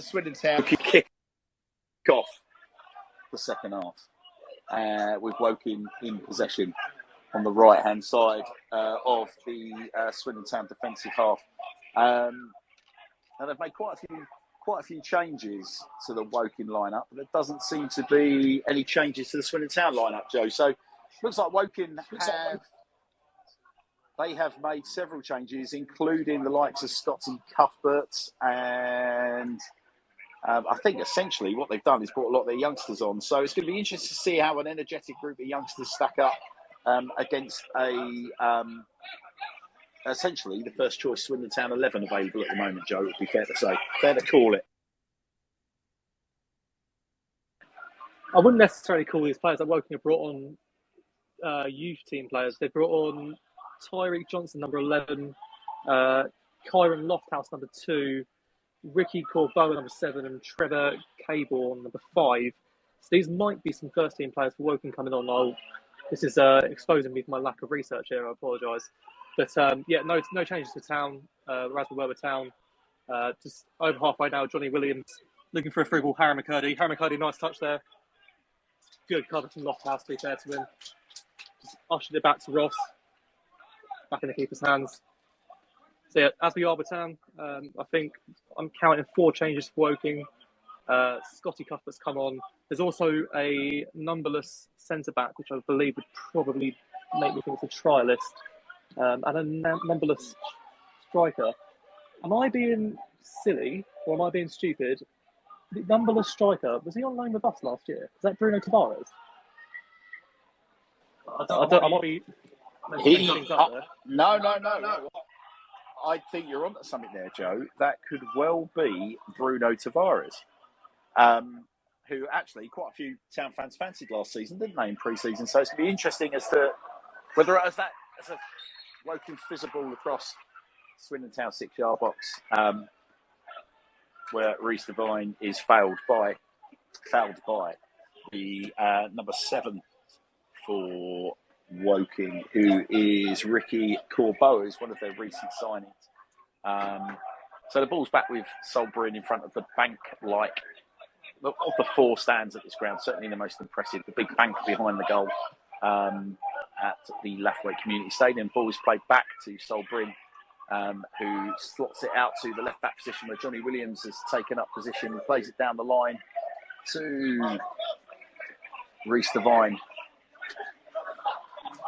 Swindon Town kick off the second half, with Woking in possession on the right-hand side of the Swindon Town defensive half, and they've made quite a few changes to the Woking lineup, but there doesn't seem to be any changes to the Swindon Town lineup, Joe. So looks like Woking have made several changes, including the likes of Scotty Cuthbert, and I think essentially what they've done is brought a lot of their youngsters on. So it's going to be interesting to see how an energetic group of youngsters stack up against essentially the first choice Swindon Town 11 available at the moment, Joe, would be fair to say. Fair to call it. I wouldn't necessarily call these players that Woking have brought on youth team players. They brought on Tyreek Johnson, number 11, Kyron Lofthouse, number 2, Ricky Corboa, number 7, and Trevor Caborn, number 5. So these might be some first team players for Woking coming on. This is exposing me for my lack of research here. I apologise. But no changes to Town. As we were with Town, just over halfway now. Johnny Williams looking for a free ball. Harry McCurdy, nice touch there. Good cover from Lofthouse, to be fair to him. Just ushered it back to Ross. Back in the keeper's hands. So yeah, as we are with Town, I think I'm counting 4 changes for Woking. Scotty Cuthbert's come on. There's also a numberless centre-back, which I believe would probably make me think it's a trialist. And a numberless striker. Am I being silly or am I being stupid? The numberless striker, was he on loan with us last year? Is that Bruno Tavares? I might be making things up there. No. I think you're onto something there, Joe. That could well be Bruno Tavares, who actually quite a few Town fans fancied last season, didn't they, in pre-season? So it's going to be interesting as to whether as a Woking fizzer ball across Swindon Town 6-yard box, where Reece Devine is fouled by the number 7 for Woking, who is Ricky Corboa, is one of their recent signings. So the ball's back with Solbrin in front of the bank-like, of the 4 stands at this ground, certainly the most impressive, the big bank behind the goal at the Lathwaite Community Stadium. Ball is played back to Solbrin, who slots it out to the left-back position where Johnny Williams has taken up position and plays it down the line to Reece Devine,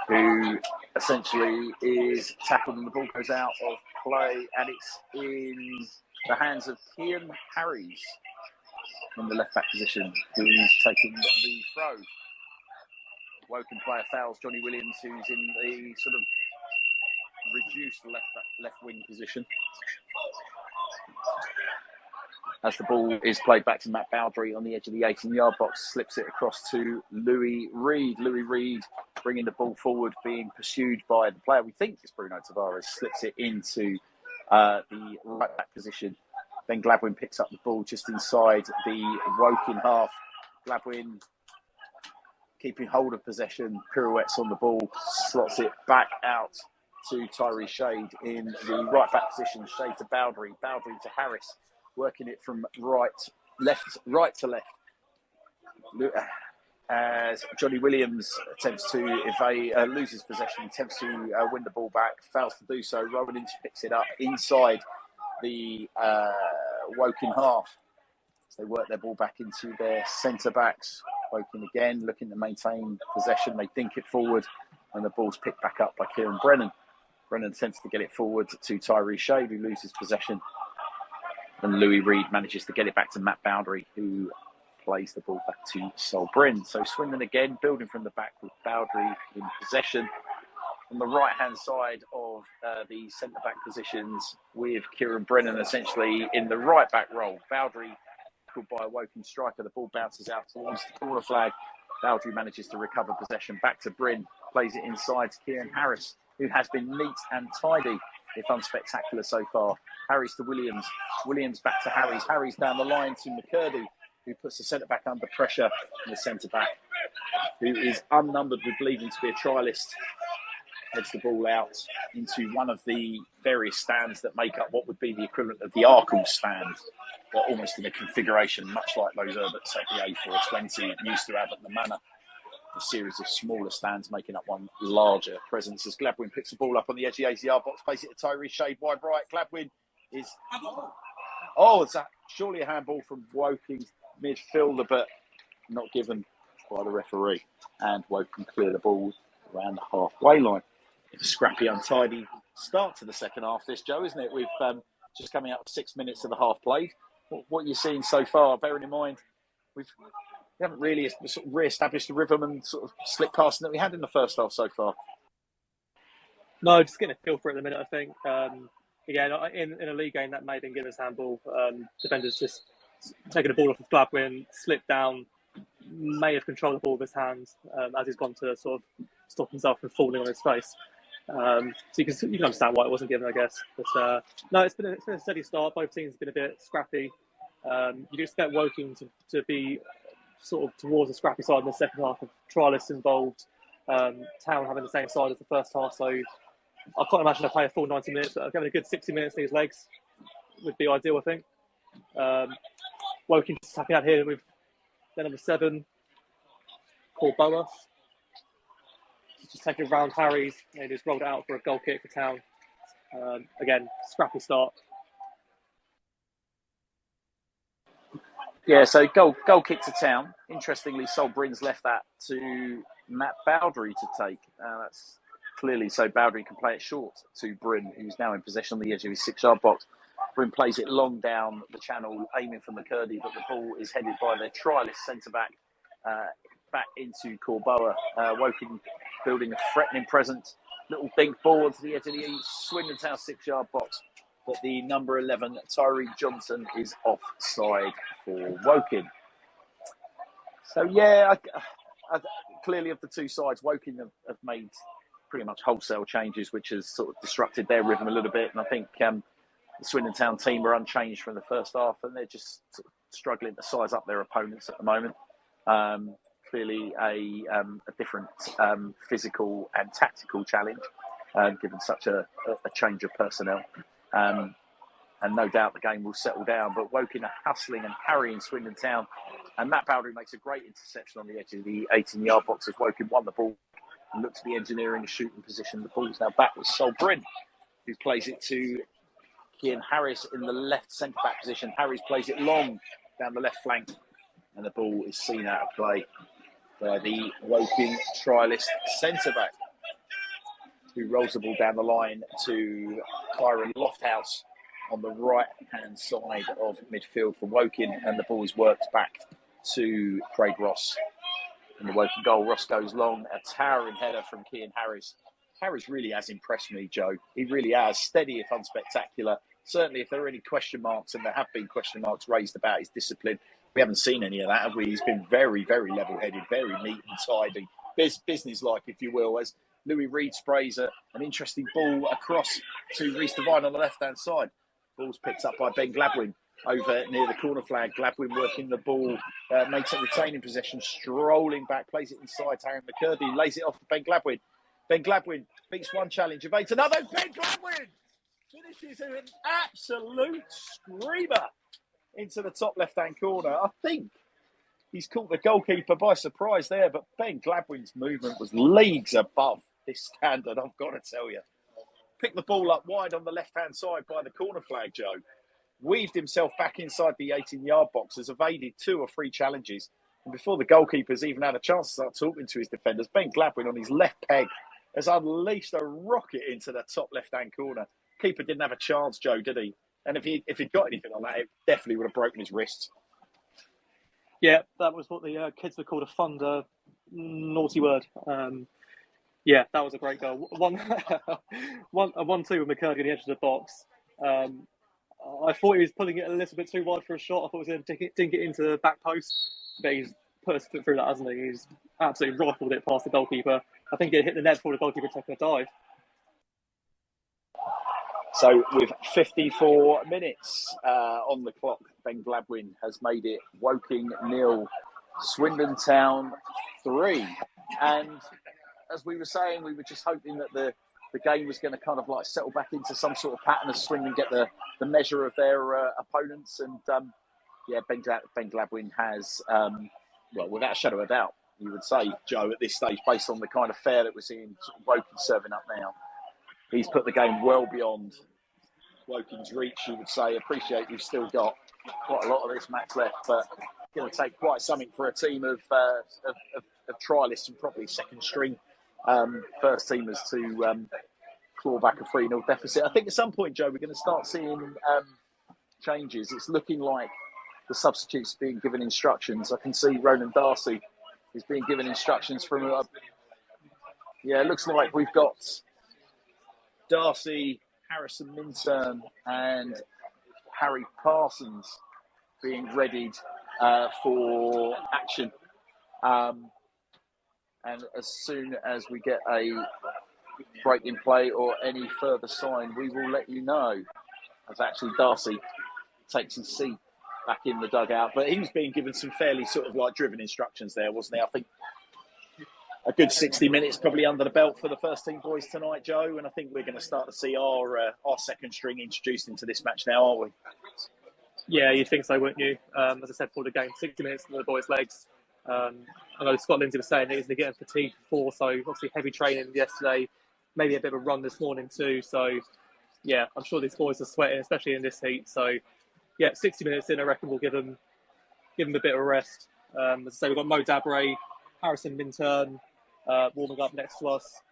who essentially is tackled and the ball goes out of play, and it's in the hands of Cian Harries in the left-back position, who's taking the throw. Woking player fouls Johnny Williams, who's in the sort of reduced left wing position. As the ball is played back to Matt Bowdry on the edge of the 18-yard box, slips it across to Louis Reed. Louis Reed bringing the ball forward, being pursued by the player we think is Bruno Tavares, slips it into the right back position. Then Gladwin picks up the ball just inside the Woking half. Gladwin keeping hold of possession, pirouettes on the ball, slots it back out to Tyree Shade in the right back position. Shade to Bowdry, Bowdry to Harris, working it from right to left. As Johnny Williams attempts to evade, loses possession, attempts to win the ball back, fails to do so. Rowan Ince picks it up inside the Woking half. So they work their ball back into their centre backs. Woking again looking to maintain possession. They dink it forward, and the ball's picked back up by Kieran Brennan. Brennan attempts to get it forward to Tyree Shade, who loses possession. And Louis Reed manages to get it back to Matt Bowdry, who plays the ball back to Sol Bryn. So Swindon again building from the back with Bowdry in possession. On the right-hand side of the centre-back positions with Kieran Brennan essentially in the right-back role. Bowdry called by a Woking striker. The ball bounces out towards the corner flag. Bowdry manages to recover possession back to Bryn. Plays it inside to Kieran Harris, who has been neat and tidy, if unspectacular so far. Harris to Williams. Williams back to Harris. Harris down the line to McCurdy, who puts the centre-back under pressure. And the centre-back, who is unnumbered, we believe him to be a trialist, heads the ball out into one of the various stands that make up what would be the equivalent of the Arkle stand, but almost in a configuration much like those Herberts at the A420 used to have at the Manor. A series of smaller stands making up one larger presence as Gladwin picks the ball up on the edge of the 80-yard box, plays it to Tyree Shade wide right. Gladwin is... Oh, it's surely a handball from Woking midfielder, but not given by the referee. And Woking clear the ball around the halfway line. It's a scrappy, untidy start to the second half, this, Joe, isn't it? We've just coming up 6 minutes of the half played. What you're seeing so far, bearing in mind, we haven't really sort of re-established the rhythm and sort of slip passing that we had in the first half so far. No, just getting a feel for it at the minute, I think. Again, in a league game, that may have been given as handball. Defenders just taking the ball off of Gladwin, slipped down, may have controlled the ball with his hands as he's gone to sort of stop himself from falling on his face. So you can understand why it wasn't given, I guess. But no, it's been a steady start. Both teams have been a bit scrappy. You'd expect Woking to be sort of towards the scrappy side in the second half, of trialists involved. Town having the same side as the first half, so I can't imagine they'll play a full 90 minutes, but having a good 60 minutes in his legs would be ideal, I think. Woking just tapping out here with their number 7, Paul Bower. Just taking round Harry's and just rolled it out for a goal kick for Town. Again, scrappy start. Yeah, so goal kick to Town. Interestingly, Sol Bryn's left that to Matt Bowdry to take. That's clearly so Bowdry can play it short to Bryn, who's now in possession on the edge of his 6-yard box. Bryn plays it long down the channel, aiming for McCurdy, but the ball is headed by their trialist centre-back back into Corboa. Woking building a threatening presence. Little dink forward to the edge of the Swindon Town 6-yard box. But the number 11, Tyree Johnson, is offside for Woking. So, yeah, clearly of the two sides, Woking have made pretty much wholesale changes, which has sort of disrupted their rhythm a little bit. And I think the Swindon Town team are unchanged from the first half, and they're just sort of struggling to size up their opponents at the moment. Clearly a different physical and tactical challenge, given such a change of personnel. And no doubt the game will settle down. But Woking are hustling and harrying Swindon Town. And Matt Bowdry makes a great interception on the edge of the 18-yard box as Woking won the ball and looks to be engineering a shooting position. The ball's now back with Sol Bryn, who plays it to Kian Harris in the left centre-back position. Harris plays it long down the left flank. And the ball is seen out of play by the Woking trialist centre-back, who rolls the ball down the line to Byron Lofthouse on the right-hand side of midfield for Woking, and the ball is worked back to Craig Ross. In the Woking goal, Ross goes long, a towering header from Kian Harris. Harris really has impressed me, Joe. He really has. Steady if unspectacular. Certainly if there are any question marks, and there have been question marks raised about his discipline, we haven't seen any of that, have we? He's been very, very level-headed, very neat and tidy. Business-like, if you will, as Louis Reed sprays an interesting ball across to Reece Devine on the left-hand side. Ball's picked up by Ben Gladwin. over near the corner flag. Gladwin working the ball, makes it retaining possession, strolling back, plays it inside. Taryn McCurdy lays it off to Ben Gladwin. Ben Gladwin beats one challenge, evades another. Ben Gladwin finishes an absolute screamer into the top left-hand corner. I think he's caught the goalkeeper by surprise there, but Ben Gladwin's movement was leagues above this standard, I've got to tell you. Picked the ball up wide on the left-hand side by the corner flag, Joe. Weaved himself back inside the 18-yard box, has evaded 2 or 3 challenges. And before the goalkeeper's even had a chance to start talking to his defenders, Ben Gladwin on his left peg has unleashed a rocket into the top left-hand corner. Keeper didn't have a chance, Joe, did he? And if he'd got anything on that, it definitely would have broken his wrists. Yeah, that was what the kids would call a thunder naughty word. Yeah, that was a great goal. 1-2 with McCurdy on the edge of the box. I thought he was pulling it a little bit too wide for a shot. I thought he was going to dink it into the back post, but he's put his foot through that, hasn't he? He's absolutely rifled it past the goalkeeper. I think it hit the net before the goalkeeper taking a dive. So with 54 minutes on the clock, Ben Gladwin has made it Woking 0, Swindon Town 3. And as we were saying, we were just hoping that the game was going to kind of like settle back into some sort of pattern as Swindon get the measure of their opponents. And Ben Gladwin has, well, without a shadow of a doubt, you would say, Joe, at this stage, based on the kind of fare that we're seeing sort of Woking serving up now, he's put the game well beyond Woking's reach, you would say. Appreciate we've still got quite a lot of this match left, but it's going to take quite something for a team of trialists and probably second string first teamers to claw back a 3-0 deficit. I think at some point, Joe, we're going to start seeing changes. It's looking like the substitutes being given instructions. I can see Ronan Darcy is being given instructions from it looks like we've got Darcy, Harrison Minturn and Harry Parsons being readied for action. And as soon as we get a break in play or any further sign, we will let you know. As actually Darcy takes his seat back in the dugout. But he was being given some fairly sort of like driven instructions there, wasn't he? I think a good 60 minutes probably under the belt for the first team boys tonight, Joe. And I think we're going to start to see our second string introduced into this match now, aren't we? Yeah, you'd think so, wouldn't you? As I said before the game, 60 minutes in the boys' legs. I know Scott Lindsay was saying that he's getting fatigued before, so obviously heavy training yesterday, maybe a bit of a run this morning too. So, yeah, I'm sure these boys are sweating, especially in this heat. So, yeah, 60 minutes in, I reckon we'll give them a bit of a rest. As I say, we've got Mo Dabre, Harrison Minturn warming up next to us.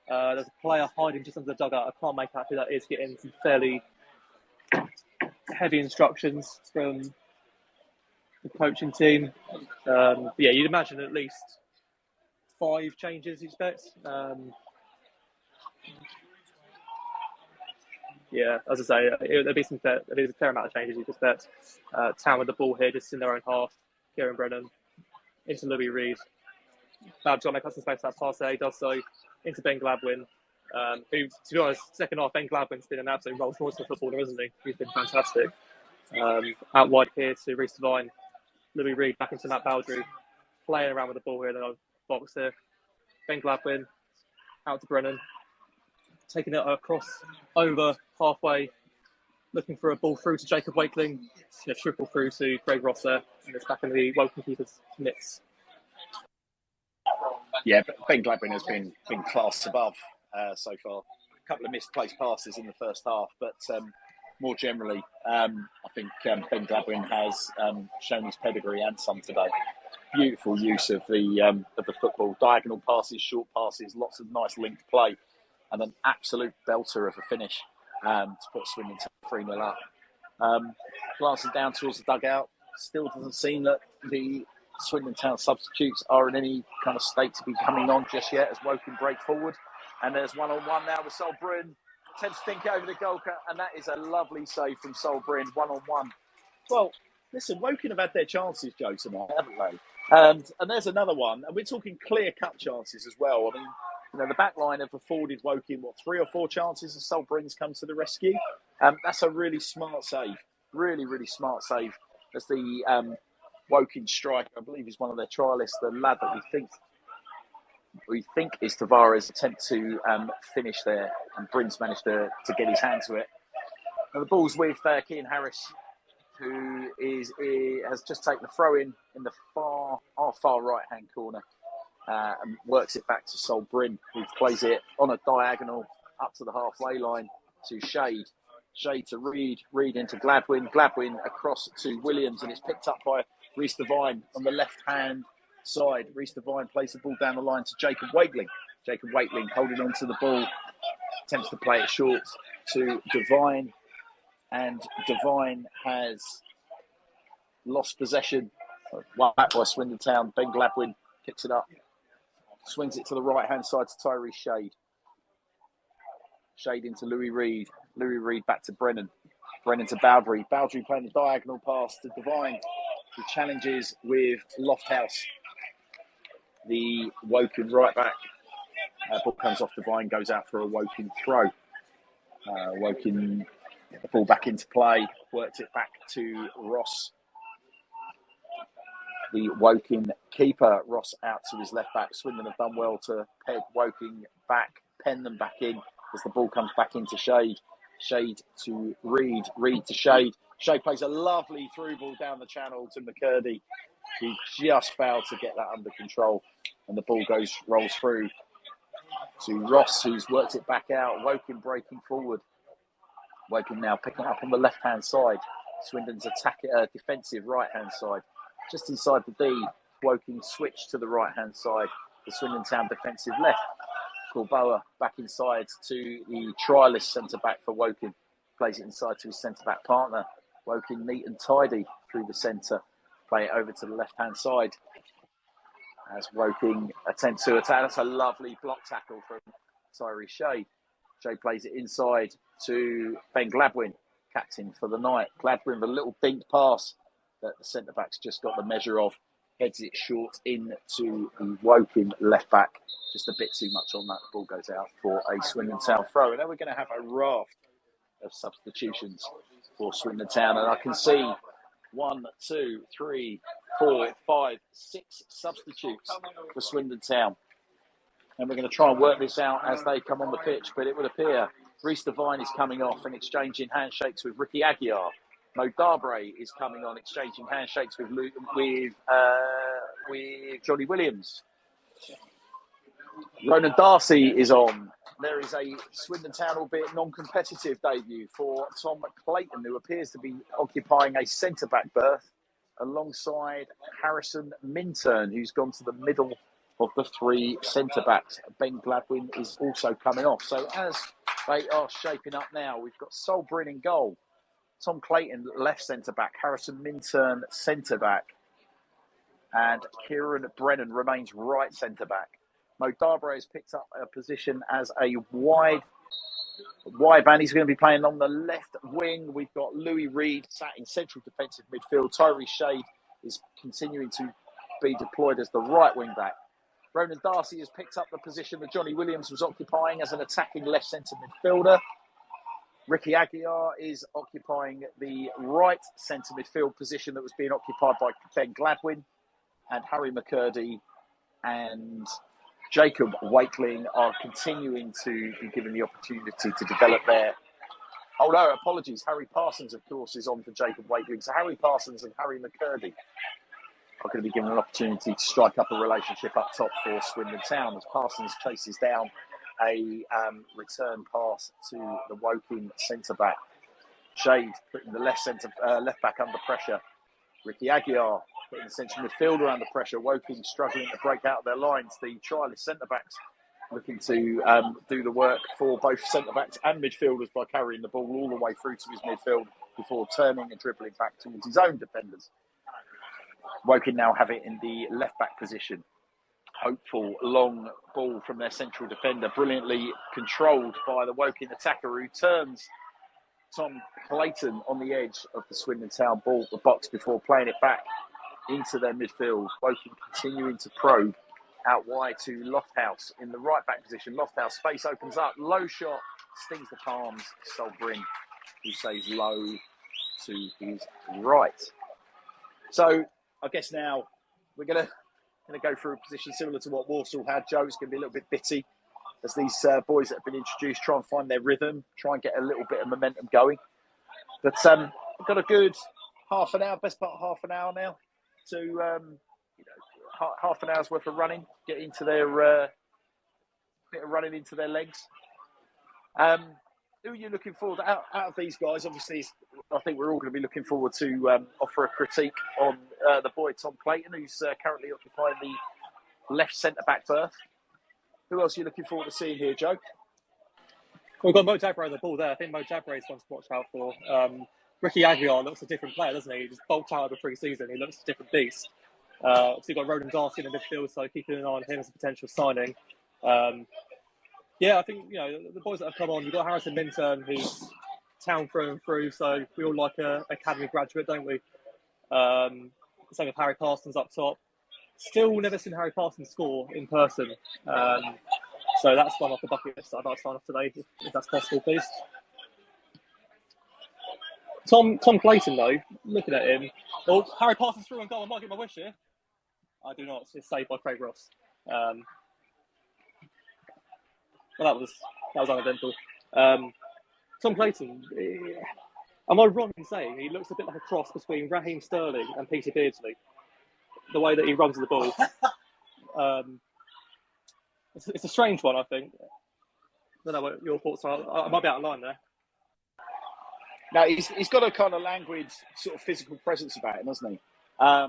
There's a player hiding just under the dugout. I can't make out who that is, getting some fairly heavy instructions from the coaching team. Yeah, you'd imagine at least 5 changes, you expect. Yeah, as I say, there'll be a fair amount of changes, you'd expect. Town with the ball here, just in their own half. Kieran Brennan into Louis Reed. Babs got to make up some space for that pass there. He does so into Ben Gladwin, who, to be honest, second half, Ben Gladwin's been an absolute Rolls Royce footballer, isn't he? He's been fantastic. Out wide here to Reece Devine. Louis Reed back into Matt Baldry. Playing around with the ball here in the box here. Ben Gladwin out to Brennan. Taking it across over halfway. Looking for a ball through to Jacob Wakeling. A triple through to Greg Ross there. And it's back in the Woking keeper's mitts. Yeah, Ben Gladwin has been class above so far. A couple of misplaced passes in the first half, but more generally, I think Ben Gladwin has shown his pedigree and some today. Beautiful use of the football, diagonal passes, short passes, lots of nice linked play, and an absolute belter of a finish to put Swindon 3-0 up. Glancing down towards the dugout, still doesn't seem that the Swindon Town substitutes are in any kind of state to be coming on just yet as Woking break forward. And there's one-on-one now with Sol Bryn. Attempts to think over the goalkeeper, and that is a lovely save from Sol Bryn, one-on-one. Well, listen, Woking have had their chances, Joe, tonight, haven't they? And there's another one, and we're talking clear-cut chances as well. I mean, you know, the back line have afforded Woking, 3 or 4 chances, and Sol Bryn's come to the rescue. That's a really smart save Really, really smart save. As the Woking striker, I believe he's one of their trialists, the lad that we think is Tavares, attempt to finish there, and Bryn's managed to get his hand to it. And the ball's with Kean Harris, who has just taken the throw in the far right hand corner, and works it back to Sol Bryn, who plays it on a diagonal up to the halfway line to Shade to Reed into Gladwin across to Williams, and it's picked up by Reece Devine on the left hand side. Reece Devine plays the ball down the line to Jacob Wakeling holding on to the ball, attempts to play it short to Devine, and Devine has lost possession. One back by Swindon Town. Ben Gladwin picks it up, swings it to the right hand side to Tyree Shade into Louis Reed back to Brennan to Bowdry playing the diagonal pass to Devine, who challenges with Lofthouse, the Woking right back. Ball comes off Devine, goes out for a Woking throw. Woking the ball back into play, worked it back to Ross, the Woking keeper. Ross out to his left back. Swindon have done well to peg Woking back, pen them back in as the ball comes back into Shade to Reed to Shade. Shade plays a lovely through ball down the channel to McCurdy, who just failed to get that under control, and the ball rolls through to Ross, who's worked it back out. Woking breaking forward. Woking now picking up on the left hand side. Swindon's defensive right hand side, just inside the D. Woking switch to the right hand side. The Swindon Town defensive left. Corboa back inside to the trialist centre back for Woking. Plays it inside to his centre back partner. Woking neat and tidy through the centre. Play it over to the left hand side as Woking attempt to attack. That's a lovely block tackle from Tyree Shade. Shade plays it inside to Ben Gladwin, captain for the night. Gladwin with a little dink pass that the centre back's just got the measure of. Heads it short into the Woking left back. Just a bit too much on that. The ball goes out for a Swindon Town throw. And then we're going to have a raft of substitutions for Swindon Town. And I can see 1, 2, 3, 4, 5, 6 substitutes for Swindon Town. And we're going to try and work this out as they come on the pitch. But it would appear Reece Devine is coming off and exchanging handshakes with Ricky Aguiar. Mo Darbre is coming on, exchanging handshakes with Johnny Williams. Ronan Darcy is on. There is a Swindon Town, albeit non-competitive, debut for Tom Clayton, who appears to be occupying a centre-back berth alongside Harrison Minturn, who's gone to the middle of the three centre-backs. Ben Gladwin is also coming off. So as they are shaping up now, we've got Sol Bryn in goal. Tom Clayton, left centre-back. Harrison Minturn, centre-back. And Kieran Brennan remains right centre-back. Mo Darbre has picked up a position as a wide man. He's going to be playing on the left wing. We've got Louis Reed sat in central defensive midfield. Tyree Shade is continuing to be deployed as the right wing back. Ronan Darcy has picked up the position that Johnny Williams was occupying as an attacking left centre midfielder. Ricky Aguiar is occupying the right centre midfield position that was being occupied by Ben Gladwin, and Harry McCurdy and Jacob Wakeling are continuing to be given the opportunity to develop their... Oh no, apologies. Harry Parsons, of course, is on for Jacob Wakeling. So Harry Parsons and Harry McCurdy are going to be given an opportunity to strike up a relationship up top for Swindon Town as Parsons chases down a return pass to the Woking centre-back. Shade putting the left back under pressure. Ricky Aguiar putting the central midfielder under pressure. Woking struggling to break out of their lines. The trialist centre-backs looking to do the work for both centre-backs and midfielders by carrying the ball all the way through to his midfield before turning and dribbling back towards his own defenders. Woking now have it in the left-back position. Hopeful long ball from their central defender, brilliantly controlled by the Woking attacker, who turns Tom Clayton on the edge of the Swindon Town ball, the box, before playing it back into their midfield. Woking continuing to probe out wide to Lofthouse in the right back position. Lofthouse, space opens up, low shot, stings the palms. Sol Bryn, who says low to his right. So I guess now we're going to go through a position similar to what Walsall had. Joe, it's going to be a little bit bitty as these boys that have been introduced try and find their rhythm, try and get a little bit of momentum going. But we've got a good half an hour, best part of half an hour now to half an hour's worth of running, get into their bit of running into their legs. Who are you looking forward to? Out of these guys? Obviously, I think we're all going to be looking forward to offer a critique on the boy Tom Clayton, who's currently occupying the left centre-back berth. Who else are you looking forward to seeing here, Joe? We've got Mo Jabray on the ball there. I think Mo Jabray is one to watch out for. Ricky Aguiar looks a different player, doesn't he? He just bulked out over pre-season. He looks a different beast. So you've got Ronan Darcy in the midfield, so keeping an eye on him as a potential signing. I think, the boys that have come on, you've got Harrison Minturn, who's town through and through, so we all like a academy graduate, don't we? Same with Harry Parsons up top. Still never seen Harry Parsons score in person. So that's one off the bucket list that I'd like to sign off today, if that's possible, please. Tom Clayton, though, looking at him. Oh, Harry Parsons through and goal. I might get my wish here. I do not. It's saved by Craig Ross. Well, that was uneventful. Tom Clayton, am I wrong in saying he looks a bit like a cross between Raheem Sterling and Peter Beardsley? The way that he runs the ball. It's a strange one, I think. I don't know what your thoughts are. I might be out of line there. No, he's got a kind of languid, sort of physical presence about him, hasn't he? I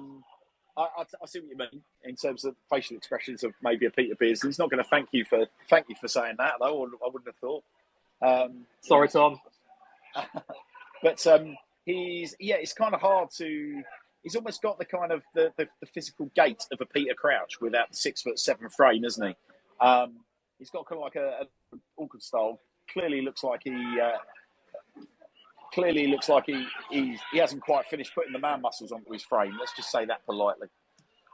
see what you mean in terms of facial expressions of maybe a Peter Beardsley. He's not going to thank you for saying that, though. I wouldn't have thought. Sorry, Tom. But it's kind of hard to. He's almost got the kind of the physical gait of a Peter Crouch without the 6'7" frame, isn't he? He's got kind of like a awkward style. Clearly looks like he hasn't quite finished putting the man muscles onto his frame. Let's just say that politely.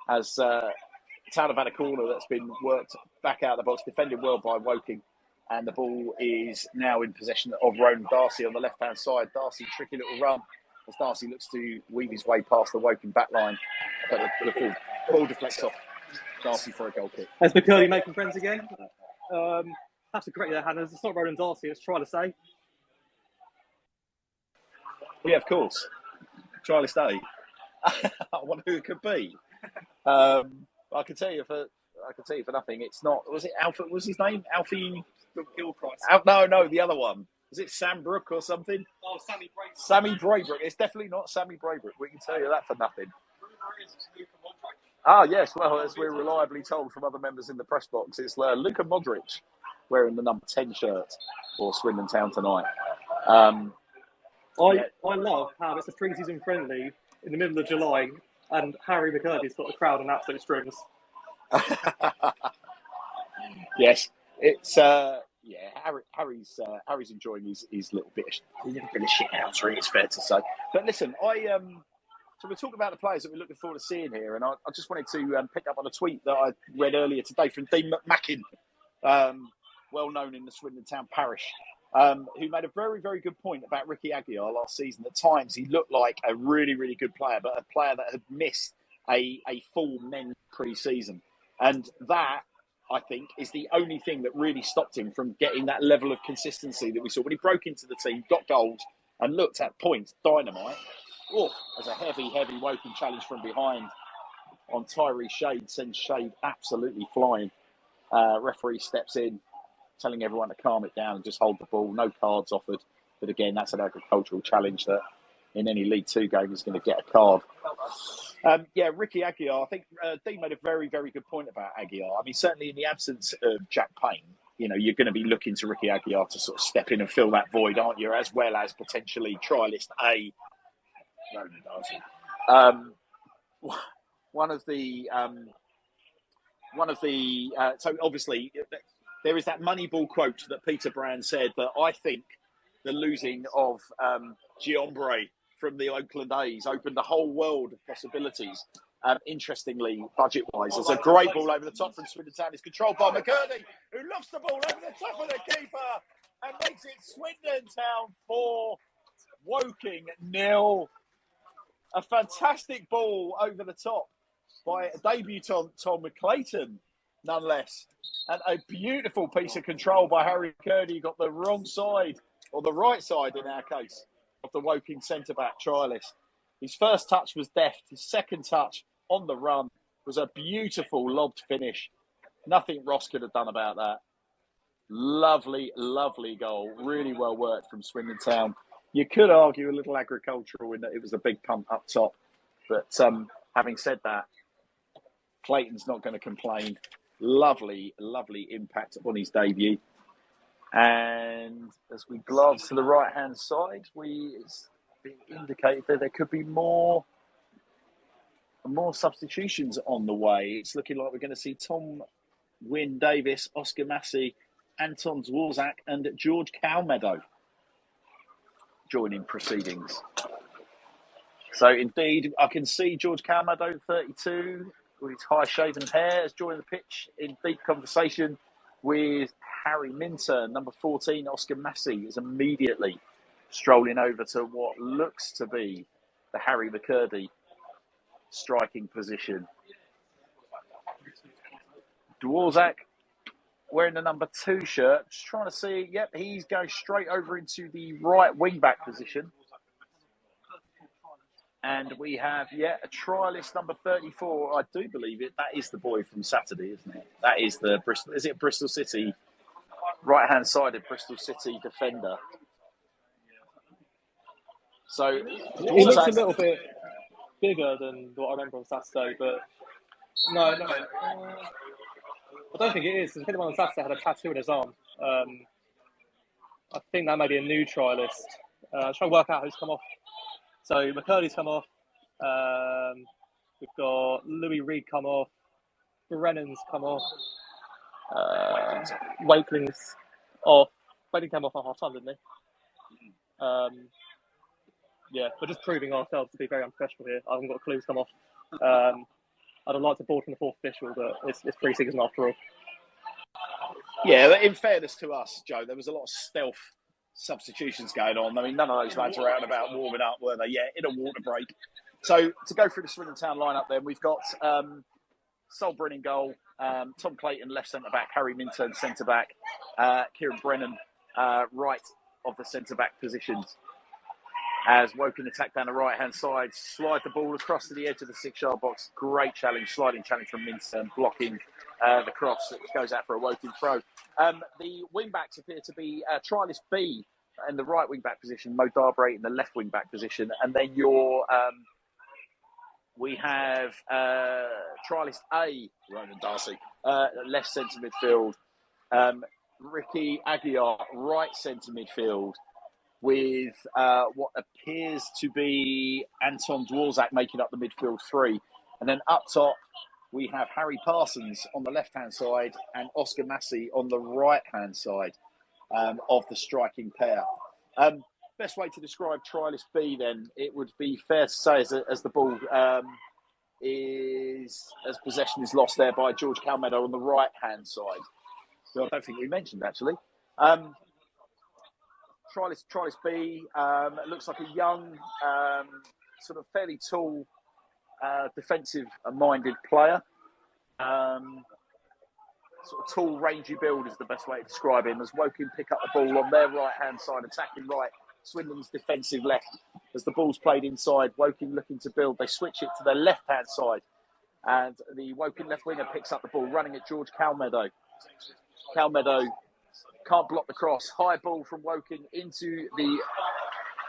As Town have had a corner that's been worked back out of the box, defended well by Woking, and the ball is now in possession of Ronan Darcy on the left-hand side. Darcy, tricky little run as Darcy looks to weave his way past the Woking back line. But the ball deflects off Darcy for a goal kick. As McCurdy making friends again. Have to correct their Hannahs. It's not Ronan Darcy, it's try to say. Yeah, of course. Trialist A. I wonder who it could be. I can tell you for nothing. It's not. Was it Alfred? Was his name Alfie Gilchrist? No, the other one. Was it Sam Brook or something? Oh, Sammy Braybrook. Sammy Braybrook. It's definitely not Sammy Braybrook. We can tell you that for nothing. Ah, yes. Well, as we're reliably told from other members in the press box, it's Luka Modric wearing the number 10 shirt for Swindon Town tonight. I love how it's a pre-season friendly in the middle of July, and Harry McCurdy's got the crowd on absolute strings. Yes, it's Harry's enjoying his little bit of shit outery, it's fair to say. But listen, so we're talking about the players that we're looking forward to seeing here, and I just wanted to pick up on a tweet that I read earlier today from Dean McMackin, well known in the Swindon Town parish. Who made a very, very good point about Ricky Aguiar last season. At times, he looked like a really, really good player, but a player that had missed a full men's pre-season. And that, I think, is the only thing that really stopped him from getting that level of consistency that we saw. When he broke into the team, got goals, and looked at points, dynamite. Oh, as a heavy, heavy Woking challenge from behind on Tyree Shade, sends Shade absolutely flying. Referee steps in, telling everyone to calm it down and just hold the ball. No cards offered. But again, that's an agricultural challenge that in any League Two game is going to get a card. Ricky Aguiar, I think Dean made a very, very good point about Aguiar. I mean, certainly in the absence of Jack Payne, you're going to be looking to Ricky Aguiar to sort of step in and fill that void, aren't you? As well as potentially trialist A. Ronan Darcy. So obviously there is that Moneyball quote that Peter Brand said that I think the losing of Giombre from the Oakland A's opened a whole world of possibilities. Interestingly, budget-wise, there's a great ball over the top from Swindon Town. It's controlled by McCurdy, who lofts the ball over the top of the keeper and makes it Swindon Town 4, Woking 0. A fantastic ball over the top by debutant Tom McClayton, none less. And a beautiful piece of control by Harry McCurdy. Got the wrong side, or the right side in our case, of the Woking centre-back trialist. His first touch was deft. His second touch on the run was a beautiful lobbed finish. Nothing Ross could have done about that. Lovely, lovely goal. Really well worked from Swindon Town. You could argue a little agricultural in that it was a big pump up top. But having said that, Clayton's not going to complain. Lovely, lovely impact on his debut. And as we glance to the right-hand side, it's been indicated that there could be more substitutions on the way. It's looking like we're going to see Tom Wynne Davis, Oscar Massey, Anton Dworzak and George Calmeadow joining proceedings. So indeed, I can see George Calmeadow, 32, with his high-shaven hair, has joined the pitch in deep conversation with Harry Minturn. Number 14, Oscar Massey, is immediately strolling over to what looks to be the Harry McCurdy striking position. Dworzak wearing the number 2 shirt, just trying to see, yep, he's going straight over into the right wing-back position. And we have, a trialist number 34. I do believe it. That is the boy from Saturday, isn't it? That is the Bristol. Is it Bristol City? Right-hand sided Bristol City defender. So he looks a little bit bigger than what I remember on Saturday, but no. I don't think it is. I think the one on Saturday had a tattoo in his arm. I think that may be a new trialist. I'm trying to work out who's come off. So McCurdy's come off. We've got Louis Reed come off. Brennan's come off. Wakeling's off. Wakeling came off on half time, didn't he? We're just proving ourselves to be very unprofessional here. I haven't got a clue who's come off. I'd have liked to board from the fourth official, but it's pre-season after all. Yeah, but in fairness to us, Joe, there was a lot of stealth substitutions going on. I mean, none of those lads were out and about warming up, were they? Yeah, in a water break. So to go through the Swindon Town lineup, then we've got Solbrin in goal, Tom Clayton left centre back, Harry Minturn centre back, Kieran Brennan right of the centre back positions. As Woking attack down the right hand side, slide the ball across to the edge of the 6-yard box. Great challenge, sliding challenge from Minturn, blocking the cross. It goes out for a Woking throw. The wing backs appear to be trialist B in the right wing back position, Mo Darbrae in the left wing back position, and then we have trialist A, Ronan Darcy, left centre midfield, Ricky Aguiar, right centre midfield, with what appears to be Anton Dworzak making up the midfield 3. And then up top, we have Harry Parsons on the left-hand side and Oscar Massey on the right-hand side of the striking pair. Best way to describe trialist B, then, it would be fair to say as the ball as possession is lost there by George Calmeadow on the right-hand side. So I don't think we mentioned, actually. Trialist B looks like a young, sort of fairly tall, defensive-minded player. Sort of tall, rangy build is the best way to describe him. As Woking pick up the ball on their right-hand side, attacking right, Swindon's defensive left. As the ball's played inside, Woking looking to build. They switch it to their left-hand side. And the Woking left winger picks up the ball, running at George Calmeadow. Calmeadow can't block the cross. High ball from Woking into the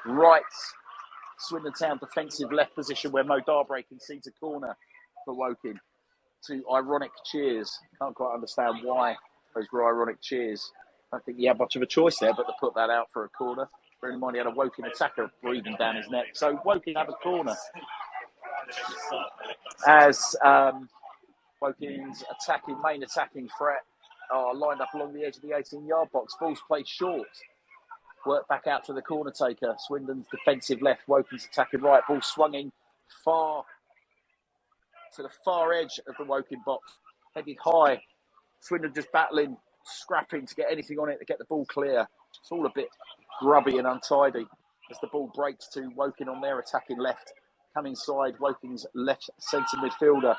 right Swindon Town defensive left position where Mo Darbrae concedes a corner for Woking. To ironic cheers. Can't quite understand why those were ironic cheers. I don't think he had much of a choice there but to put that out for a corner. Bear in mind he had a Woking attacker breathing down his neck. So Woking have a corner. As Woking's main attacking threat are lined up along the edge of the 18-yard box. Ball's played short. Work back out to the corner taker. Swindon's defensive left. Woking's attacking right. Ball swung in far to the far edge of the Woking box. Headed high. Swindon just battling, scrapping to get anything on it to get the ball clear. It's all a bit grubby and untidy. as the ball breaks to Woking on their attacking left. Come inside, Woking's left centre midfielder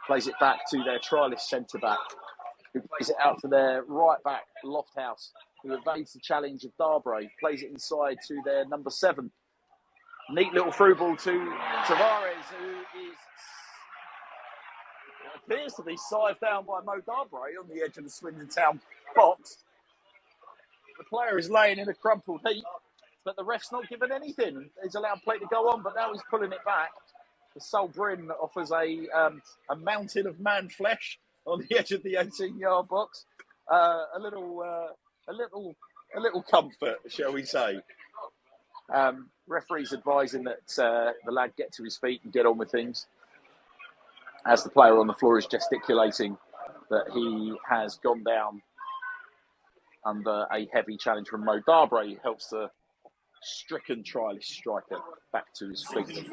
plays it back to their trialist centre back, who plays it out to their right back, Lofthouse, who evades the challenge of Darbre, plays it inside to their number 7. Neat little through ball to Tavares, who appears to be scythed down by Mo Darbre on the edge of the Swindon Town box. The player is laying in a crumpled heap, but the ref's not given anything. He's allowed play to go on, but now he's pulling it back. The Sol Bryn offers a mountain of man flesh on the edge of the 18-yard box. A little comfort, shall we say. Referee's advising that the lad get to his feet and get on with things, as the player on the floor is gesticulating that he has gone down under a heavy challenge from Mo Darbre. He helps the stricken trialist striker back to his feet.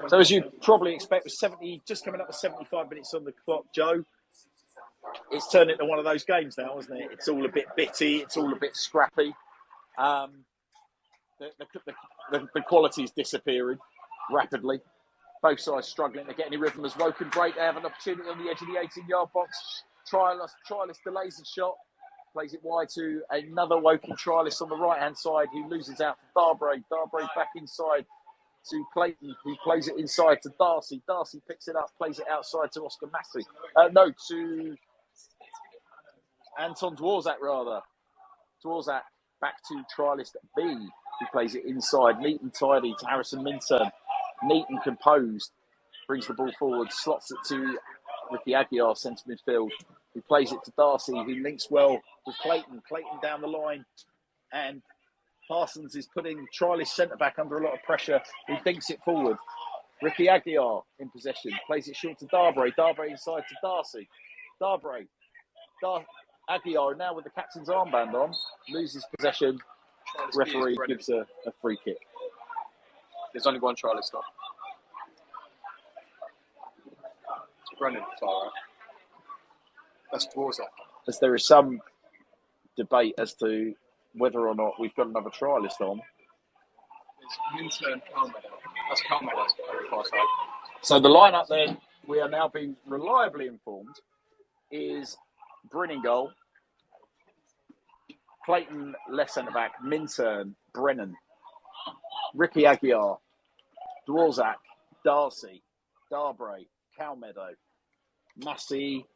So as you probably expect, with 70, just coming up to 75 minutes on the clock, Joe, it's turned into one of those games now, isn't it? It's all a bit bitty, it's all a bit scrappy. The quality is disappearing rapidly. Both sides struggling to get any rhythm as Woking break. They have an opportunity on the edge of the 18-yard box. Trialist delays his shot. Plays it wide to another Woking trialist on the right-hand side, who loses out to Darbre. Darbre back inside to Clayton, who plays it inside to Darcy. Darcy picks it up, plays it outside to Oscar Massey. To Anton Dworzak, rather. Dworzak back to trialist B, who plays it inside, neat and tidy, to Harrison Minturn. Neat and composed, brings the ball forward, slots it to Ricky Aguiar, centre midfield, who plays it to Darcy, who links well with Clayton. Clayton down the line, and Parsons is putting trialist centre-back under a lot of pressure, who dinks it forward. Ricky Aguiar in possession, plays it short to Darbre. Darbre inside to Darcy. Darbre. Aguiar now with the captain's armband on, loses possession. Referee gives a free kick. There's only one trialist stop. It's Brennan, far right. That's Dvorak. As there is some debate as to whether or not we've got another trialist on. It's Minter and Calmedo. That's Calmedo, far side. So the lineup then, we are now being reliably informed, is Bryn in goal, Clayton left centre-back, Minturn, Brennan, Ricky Aguiar, Dworzak, Darcy, Darbre, Calmedo, Massey,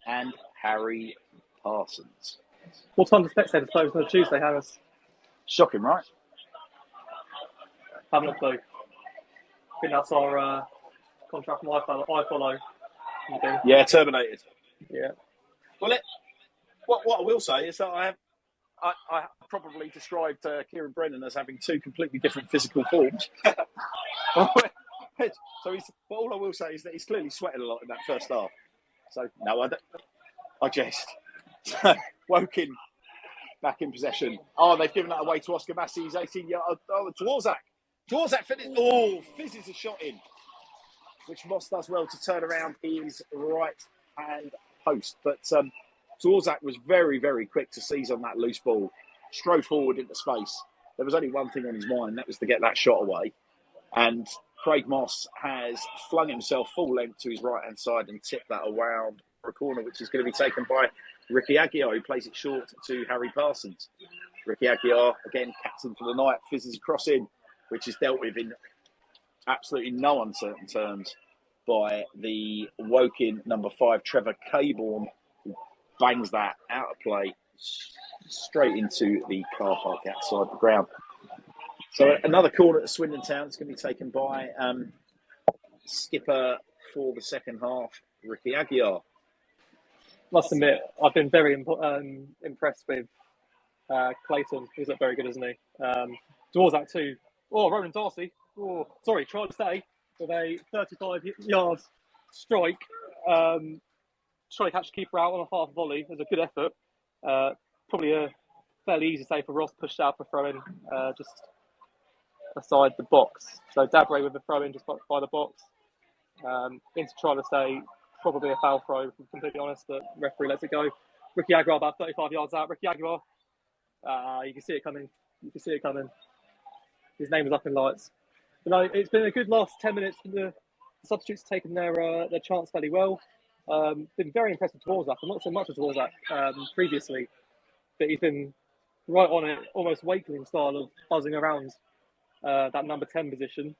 and Harry Parsons. What time does Spectators close on Tuesday, Harris? Shocking, right? Haven't a clue. I think that's our contract from iFollow. Okay. Yeah, terminated. Yeah. Well, what I will say is that I probably described Kieran Brennan as having two completely different physical forms. So all I will say is that he's clearly sweated a lot in that first half. So no, I jest. Woking back in possession. Oh, they've given that away to Oscar Massey. He's 18 yards. Oh, Dworzak. Dworzak fizzes a shot in, which Moss does well to turn around his right hand post. But Dworzak was very, very quick to seize on that loose ball, strode forward into space. There was only one thing on his mind, that was to get that shot away. And Craig Moss has flung himself full length to his right-hand side and tipped that around for a corner, which is going to be taken by Ricky Aguiar, who plays it short to Harry Parsons. Ricky Aguiar, again, captain for the night, fizzes across in, which is dealt with in absolutely no uncertain terms by the Woking number 5, Trevor Caborn, who bangs that out of play straight into the car park outside the ground. So another corner at Swindon Town is going to be taken by skipper for the second half, Ricky Aguiar. Must admit, I've been very impressed with Clayton. He's looked very good, isn't he? Dworzak too. Oh, Ronan Darcy. Oh, sorry, tried to stay with a 35-yard strike. Trying to catch the keeper out on a half volley. It was a good effort. Probably a fairly easy save for Ross, pushed out for throw-in just aside the box. So Darbre with the throw-in just by the box. Into trying to stay, probably a foul throw, if I'm completely honest, but referee lets it go. Ricky Aguiar about 35 yards out. Ricky Aguiar, you can see it coming. his name was up in lights. But no, it's been a good last 10 minutes. The substitutes taken their chance fairly well. Been very impressed with Dvorak, and not so much with Dvorak previously, but he's been right on it, almost Wakeling style of buzzing around that number 10 position.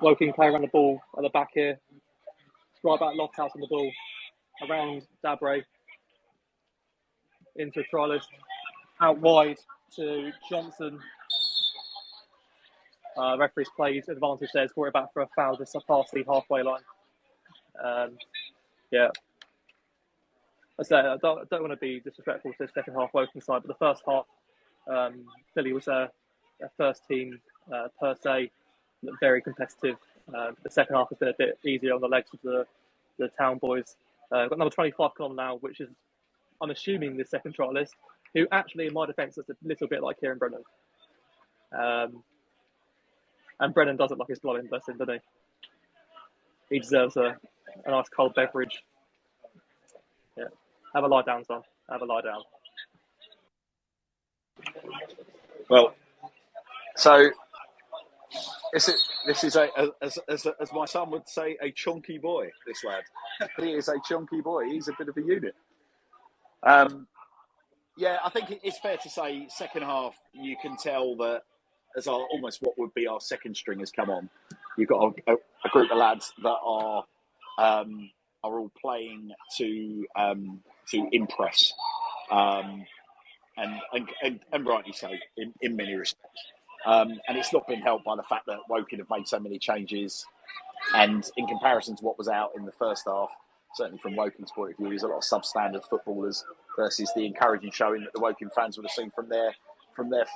Woking play around the ball at the back here. Right back Lofthouse on the ball. Around Dabre. Into a trialist. Out wide to Johnson. Referee's played advantage there. It's brought it back for a foul just past the halfway line. Yeah. I don't want to be disrespectful to the second half Woking side, but the first half, Philly was a first team per se, very competitive. The second half has been a bit easier on the legs of the Town boys. Got number 25 come on now, which is, I'm assuming, the second trialist, who actually, in my defence, looks a little bit like Kieran Brennan. And Brennan doesn't like his blood in person, does he? He deserves a nice cold beverage. Yeah. Have a lie down, son. Have a lie down. Well, so this is as my son would say, a chunky boy. This lad, he is a chunky boy. He's a bit of a unit. Yeah, I think it's fair to say, second half, you can tell that as almost what would be our second string has come on. You've got a group of lads that are all playing to impress, and rightly so in many respects. And it's not been helped by the fact that Woking have made so many changes, and in comparison to what was out in the first half, certainly from Woking's point of view, there's a lot of substandard footballers versus the encouraging showing that the Woking fans would have seen from their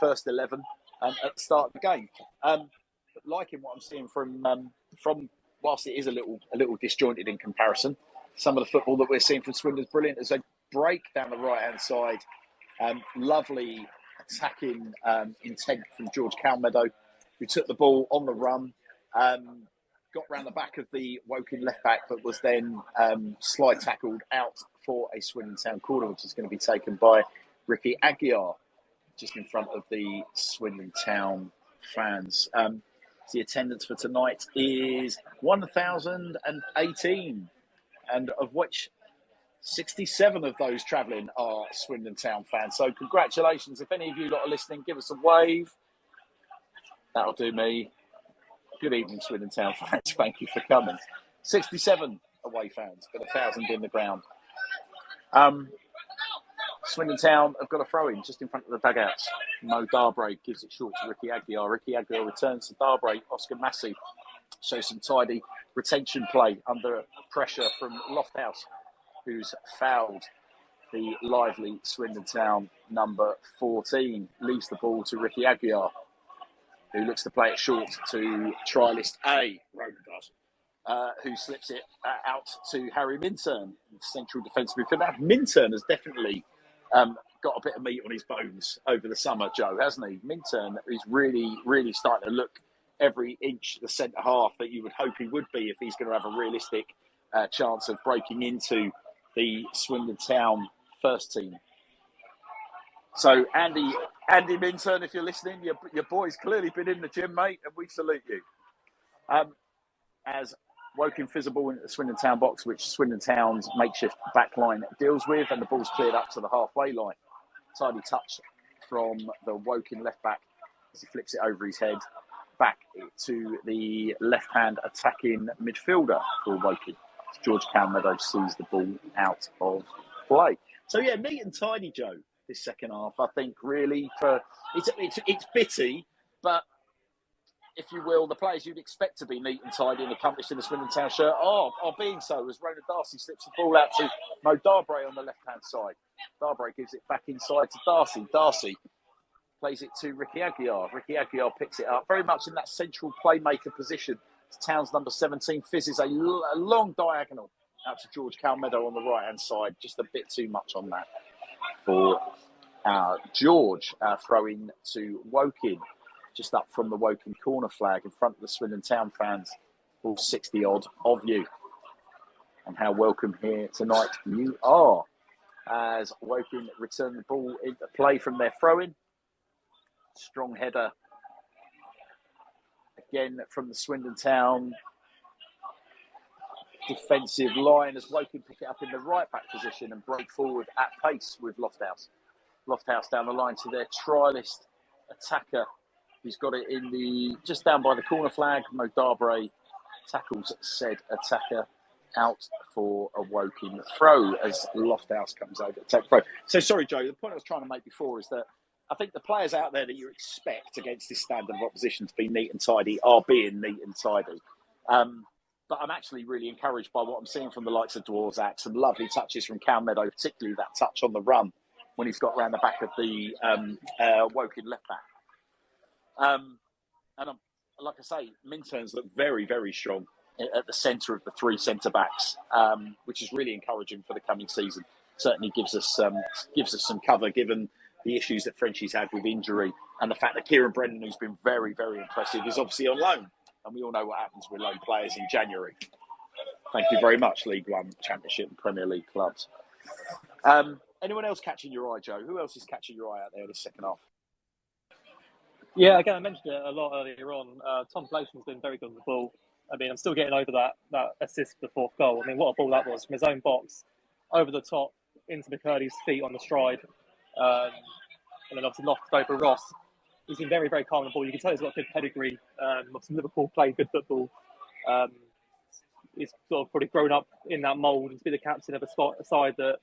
first 11 at the start of the game. Liking what I'm seeing from whilst it is a little disjointed in comparison, some of the football that we're seeing from Swindon is brilliant. As they break down the right hand side, lovely attacking intent from George Calmedo, who took the ball on the run, got round the back of the Woking left back, but was then slide tackled out for a Swindon Town corner, which is going to be taken by Ricky Aguiar, just in front of the Swindon Town fans. The attendance for tonight is 1,018, and of which 67 of those travelling are Swindon Town fans. So congratulations. If any of you lot are listening, give us a wave. That'll do me. Good evening, Swindon Town fans. Thank you for coming. 67 away fans, but 1,000 in the ground. Swindon Town have got a throw-in just in front of the dugouts. Mo Darbre gives it short to Ricky Aguiar. Ricky Aguiar returns to Darbre. Oscar Massey shows some tidy retention play under pressure from Lofthouse, who's fouled the lively Swindon Town number 14. Leaves the ball to Ricky Aguiar, who looks to play it short to trialist A, who slips it out to Harry Minturn, central defensive midfielder. Minturn has definitely got a bit of meat on his bones over the summer, Joe, hasn't he? Minturn is really, really starting to look every inch the centre half that you would hope he would be if he's going to have a realistic chance of breaking into the Swindon Town first team. So, Andy Minturn, if you're listening, your boy's clearly been in the gym, mate, and we salute you. As Woking visible in the Swindon Town box, which Swindon Town's makeshift backline deals with, and the ball's cleared up to the halfway line. Tidy touch from the Woking left back as he flicks it over his head back to the left-hand attacking midfielder for Woking. George Calmedo sees the ball out of play. So yeah, neat and tidy, Joe, this second half. I think really it's bitty, but if you will, the players you'd expect to be neat and tidy and accomplished in the Swindon Town shirt are being so, as Rona Darcy slips the ball out to Mo Darbre on the left-hand side. Darbre gives it back inside to Darcy. Darcy plays it to Ricky Aguiar. Ricky Aguiar picks it up very much in that central playmaker position. Town's number 17 fizzes a long diagonal out to George Calmedo on the right-hand side. Just a bit too much on that for George. Throwing to Woking, just up from the Woking corner flag in front of the Swindon Town fans, all 60-odd of you. And how welcome here tonight you are. as Woking return the ball into play from their throw-in. Strong header again from the Swindon Town defensive line as Woking pick it up in the right back position and break forward at pace with Lofthouse. Lofthouse down the line to their trialist attacker. He's got it in the just down by the corner flag. Mo Darbre tackles said attacker out for a Woking throw as Lofthouse comes over to take throw. So sorry, Joe, the point I was trying to make before is that I think the players out there that you expect against this standard of opposition to be neat and tidy are being neat and tidy. But I'm actually really encouraged by what I'm seeing from the likes of Dworzak. Some lovely touches from Cal Meadow, particularly that touch on the run when he's got around the back of the Woking left back. Like I say, Minturn's look very, very strong at the centre of the three centre-backs, which is really encouraging for the coming season. Certainly gives us some cover, given the issues that Frenchie's had with injury and the fact that Kieran Brennan, who's been very, very impressive, is obviously on loan. And we all know what happens with loan players in January. Thank you very much, League One, Championship and Premier League clubs. Anyone else catching your eye, Joe? Who else is catching your eye out there this second half? Yeah, again, I mentioned it a lot earlier on. Tom Clayton's been very good on the ball. I mean, I'm still getting over that assist for the fourth goal. I mean, what a ball that was from his own box, over the top, into McCurdy's feet on the stride. And then obviously lofted over Ross. He's been very, very calm on the ball. You can tell he's got good pedigree. Obviously Liverpool played good football. He's sort of probably grown up in that mould and to be the captain of a side that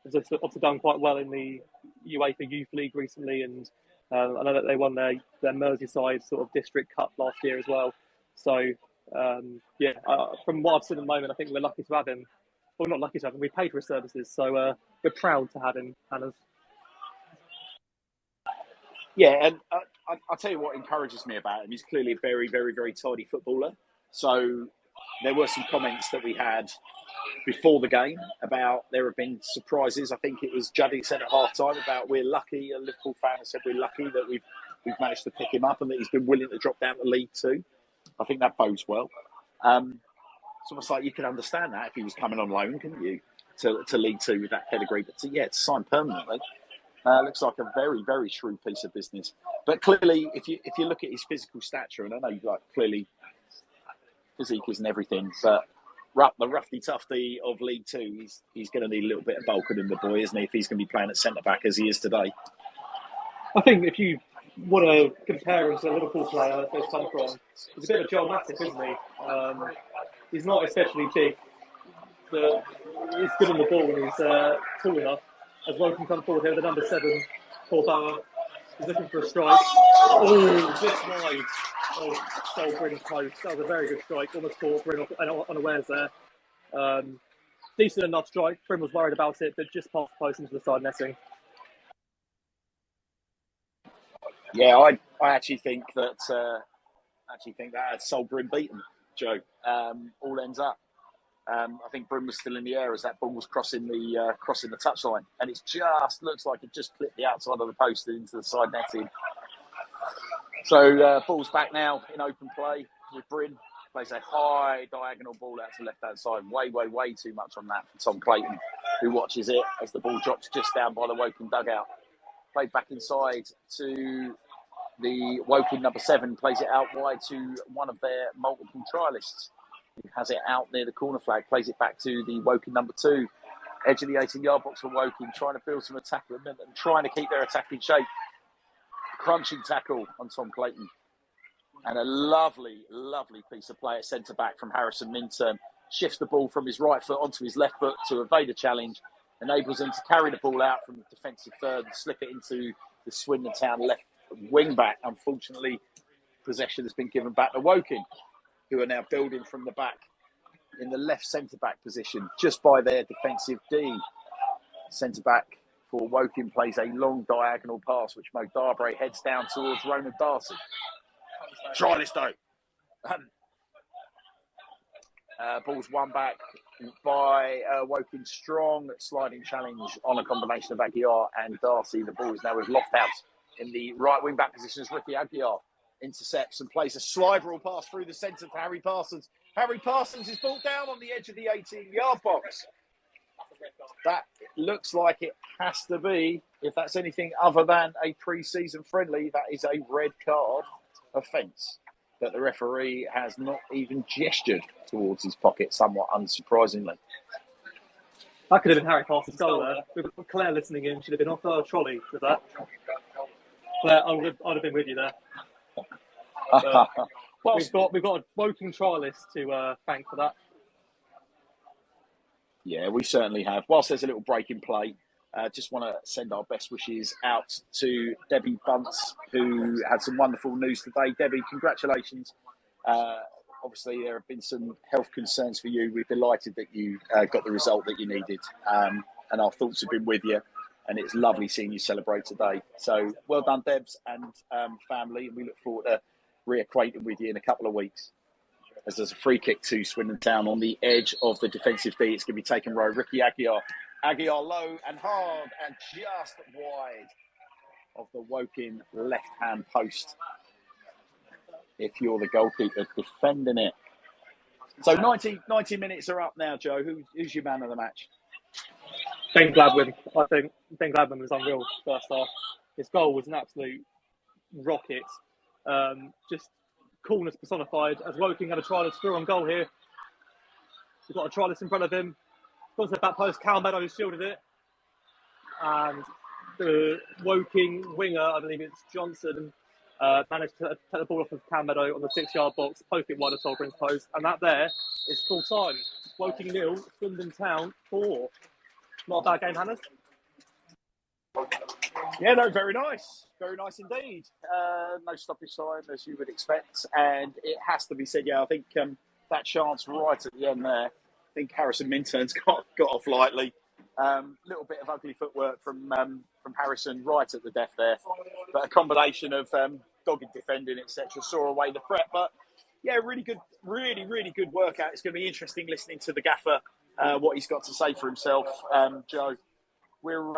has obviously done quite well in the UEFA Youth League recently. And I know that they won their Merseyside sort of district cup last year as well. So, from what I've seen at the moment, I think we're lucky to have him. Well, not lucky to have him. We paid for his services. So we're proud to have him, Hannah. Yeah, and I'll tell you what encourages me about him. He's clearly a very, very, very tidy footballer. So there were some comments that we had before the game about there have been surprises. I think it was Juddy said at half-time about we're lucky, a Liverpool fan said we're lucky that we've managed to pick him up and that he's been willing to drop down to League Two. I think that bodes well. It's almost like you could understand that if he was coming on loan, couldn't you, to League Two with that pedigree. But to sign permanently. Looks like a very, very shrewd piece of business. But clearly, if you look at his physical stature, and I know clearly physique isn't everything, but the roughy tufty of League Two, he's going to need a little bit of bulking in the boy, isn't he? If he's going to be playing at centre back as he is today. I think if you want to compare him to a Liverpool player that they've come from, he's a bit of a Joel Matip, isn't he? He's not especially big, but he's good on the ball and he's tall enough. As Woking come forward here with the number 7, Paul Bauer. He's looking for a strike. Oh, just wide. Oh, stole Bryn's post. That was a very good strike. Almost caught Bryn unawares there. Decent enough strike. Bryn was worried about it, but just past the post into the side netting. Yeah, I actually think that had sold Bryn beaten, Joe. All ends up. I think Bryn was still in the air as that ball was crossing the touchline, and it just looks like it just clipped the outside of the post and into the side netting. So ball's back now in open play with Bryn. Plays a high diagonal ball out to the left-hand side. Way too much on that for Tom Clayton, who watches it as the ball drops just down by the Woking dugout. Played back inside to the Woking number 7. Plays it out wide to one of their multiple trialists. He has it out near the corner flag, plays it back to the Woking number 2. Edge of the 18-yard box for Woking, trying to build some attack and trying to keep their attack in shape. Crunching tackle on Tom Clayton. And a lovely piece of play at centre-back from Harrison Minturn. Shifts the ball from his right foot onto his left foot to evade a challenge. Enables him to carry the ball out from the defensive third and slip it into the Swindon Town left wing-back. Unfortunately, possession has been given back to Woking, who are now building from the back in the left centre-back position, just by their defensive D. Centre-back for Woking plays a long diagonal pass, which Mo Darbre heads down towards Ronan Darcy. Try this, though. Ball's won back by Woking. Strong sliding challenge on a combination of Aguiar and Darcy. The ball is now with Lofthouse in the right wing-back position as Ricky Aguiar intercepts and plays a slide rule pass through the centre to Harry Parsons. Harry Parsons is brought down on the edge of the 18-yard box. That looks like it has to be, if that's anything other than a pre-season friendly, that is a red card offence that the referee has not even gestured towards his pocket, somewhat unsurprisingly. That could have been Harry Carson's goal there. With Claire listening in, she'd have been off her trolley with that. Claire, I'd have been with you there. We've got a Woking trialist to thank for that. Yeah, we certainly have. Whilst there's a little break in play, just want to send our best wishes out to Debbie Bunce, who had some wonderful news today. Debbie, congratulations. Obviously, there have been some health concerns for you. We're delighted that you got the result that you needed. And our thoughts have been with you. And it's lovely seeing you celebrate today. So well done, Debs and family. And we look forward to reacquainting with you in a couple of weeks. As there's a free kick to Swindon Town on the edge of the defensive D. It's going to be taken row. Ricky Aguiar. Aguiar low and hard and just wide of the Woking left-hand post. If you're the goalkeeper defending it. So 90 minutes are up now, Joe. Who's your man of the match? Ben Gladwin. I think Ben Gladwin was unreal first half. His goal was an absolute rocket. Just coolness personified. As Woking had a trialist through on goal here. We've got a trialist in front of him. Got to the back post. Cal Meadows shielded it. And the Woking winger, I believe it's Johnson, managed to take the ball off of Cal Meadow on the 6-yard box, poke it wide of Solbrin's post. And that there is full time. Woking 0, Swindon Town 4. Not a bad game, Hannah. Yeah, no, very nice. Very nice indeed. No stoppage time, as you would expect. And it has to be said, I think that chance right at the end there, I think Harrison Minturn's got off lightly. Little bit of ugly footwork from Harrison right at the death there. But a combination of dogged defending, etc., saw away the threat. But yeah, really good workout. It's going to be interesting listening to the gaffer, what he's got to say for himself, Joe. We're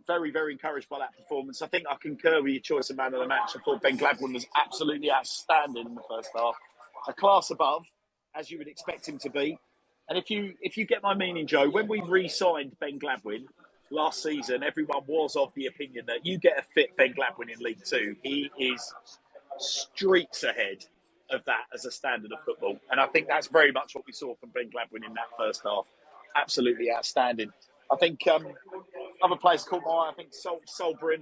very, very encouraged by that performance. I think I concur with your choice of man of the match. I thought Ben Gladwin was absolutely outstanding in the first half. A class above, as you would expect him to be. And if you get my meaning, Joe, when we re-signed Ben Gladwin last season, everyone was of the opinion that you get a fit Ben Gladwin in League Two, he is streets ahead of that as a standard of football. And I think that's very much what we saw from Ben Gladwin in that first half. Absolutely outstanding. I think other players caught my eye. I think Solbrin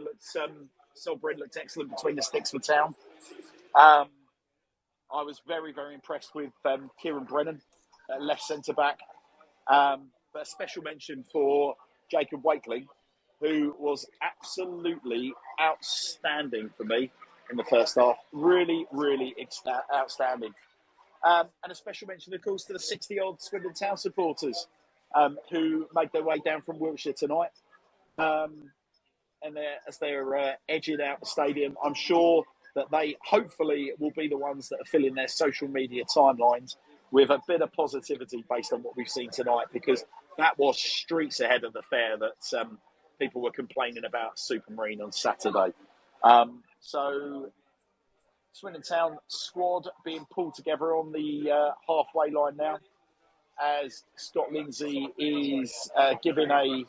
looked excellent between the sticks for Town. I was very, very impressed with Kieran Brennan, left centre-back. But a special mention for Jacob Wakeling, who was absolutely outstanding for me in the first half. Really, really outstanding. And a special mention, of course, to the 60-odd Swindon Town supporters who made their way down from Wiltshire tonight. And as they're edging out the stadium, I'm sure that they hopefully will be the ones that are filling their social media timelines with a bit of positivity based on what we've seen tonight, because that was streets ahead of the fair that people were complaining about Supermarine on Saturday. So Swindon Town squad being pulled together on the halfway line now, as Scott Lindsay is giving a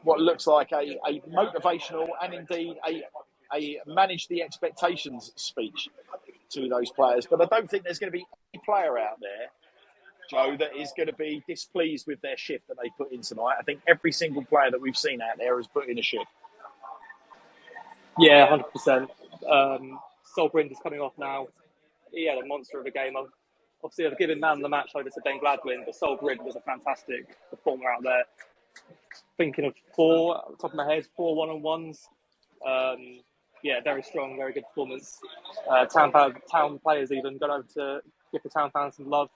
what looks like a motivational and indeed a manage the expectations speech to those players. But I don't think there's going to be any player out there, Joe, that is going to be displeased with their shift that they put in tonight. I think every single player that we've seen out there has put in a shift. Yeah, 100%. Solbrind is coming off now. He had a monster of a game. Obviously, I've given man of the match over to Ben Gladwin, but Solbrind was a fantastic performer out there. Thinking of four, at the top of my head, 4 one-on-ones. Yeah, very strong, very good performance. Town players even got over to give the Town fans some love.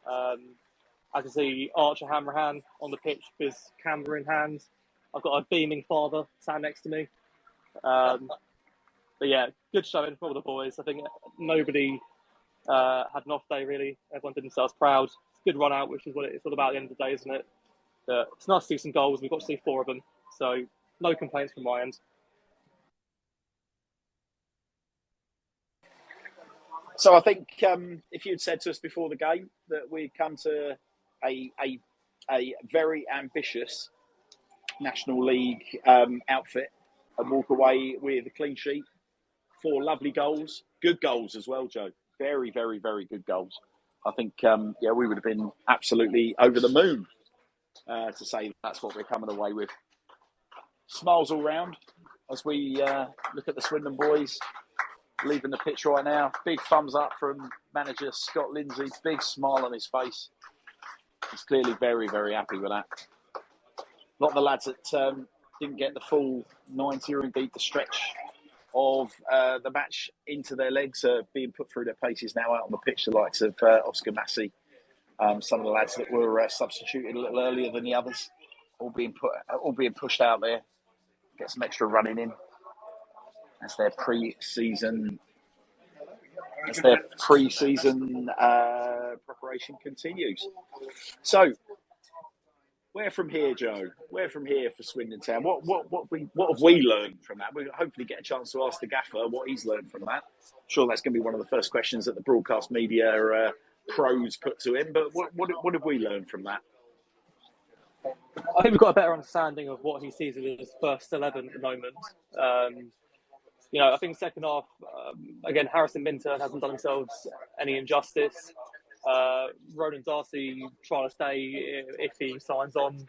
I can see Archer Hanrahan on the pitch with his camera in hand. I've got a beaming father sat next to me. But yeah, good showing for all the boys. I think nobody had an off day, really. Everyone did themselves proud. It's a good run out, which is what it's all about at the end of the day, isn't it? It's nice to see some goals. We've got to see 4 of them. So no complaints from my end. So I think if you'd said to us before the game that we'd come to a very ambitious National League outfit and walk away with a clean sheet, 4 lovely goals, good goals as well, Joe. Very, very, very good goals. I think, we would have been absolutely over the moon to say that's what we're coming away with. Smiles all round as we look at the Swindon boys leaving the pitch right now. Big thumbs up from manager Scott Lindsay. Big smile on his face. He's clearly very, very happy with that. A lot of the lads that didn't get the full 90 or indeed the stretch of the match into their legs are being put through their paces now out on the pitch, the likes of Oscar Massey. Some of the lads that were substituted a little earlier than the others, all being pushed out there. Get some extra running in as their pre-season preparation continues. So, where from here, Joe? Where from here for Swindon Town? What have we learned from that? We'll hopefully get a chance to ask the gaffer what he's learned from that. I'm sure that's going to be one of the first questions that the broadcast media pros put to him. But what have we learned from that? I think we've got a better understanding of what he sees as his first 11 at the moment. I think second half, again, Harrison Minturn hasn't done themselves any injustice. Ronan Darcy trying to stay if he signs on.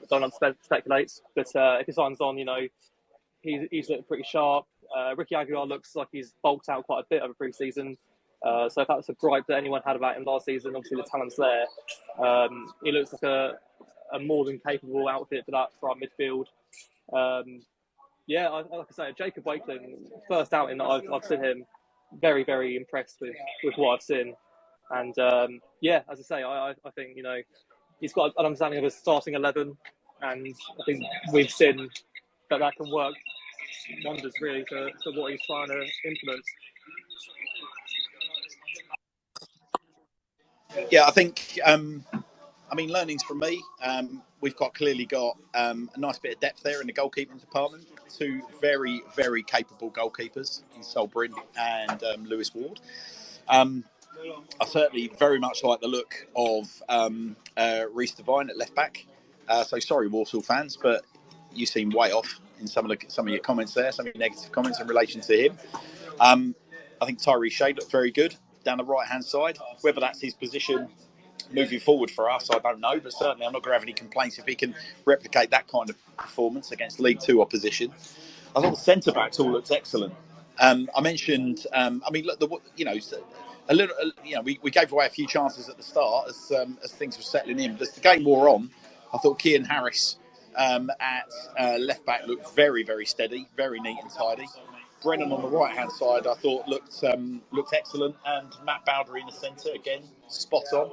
Don't want to speculate, but if he signs on, he's looked pretty sharp. Ricky Aguilar looks like he's bulked out quite a bit over pre-season. So if that was a gripe that anyone had about him last season, obviously the talent's there. He looks like a more than capable outfit for our midfield. Like I say, Jacob Wakeling, first outing that I've seen him, very, very impressed with what I've seen. And as I say, I think he's got an understanding of his starting 11, and I think we've seen that can work wonders really for what he's trying to implement. Yeah, I think. Learnings from me. We've clearly got a nice bit of depth there in the goalkeeping department. 2 very, very capable goalkeepers in Sol Bryn and Lewis Ward. I certainly very much like the look of Reece Devine at left back. So sorry, Walsall fans, but you seem way off in some of your comments there, some of your negative comments in relation to him. I think Tyree Shade looked very good down the right hand side. Whether that's his position moving forward for us, I don't know, but certainly I'm not going to have any complaints if he can replicate that kind of performance against League 2 opposition. I thought the centre backs all looked excellent. I mentioned, we gave away a few chances at the start as things were settling in. But as the game wore on, I thought Cian Harris at left back looked very, very steady, very neat and tidy. Brennan on the right hand side, I thought looked excellent, and Matt Bowdery in the centre again, spot on.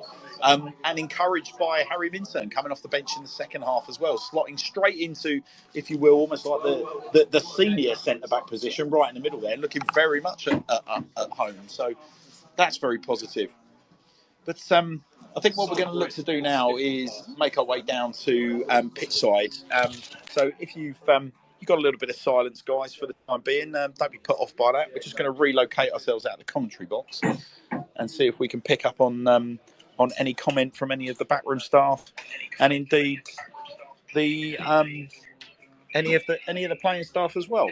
And encouraged by Harry Minturn coming off the bench in the second half as well, slotting straight into, if you will, almost like the senior centre back position, right in the middle there, looking very much at home. So that's very positive. But I think what we're going to look to do now is make our way down to pitch side. So if you've got a little bit of silence, guys, for the time being, don't be put off by that. We're just going to relocate ourselves out of the commentary box and see if we can pick up on any comment from any of the backroom staff, and indeed the any of the playing staff as well.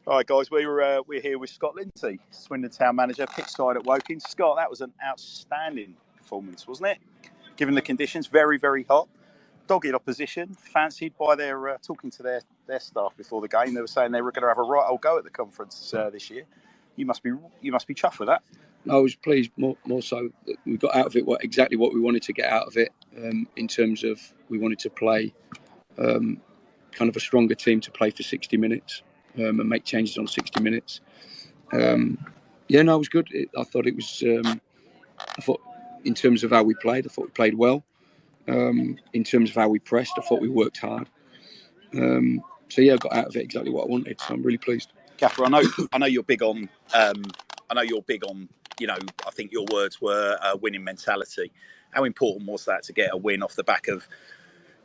All right, guys, we're here with Scott Lindsay, Swindon Town manager, pitch side at Woking. Scott, that was an outstanding performance, wasn't it? Given the conditions, very, very hot, dogged opposition, fancied by their talking to their staff before the game. They were saying they were going to have a right old go at the conference this year. You must be chuffed with that. I was pleased more so that we got out of it exactly what we wanted to get out of it, in terms of we wanted to play kind of a stronger team to play for 60 minutes and make changes on 60 minutes. It was good. I thought it was. I thought in terms of how we played, I thought we played well. In terms of how we pressed, I thought we worked hard. I got out of it exactly what I wanted. So I'm really pleased. Gaffer, I know you're big on. I think your words were winning mentality. How important was that to get a win off the back of?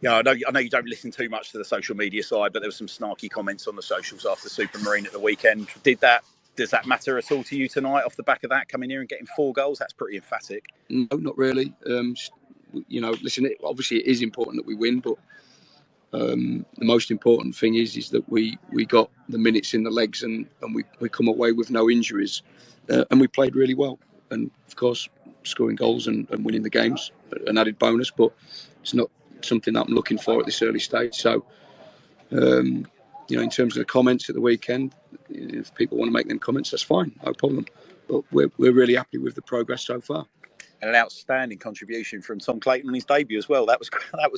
I know you don't listen too much to the social media side, but there were some snarky comments on the socials after Supermarine at the weekend. Does that matter at all to you tonight off the back of that, coming here and getting 4 goals? That's pretty emphatic. No, not really. Listen, obviously it is important that we win, but the most important thing is that we got the minutes in the legs and we come away with no injuries, and we played really well. And of course, scoring goals and winning the games, an added bonus, but it's not something that I'm looking for at this early stage. So, in terms of the comments at the weekend, if people want to make them comments, that's fine, no problem. But we're really happy with the progress so far. And an outstanding contribution from Tom Clayton on his debut as well. That was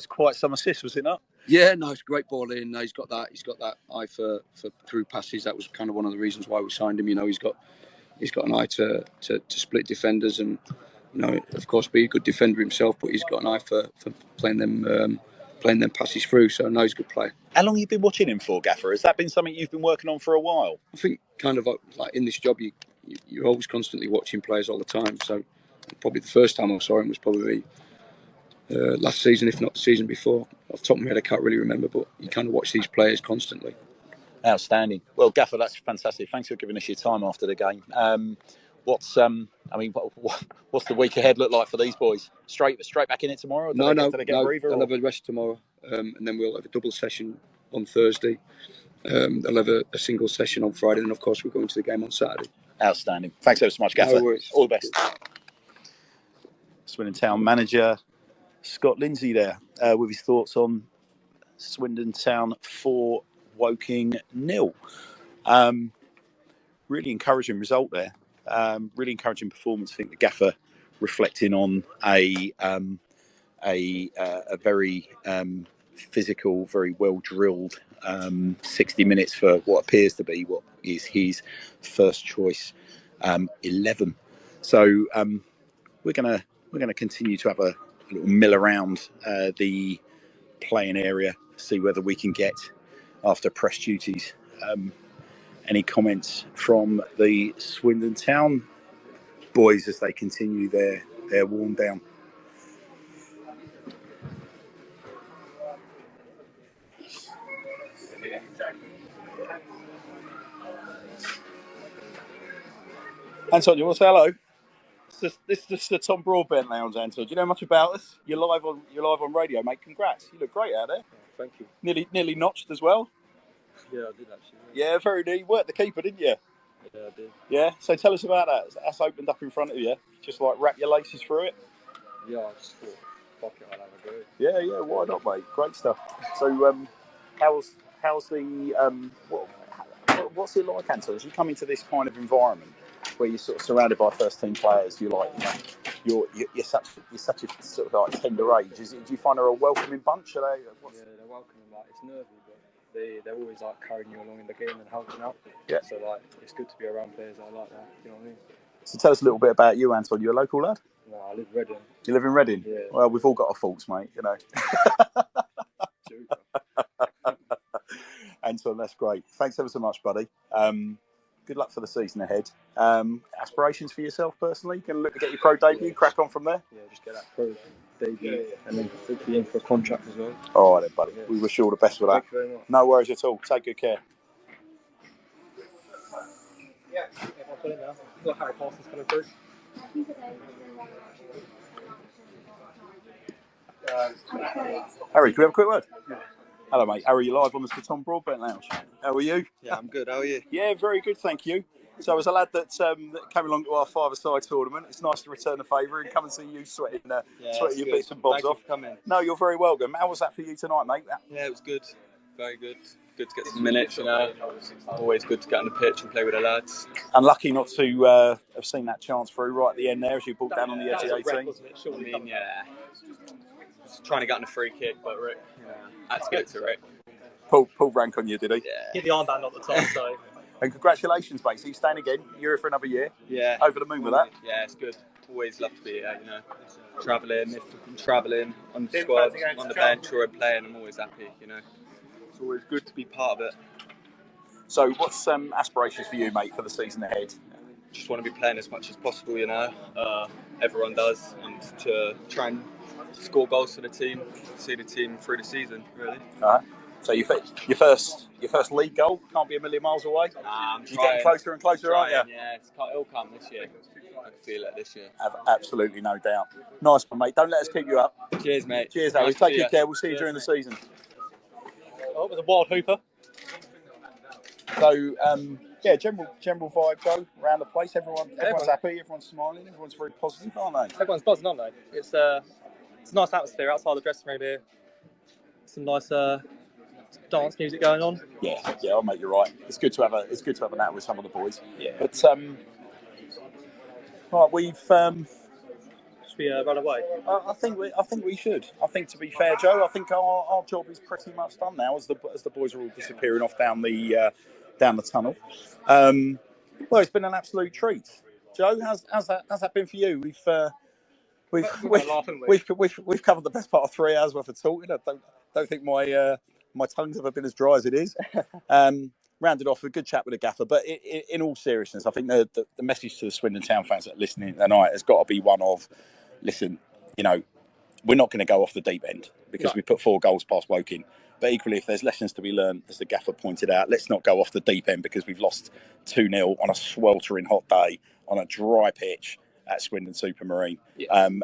quite some assist, was it not? Yeah, no, it's a great ball in. He's got that eye for through passes. That was kind of one of the reasons why we signed him. He's got an eye to split defenders and, of course, be a good defender himself. But he's got an eye for playing them passes through. So no, he's a good player. How long have you been watching him for, Gaffer? Has that been something you've been working on for a while? I think kind of like in this job, you're always constantly watching players all the time. So probably the first time I saw him was probably last season, if not the season before. Off the top of my head, I can't really remember, but you kind of watch these players constantly. Outstanding. Well, Gaffer, that's fantastic. Thanks for giving us your time after the game. What's the week ahead look like for these boys? Straight back in it tomorrow? No. A breather, they'll have a rest tomorrow, and then we'll have a double session on Thursday. They'll have a single session on Friday, and of course we're going to the game on Saturday. Outstanding. Thanks ever so much, Gaffer. No worries. All the best. Swindon Town manager Scott Lindsay there with his thoughts on Swindon Town 4, Woking 0. Really encouraging result there. Really encouraging performance. I think the Gaffer reflecting on a very physical, very well drilled 60 minutes for what appears to be what is his first choice 11. So we're gonna continue to have a little mill around the playing area, see whether we can get after press duties. Any comments from the Swindon Town boys as they continue their warm down? Anton, you want to say hello? This is the Tom Broadbent Lounge, Anton. Do you know much about us? You're live on radio, mate. Congrats. You look great out there. Thank you. Nearly notched as well. Yeah, I did actually. Yeah, very neat. You worked the keeper, didn't you? Yeah, I did. Yeah. So tell us about that. That's opened up in front of you. Just like wrap your laces through it. Yeah, I just thought, fuck it, I'll have a go. Yeah. Why not, mate? Great stuff. So, how's the what's it like, Anton? As you come into this kind of environment where you're sort of surrounded by first team players, you're such a sort of like tender age. Do you find her a welcoming bunch? Yeah, they're welcoming. Like, it's nervy, but they're always like carrying you along in the game and helping out. Yeah. So like, it's good to be around players that are like that. You know what I mean? So tell us a little bit about you, Anton. You a local lad? No, I live in Reading. You live in Reading? Yeah. Well, we've all got our faults, mate. You know. Anton, that's great. Thanks ever so much, buddy. Good luck for the season ahead. Aspirations for yourself personally? Going to look to get your pro debut, crack on from there? Yeah, just get that pro debut and then hopefully in for a contract as well. All right then, buddy. Yeah. We wish you all the best for that. Thank you very much. No worries at all. Take good care. Yeah, I'll put it now. Got Harry Parsons coming through. Harry, can we have a quick word? Yeah. Hello, mate. Harry, you're live on the Sir Tom Broadbent Lounge. How are you? Yeah, I'm good. How are you? Yeah, very good, thank you. So, as a lad that came along to our five-a-side tournament, it's nice to return the favour and come and see you sweating your bits and bobs off. Thank you for coming. No, you're very welcome. How was that for you tonight, mate? Yeah, it was good. Very good. Good to get some minutes, you know. Always good to get on the pitch and play with the lads. Unlucky not to have seen that chance through right at the end there as you brought down on the edge of 18. I mean, yeah. Just trying to get on a free kick, but Rick had to get to Rick. pulled rank on you, did he? Yeah. Hit the armband at the time, so. And congratulations, mate. So you're staying again. You're here for another year. Yeah. Over the moon with that. Yeah, it's good. Always love to be here, you know. Travelling, if I'm travelling on the squad, on the bench, or I'm playing, I'm always happy, you know. It's always good to be part of it. So what's aspirations for you, mate, for the season ahead? Just want to be playing as much as possible, you know. Everyone does, and to try and score goals for the team, see the team through the season, really. So your first league goal can't be a million miles away. You're getting closer and closer, aren't you? Yeah, it'll come this year. I can feel it this year. Have absolutely no doubt. Nice one, mate. Don't let us keep you up. Cheers, mate. Cheers, Harry. Nice Take good care. We'll see you during the season. Oh, it was a wild hooper. So, general vibe, Joe, around the place. Everyone's happy. Everyone's smiling. Everyone's very positive, aren't they? Everyone's buzzing, aren't they? It's a nice atmosphere outside the dressing room here. Some nice dance music going on. Yeah, I'll make you right. It's good to have a nap with some of the boys. Yeah. But right, we've. Should we run away? I think we should. I think, to be fair, Joe, I think our job is pretty much done now as the boys are all disappearing off down the tunnel. Well, it's been an absolute treat. Joe, how's that been for you? We've covered the best part of 3 hours worth of talking. I don't think my tongue's ever been as dry as it is. Rounded off with a good chat with the gaffer, but in all seriousness, I think the message to the Swindon Town fans that are listening tonight has got to be one of, listen, you know, we're not going to go off the deep end because we put 4 goals past Woking. But equally, if there's lessons to be learned, as the gaffer pointed out, let's not go off the deep end because we've lost 2-0 on a sweltering hot day on a dry pitch at Swindon Supermarine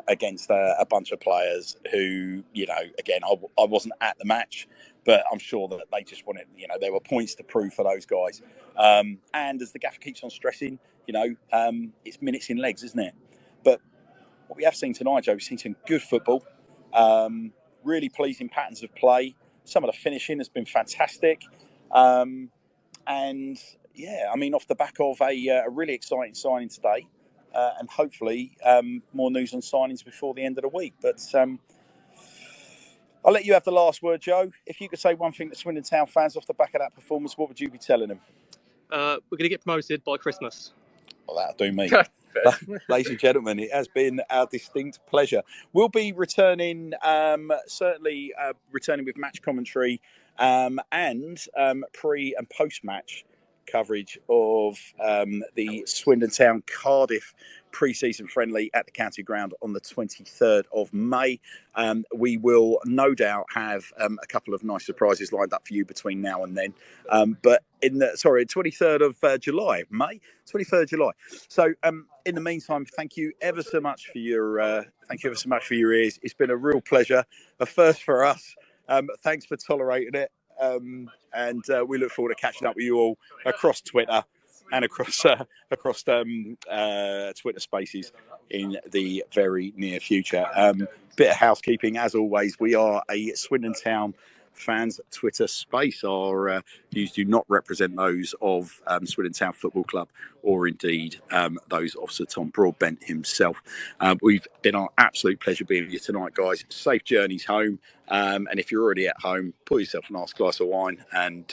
against a bunch of players who, you know, again, I wasn't at the match, but I'm sure that they just wanted, you know, there were points to prove for those guys. And as the gaffer keeps on stressing, you know, it's minutes in legs, isn't it? But what we have seen tonight, Joe, we've seen some good football, really pleasing patterns of play. Some of the finishing has been fantastic. And, yeah, I mean, off the back of a really exciting signing today, and hopefully more news on signings before the end of the week. But I'll let you have the last word, Joe. If you could say one thing to Swindon Town fans off the back of that performance, what would you be telling them? We're going to get promoted by Christmas. Well, that'll do me. Ladies and gentlemen, it has been our distinct pleasure. We'll be returning, certainly returning with match commentary and pre- and post-match coverage of the Swindon Town Cardiff pre-season friendly at the County Ground on the 23rd of May. We will no doubt have a couple of nice surprises lined up for you between now and then. But 23rd of July, May, 23rd of July. So in the meantime, thank you ever so much for your ears. It's been a real pleasure, a first for us. Thanks for tolerating it. And we look forward to catching up with you all across Twitter and across Twitter Spaces in the very near future. Bit of housekeeping, as always. We are a Swindon Town fans Twitter space. Our views do not represent those of Swindon Town Football Club or indeed those of Sir Tom Broadbent himself. We've been our absolute pleasure being with you tonight, guys. Safe journeys home. And if you're already at home, pour yourself a nice glass of wine and